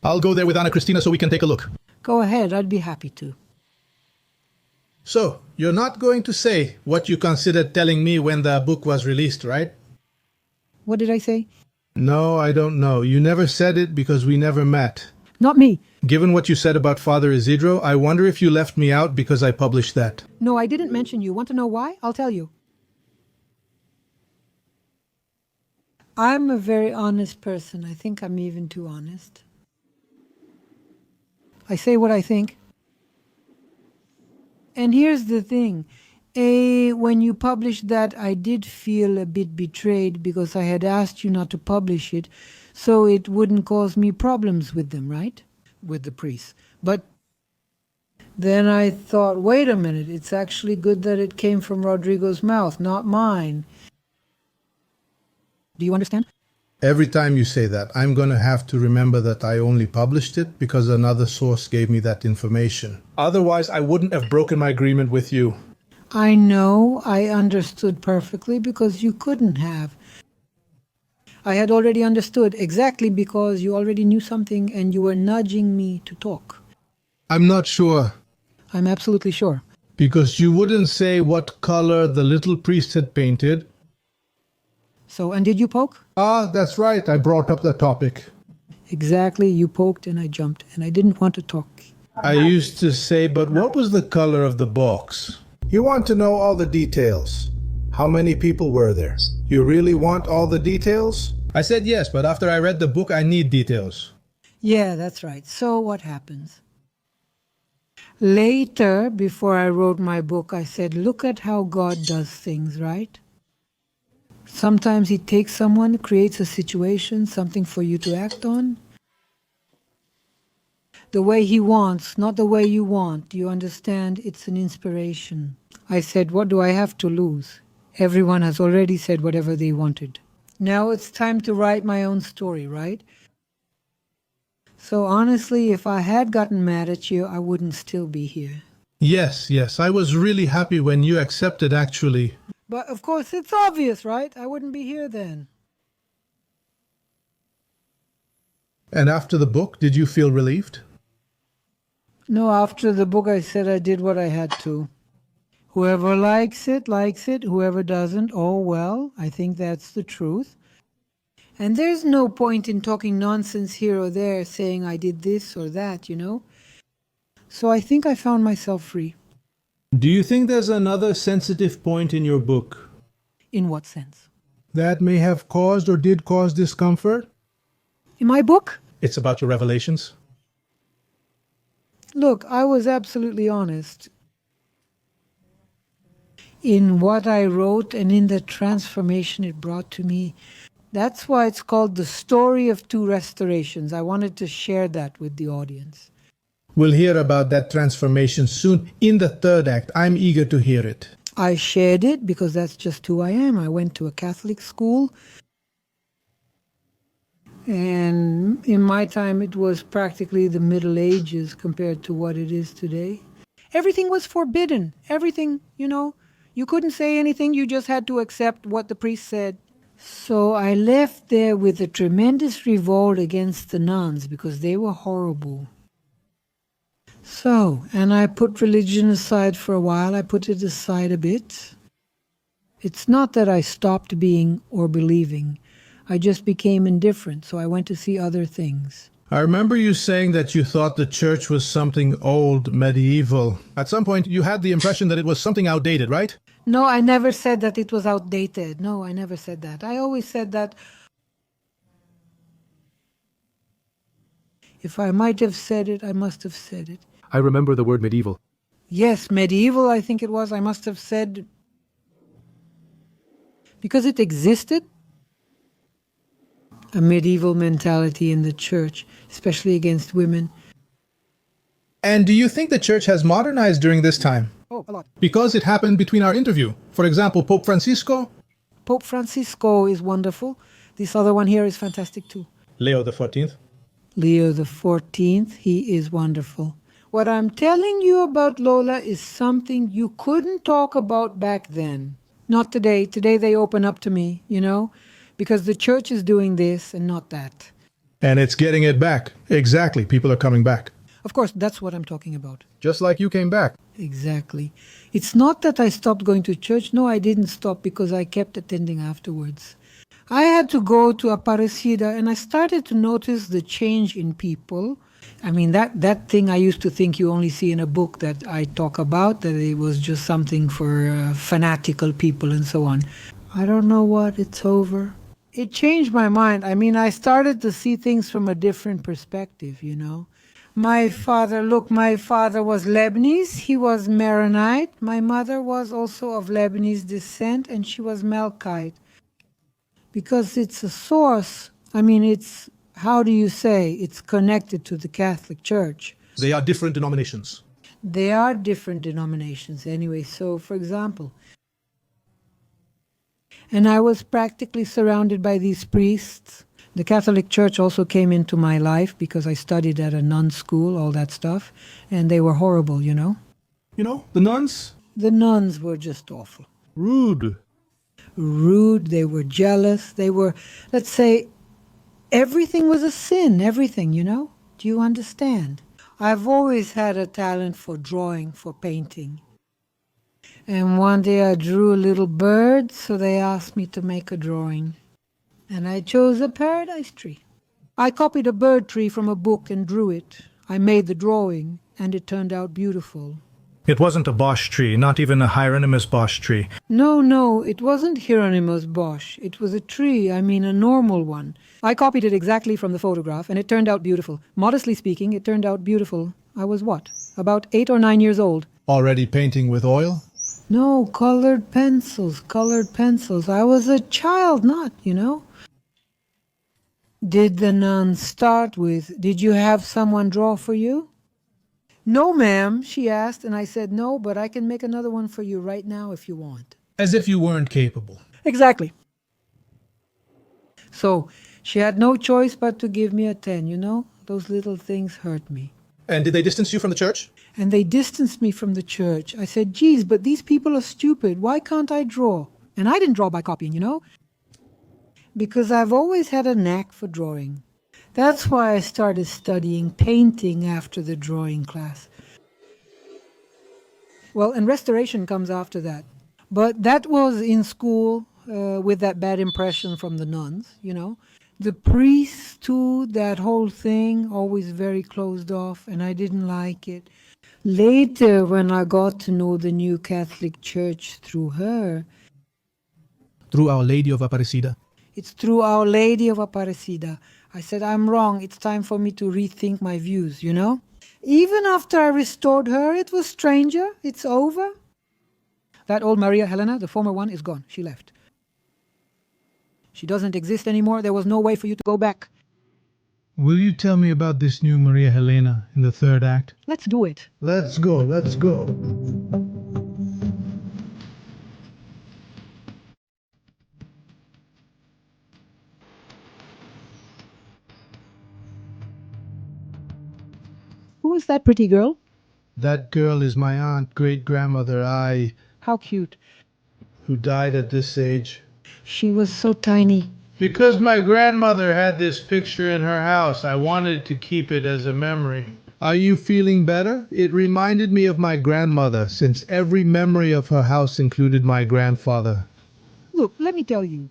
I'll go there with Anna Christina so we can take a look. Go ahead, I'd be happy to. So, you're not going to say what you considered telling me when the book was released, right? What did I say? No, I don't know. You never said it because we never met. Not me. Given what you said about Father Isidro, I wonder if you left me out because I published that. No, I didn't mention you. Want to know why? I'll tell you. I'm a very honest person. I think I'm even too honest. I say what I think. And here's the thing. When you published that, I did feel a bit betrayed because I had asked you not to publish it so it wouldn't cause me problems with them, right? With the priests. But then I thought, wait a minute, it's actually good that it came from Rodrigo's mouth, not mine. Do you understand? Every time you say that, I'm going to have to remember that I only published it because another source gave me that information. Otherwise, I wouldn't have broken my agreement with you. I know, I understood perfectly because you couldn't have. I had already understood exactly because you already knew something and you were nudging me to talk. I'm not sure. I'm absolutely sure. Because you wouldn't say what color the little priest had painted. So, and did you poke? Ah, that's right. I brought up the topic. Exactly, you poked and I jumped and I didn't want to talk. I used to say, but what was the color of the box? You want to know all the details. How many people were there? You really want all the details? I said yes, but after I read the book, I need details. Yeah, that's right. So what happens? Later, before I wrote my book, I said, look at how God does things, right? Sometimes he takes someone, creates a situation, something for you to act on. The way he wants, not the way you want. You understand? It's an inspiration. I said, what do I have to lose? Everyone has already said whatever they wanted. Now it's time to write my own story, right? So honestly, if I had gotten mad at you, I wouldn't still be here. Yes, I was really happy when you accepted, actually. But of course, it's obvious, right? I wouldn't be here then. And after the book, did you feel relieved? No, after the book, I said I did what I had to. Whoever likes it, likes it. Whoever doesn't, oh well, I think that's the truth. And there's no point in talking nonsense here or there, saying I did this or that, you know? So I think I found myself free. Do you think there's another sensitive point in your book? In what sense? That may have caused or did cause discomfort? In my book? It's about your revelations. Look, I was absolutely honest in what I wrote and in the transformation it brought to me. That's why it's called The Story of Two Restorations. I wanted to share that with the audience. We'll hear about that transformation soon in the third act. I'm eager to hear it. I shared it because that's just who I am. I went to a Catholic school. And in my time, it was practically the Middle Ages compared to what it is today. Everything was forbidden. Everything, you know. You couldn't say anything. You just had to accept what the priest said. So I left there with a tremendous revolt against the nuns because they were horrible. So, and I put religion aside for a while. I put it aside a bit. It's not that I stopped being or believing. I just became indifferent, so I went to see other things. I remember you saying that you thought the church was something old, medieval. At some point, you had the impression that it was something outdated, right? No, I never said that it was outdated. No, I never said that. I always said that if I might have said it, I must have said it. I remember the word medieval. Yes, medieval, I think it was. I must have said because it existed. A medieval mentality in the church, especially against women. And do you think the church has modernized during this time? Oh, a lot. Because it happened between our interview. For example, Pope Francisco. Pope Francisco is wonderful. This other one here is fantastic too. Leo the 14th. Leo the 14th, he is wonderful. What I'm telling you about Lola is something you couldn't talk about back then. Not today. Today they open up to me, you know, because the church is doing this and not that. And it's getting it back. Exactly. People are coming back. Of course, that's what I'm talking about. Just like you came back. Exactly. It's not that I stopped going to church. No, I didn't stop because I kept attending afterwards. I had to go to Aparecida and I started to notice the change in people. I mean, that thing I used to think you only see in a book that I talk about, that it was just something for fanatical people and so on. I don't know what, it's over. It changed my mind. I mean, I started to see things from a different perspective, you know. My father was Lebanese. He was Maronite. My mother was also of Lebanese descent, and she was Melkite. Because it's a source, I mean, it's, how do you say, it's connected to the Catholic Church. They are different denominations. They are different denominations anyway. So, for example, and I was practically surrounded by these priests. The Catholic Church also came into my life because I studied at a nun school, all that stuff, and they were horrible, you know. You know, the nuns? The nuns were just awful. Rude. Rude, they were jealous, they were, let's say, everything was a sin, everything, you know. Do you understand? I've always had a talent for drawing, for painting. And one day I drew a little bird, so they asked me to make a drawing. And I chose a paradise tree. I copied a bird tree from a book and drew it. I made the drawing, and it turned out beautiful. It wasn't a Bosch tree, not even a Hieronymus Bosch tree. No, it wasn't Hieronymus Bosch. It was a tree, I mean a normal one. I copied it exactly from the photograph, and it turned out beautiful. Modestly speaking, it turned out beautiful. I was what? About 8 or 9 years old. Already painting with oil? No, colored pencils. I was a child, not, you know. Did the nun start with, did you have someone draw for you? No, ma'am, she asked, and I said, no, but I can make another one for you right now if you want. As if you weren't capable. Exactly. So she had no choice but to give me a 10, you know? Those little things hurt me. And did they distance you from the church? And they distanced me from the church. I said, geez, but these people are stupid. Why can't I draw? And I didn't draw by copying, you know? Because I've always had a knack for drawing. That's why I started studying painting after the drawing class. Well, and restoration comes after that. But that was in school with that bad impression from the nuns, you know. The priests, too, that whole thing, always very closed off, and I didn't like it. Later, when I got to know the new Catholic Church through her... Through Our Lady of Aparecida? It's through Our Lady of Aparecida. I said, I'm wrong. It's time for me to rethink my views, you know? Even after I restored her, it was stranger. It's over. That old Maria Helena, the former one, is gone. She left. She doesn't exist anymore. There was no way for you to go back. Will you tell me about this new Maria Helena in the third act? Let's do it. Let's go. Who is that pretty girl? That girl is my aunt, great-grandmother, How cute. who died at this age. She was so tiny. Because my grandmother had this picture in her house, I wanted to keep it as a memory. Are you feeling better? It reminded me of my grandmother, since every memory of her house included my grandfather. Look, let me tell you.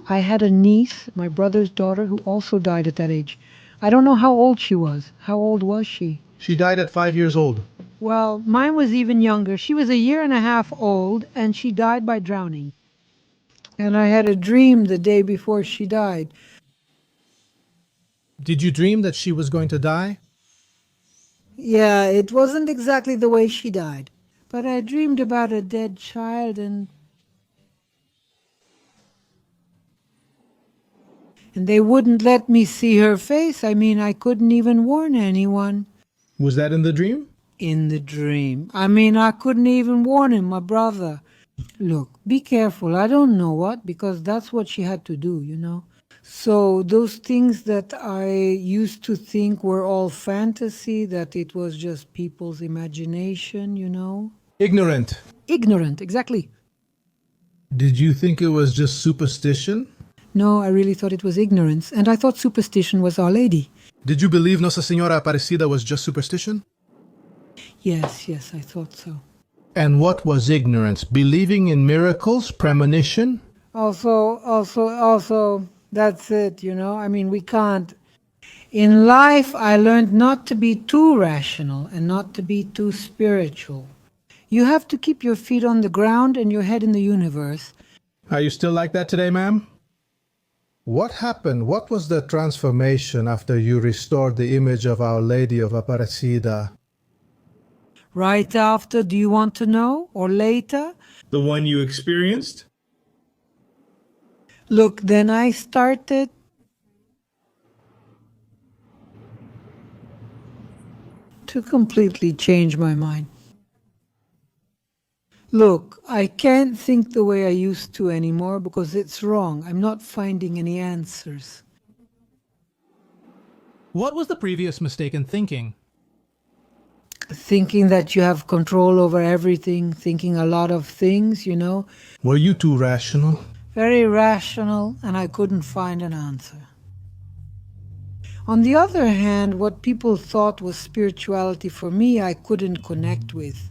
I had a niece, my brother's daughter, who also died at that age. I don't know how old she was. How old was she? She died at 5 years old. Well, mine was even younger. She was a year and a half old, and she died by drowning. And I had a dream the day before she died. Did you dream that she was going to die? Yeah, it wasn't exactly the way she died. But I dreamed about a dead child and they wouldn't let me see her face. I mean, I couldn't even warn anyone. Was that in the dream? In the dream. I mean, I couldn't even warn him, my brother. Look, be careful. I don't know what, because that's what she had to do, you know. So those things that I used to think were all fantasy, that it was just people's imagination, you know. Ignorant. Ignorant, exactly. Did you think it was just superstition? No, I really thought it was ignorance, and I thought superstition was Our Lady. Did you believe Nossa Senhora Aparecida was just superstition? Yes, I thought so. And what was ignorance? Believing in miracles, premonition? Also, that's it, you know. I mean, we can't. In life, I learned not to be too rational and not to be too spiritual. You have to keep your feet on the ground and your head in the universe. Are you still like that today, ma'am? What happened? What was the transformation after you restored the image of Our Lady of Aparecida? Right after, do you want to know? Or later? The one you experienced? Look, then I started to completely change my mind. Look, I can't think the way I used to anymore because it's wrong. I'm not finding any answers. What was the previous mistaken thinking? Thinking that you have control over everything, thinking a lot of things, you know. Were you too rational? Very rational, and I couldn't find an answer. On the other hand, what people thought was spirituality for me, I couldn't connect with.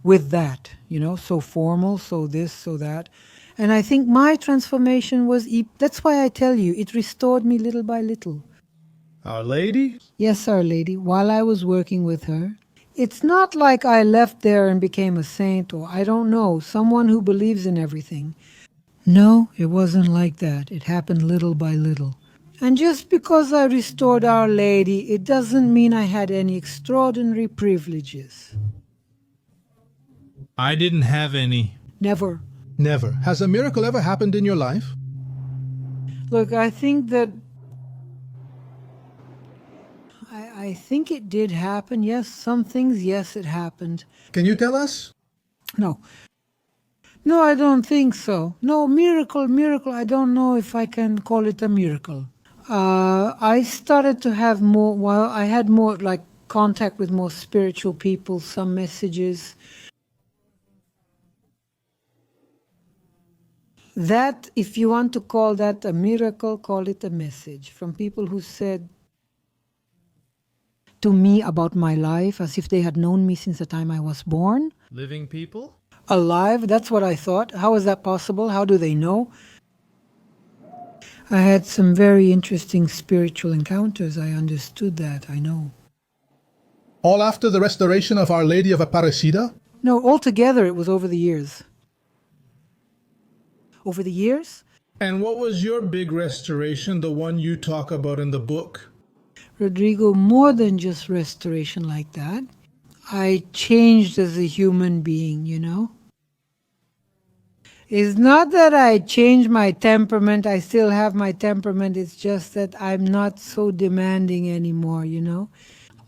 With that, you know, so formal, so this, so that. And I think my transformation was, that's why I tell you, it restored me little by little. Our Lady? Yes, Our Lady, while I was working with her. It's not like I left there and became a saint, or I don't know, someone who believes in everything. No, it wasn't like that. It happened little by little. And just because I restored Our Lady, it doesn't mean I had any extraordinary privileges. I didn't have any. Never. Never. Has a miracle ever happened in your life? Look, I think that I think it did happen. Yes, some things, yes, it happened. Can you tell us? No, I don't think so. No, miracle, I don't know if I can call it a miracle. I started to have more, well, I had more like contact with more spiritual people, some messages. That, if you want to call that a miracle, call it a message from people who said to me about my life as if they had known me since the time I was born. Living people? Alive, that's what I thought. How is that possible? How do they know? I had some very interesting spiritual encounters. I understood that, I know. All after the restoration of Our Lady of Aparecida? No, altogether it was over the years. Over the years? And what was your big restoration, the one you talk about in the book? Rodrigo, more than just restoration like that. I changed as a human being, you know. It's not that I changed my temperament. I still have my temperament. It's just that I'm not so demanding anymore, you know.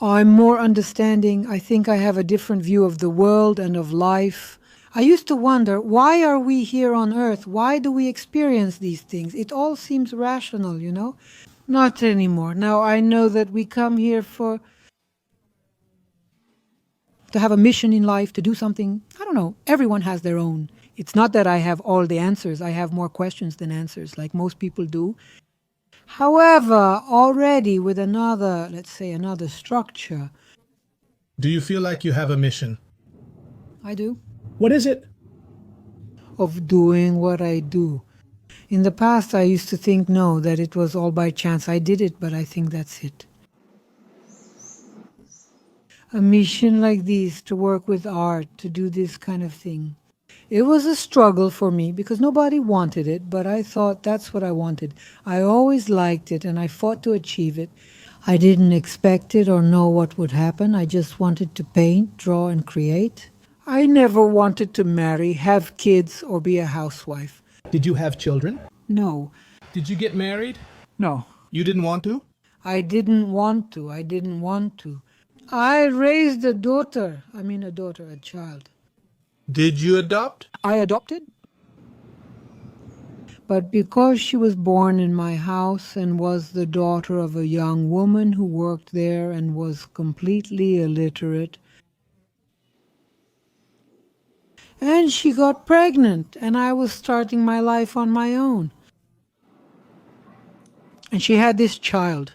I'm more understanding. I think I have a different view of the world and of life. I used to wonder, why are we here on earth? Why do we experience these things? It all seems rational, you know. Not anymore. Now I know that we come here to have a mission in life, to do something. I don't know. Everyone has their own. It's not that I have all the answers. I have more questions than answers, like most people do. However, already with another, let's say, another structure, Do you feel like you have a mission? I do, What is it? of doing what I do. In the past, I used to think, no, that it was all by chance. I did it, but I think that's it. A mission like this, to work with art, to do this kind of thing. It was a struggle for me because nobody wanted it, but I thought that's what I wanted. I always liked it and I fought to achieve it. I didn't expect it or know what would happen. I just wanted to paint, draw, and create. I never wanted to marry, have kids, or be a housewife. Did you have children? No, Did you get married? no. You didn't want to? I didn't want to. I didn't want to. I raised a daughter. A child. Did you adopt? I adopted. But because she was born in my house and was the daughter of a young woman who worked there and was completely illiterate, and she got pregnant, and I was starting my life on my own. And she had this child.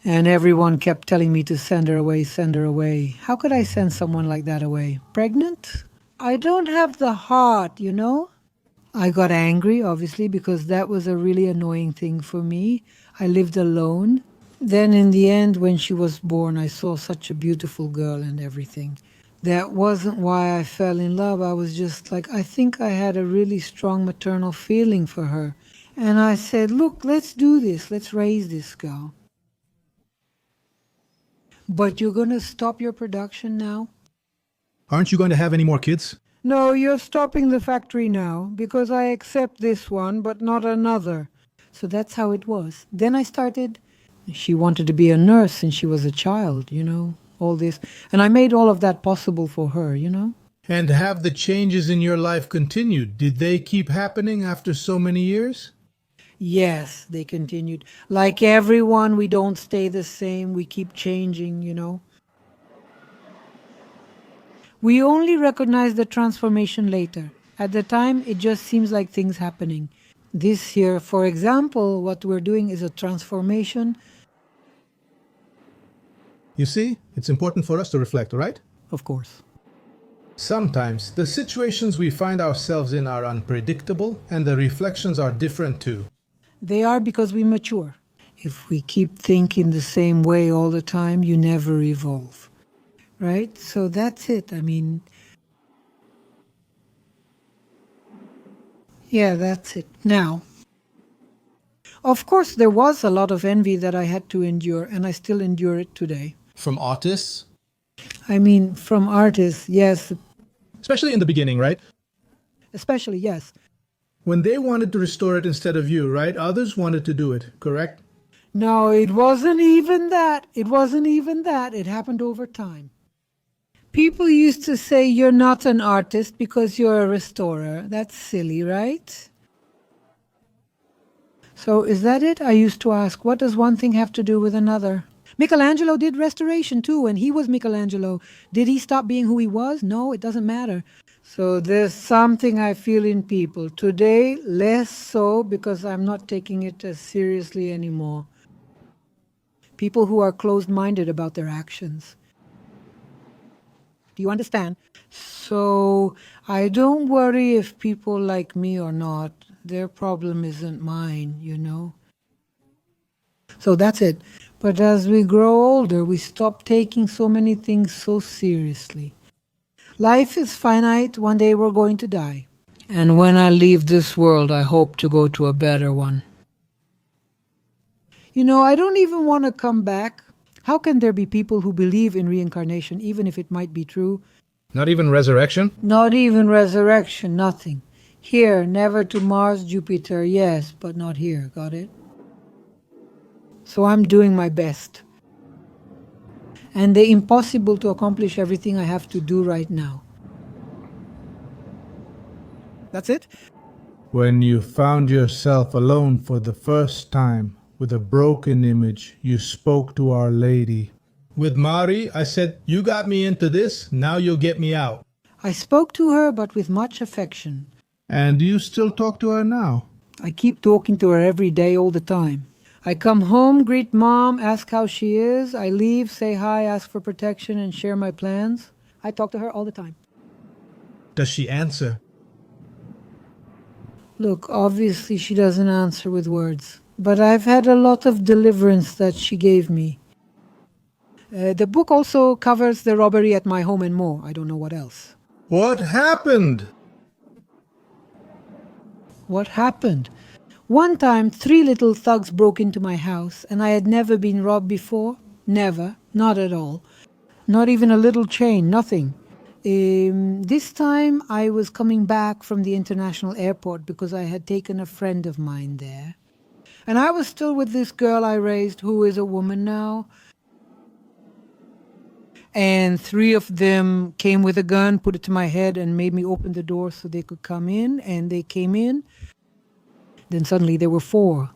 And everyone kept telling me to send her away, send her away. How could I send someone like that away? Pregnant? I don't have the heart, you know? I got angry, obviously, because that was a really annoying thing for me. I lived alone. Then in the end, when she was born, I saw such a beautiful girl and everything. That wasn't why I fell in love. I was just like, I think I had a really strong maternal feeling for her. And I said, look, let's do this. Let's raise this girl. But you're going to stop your production now? Aren't you going to have any more kids? No, you're stopping the factory now because I accept this one but not another. So that's how it was. Then I started. She wanted to be a nurse and she was a child, you know, all this. And I made all of that possible for her, you know. And have the changes in your life continued? Did they keep happening after so many years? Yes, they continued. Like everyone, we don't stay the same. We keep changing, you know. We only recognize the transformation later. At the time, it just seems like things happening. This here, for example, what we're doing is a transformation. You see, it's important for us to reflect, right? Of course. Sometimes the situations we find ourselves in are unpredictable and the reflections are different too. They are because we mature. If we keep thinking the same way all the time, you never evolve. Right? So that's it. Yeah, that's it. Now, of course, there was a lot of envy that I had to endure, and I still endure it today. From artists? From artists, yes. Especially in the beginning, right? Especially, yes. When they wanted to restore it instead of you, right? Others wanted to do it, correct? No, it wasn't even that. It wasn't even that. It happened over time. People used to say you're not an artist because you're a restorer. That's silly, right? So is that it? I used to ask, what does one thing have to do with another? Michelangelo did restoration too, and he was Michelangelo. Did he stop being who he was? No, it doesn't matter. So there's something I feel in people. Today, less so because I'm not taking it as seriously anymore. People who are closed-minded about their actions. Do you understand? So I don't worry if people like me or not. Their problem isn't mine, you know. So that's it. But as we grow older, we stop taking so many things so seriously. Life is finite. One day we're going to die. And when I leave this world, I hope to go to a better one. You know, I don't even want to come back. How can there be people who believe in reincarnation, even if it might be true? Not even resurrection? Not even resurrection, nothing. Here, never to Mars, Jupiter, yes, but not here, got it? So I'm doing my best. And the impossible to accomplish everything I have to do right now. That's it? When you found yourself alone for the first time with a broken image, you spoke to Our Lady. With Mari, I said, you got me into this, now you'll get me out. I spoke to her, but with much affection. And do you still talk to her now? I keep talking to her every day, all the time. I come home, greet Mom, ask how she is. I leave, say hi, ask for protection, and share my plans. I talk to her all the time. Does she answer? Look, obviously she doesn't answer with words, but I've had a lot of deliverance that she gave me. The book also covers the robbery at my home and more. I don't know what else. What happened? What happened? One time, 3 little thugs broke into my house, and I had never been robbed before. Never. Not at all. Not even a little chain. Nothing. This time, I was coming back from the international airport because I had taken a friend of mine there. And I was still with this girl I raised, who is a woman now. And 3 of them came with a gun, put it to my head, and made me open the door so they could come in. And they came in. Then suddenly there were 4.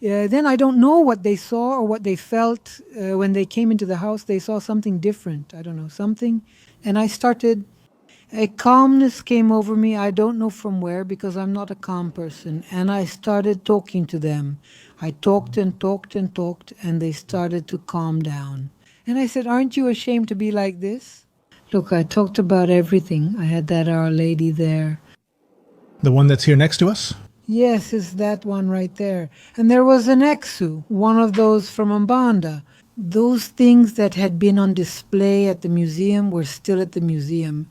Then I don't know what they saw or what they felt. When they came into the house, they saw something different. I don't know, something. And a calmness came over me. I don't know from where, because I'm not a calm person. And I started talking to them. I talked and talked and talked, and they started to calm down. And I said, aren't you ashamed to be like this? Look, I talked about everything. I had that Our Lady there. The one that's here next to us? Yes, it's that one right there. And there was an exu, one of those from Umbanda. Those things that had been on display at the museum were still at the museum.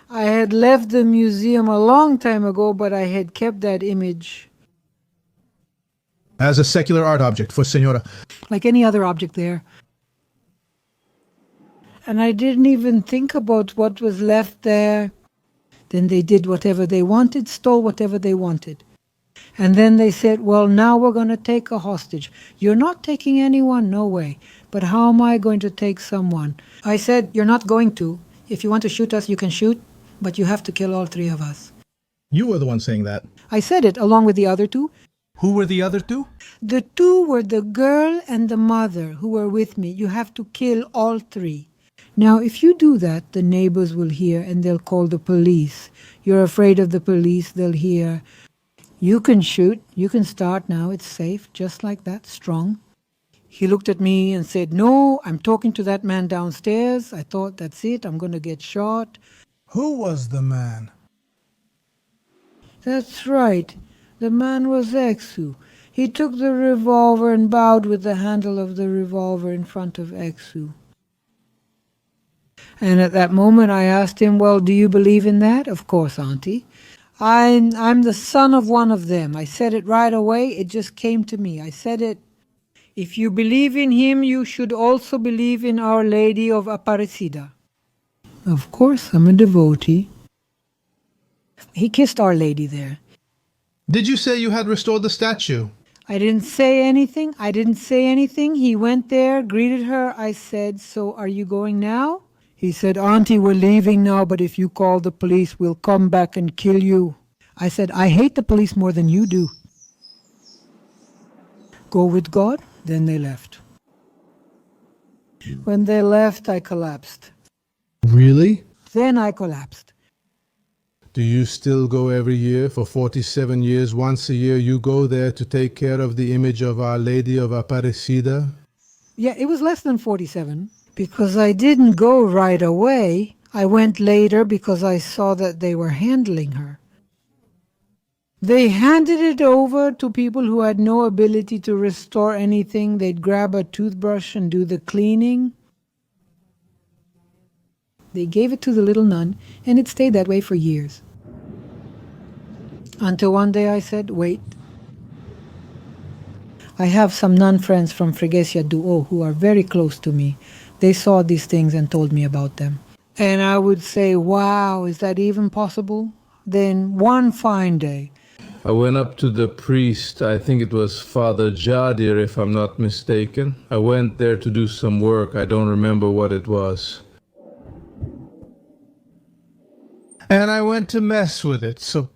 I had left the museum a long time ago, but I had kept that image. As a secular art object for Senora. Like any other object there. And I didn't even think about what was left there. Then they did whatever they wanted, stole whatever they wanted. And then they said, well, now we're going to take a hostage. You're not taking anyone? No way. But how am I going to take someone? I said, you're not going to. If you want to shoot us, you can shoot, but you have to kill all 3 of us. You were the one saying that. I said it along with the other 2. Who were the other 2? The 2 were the girl and the mother who were with me. You have to kill all 3. Now, if you do that, the neighbors will hear and they'll call the police. You're afraid of the police, they'll hear. You can shoot, you can start now, it's safe, just like that, strong. He looked at me and said, no, I'm talking to that man downstairs. I thought, that's it, I'm going to get shot. Who was the man? That's right, the man was Exu. He took the revolver and bowed with the handle of the revolver in front of Exu. And at that moment I asked him, well, do you believe in that? Of course, Auntie. I'm the son of one of them. I said it right away. It just came to me. I said it. If you believe in him, you should also believe in Our Lady of Aparecida. Of course, I'm a devotee. He kissed Our Lady there. Did you say you had restored the statue? I didn't say anything. He went there, greeted her. I said, so are you going now? He said, Auntie, we're leaving now, but if you call the police, we'll come back and kill you. I said, I hate the police more than you do. Go with God. Then they left. When they left, I collapsed. Really? Then I collapsed. Do you still go every year for 47 years? Once a year you go there to take care of the image of Our Lady of Aparecida? Yeah, it was less than 47. Because I didn't go right away. I went later because I saw that they were handling her. They handed it over to people who had no ability to restore anything. They'd grab a toothbrush and do the cleaning. They gave it to the little nun, and it stayed that way for years. Until one day I said, wait. I have some nun friends from Freguesia do who are very close to me. They saw these things and told me about them. And I would say, wow, is that even possible? Then one fine day, I went up to the priest, I think it was Father Jadir, if I'm not mistaken. I went there to do some work, I don't remember what it was. And I went to mess with it, so...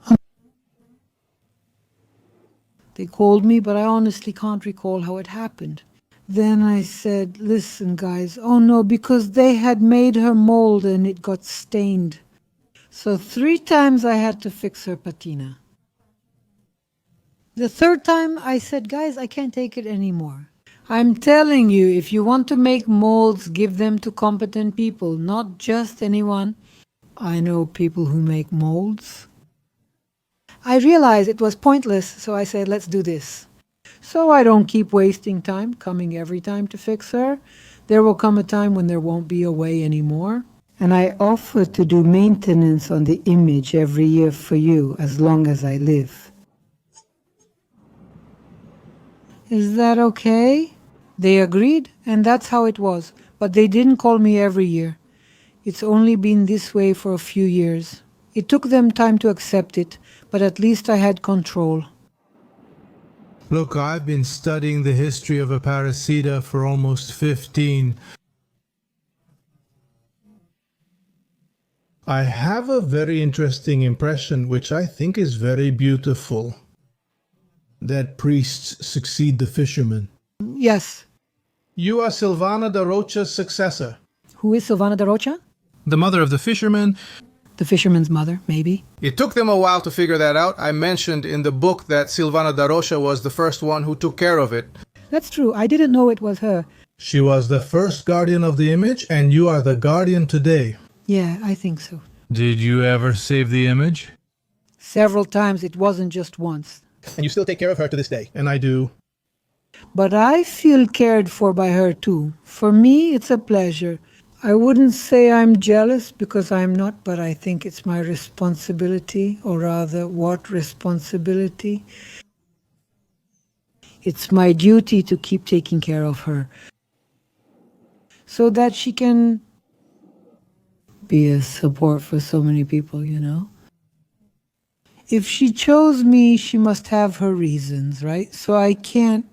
They called me, but I honestly can't recall how it happened. Then I said, listen, guys, oh no, because they had made her mold and it got stained. So 3 times I had to fix her patina. The 3rd time I said, guys, I can't take it anymore. I'm telling you, if you want to make molds, give them to competent people, not just anyone. I know people who make molds. I realized it was pointless, so I said, let's do this. So I don't keep wasting time coming every time to fix her. There will come a time when there won't be a way anymore. And I offer to do maintenance on the image every year for you as long as I live. Is that okay? They agreed, and that's how it was. But they didn't call me every year. It's only been this way for a few years. It took them time to accept it, but at least I had control. Look, I've been studying the history of Aparecida for almost 15. I have a very interesting impression, which I think is very beautiful, that priests succeed the fishermen. Yes. You are Silvana de Rocha's successor. Who is Silvana de Rocha? The mother of the fisherman. The fisherman's mother, maybe. It took them a while to figure that out. I mentioned in the book that Silvana de Rocha was the first one who took care of it. That's true. I didn't know it was her. She was the first guardian of the image, and you are the guardian today. Yeah, I think so. Did you ever save the image? Several times. It wasn't just once. And you still take care of her to this day. And I do. But I feel cared for by her too. For me, it's a pleasure. I wouldn't say I'm jealous because I'm not, but I think it's my responsibility, or rather, what responsibility? It's my duty to keep taking care of her so that she can be a support for so many people, you know? If she chose me, she must have her reasons, right? So I can't.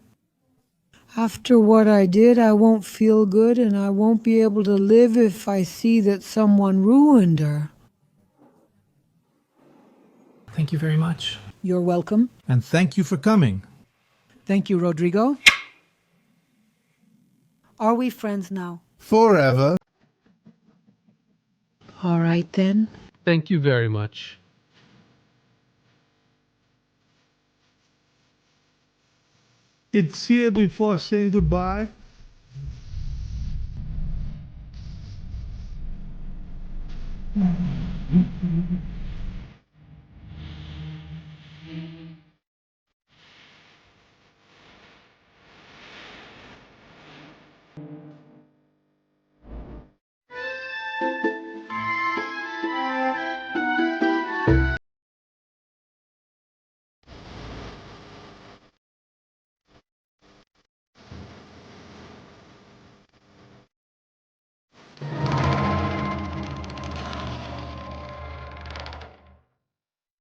After what I did, I won't feel good, and I won't be able to live if I see that someone ruined her. Thank you very much. You're welcome. And thank you for coming. Thank you, Rodrigo. Are we friends now? Forever. All right, then. Thank you very much. It's here before saying goodbye.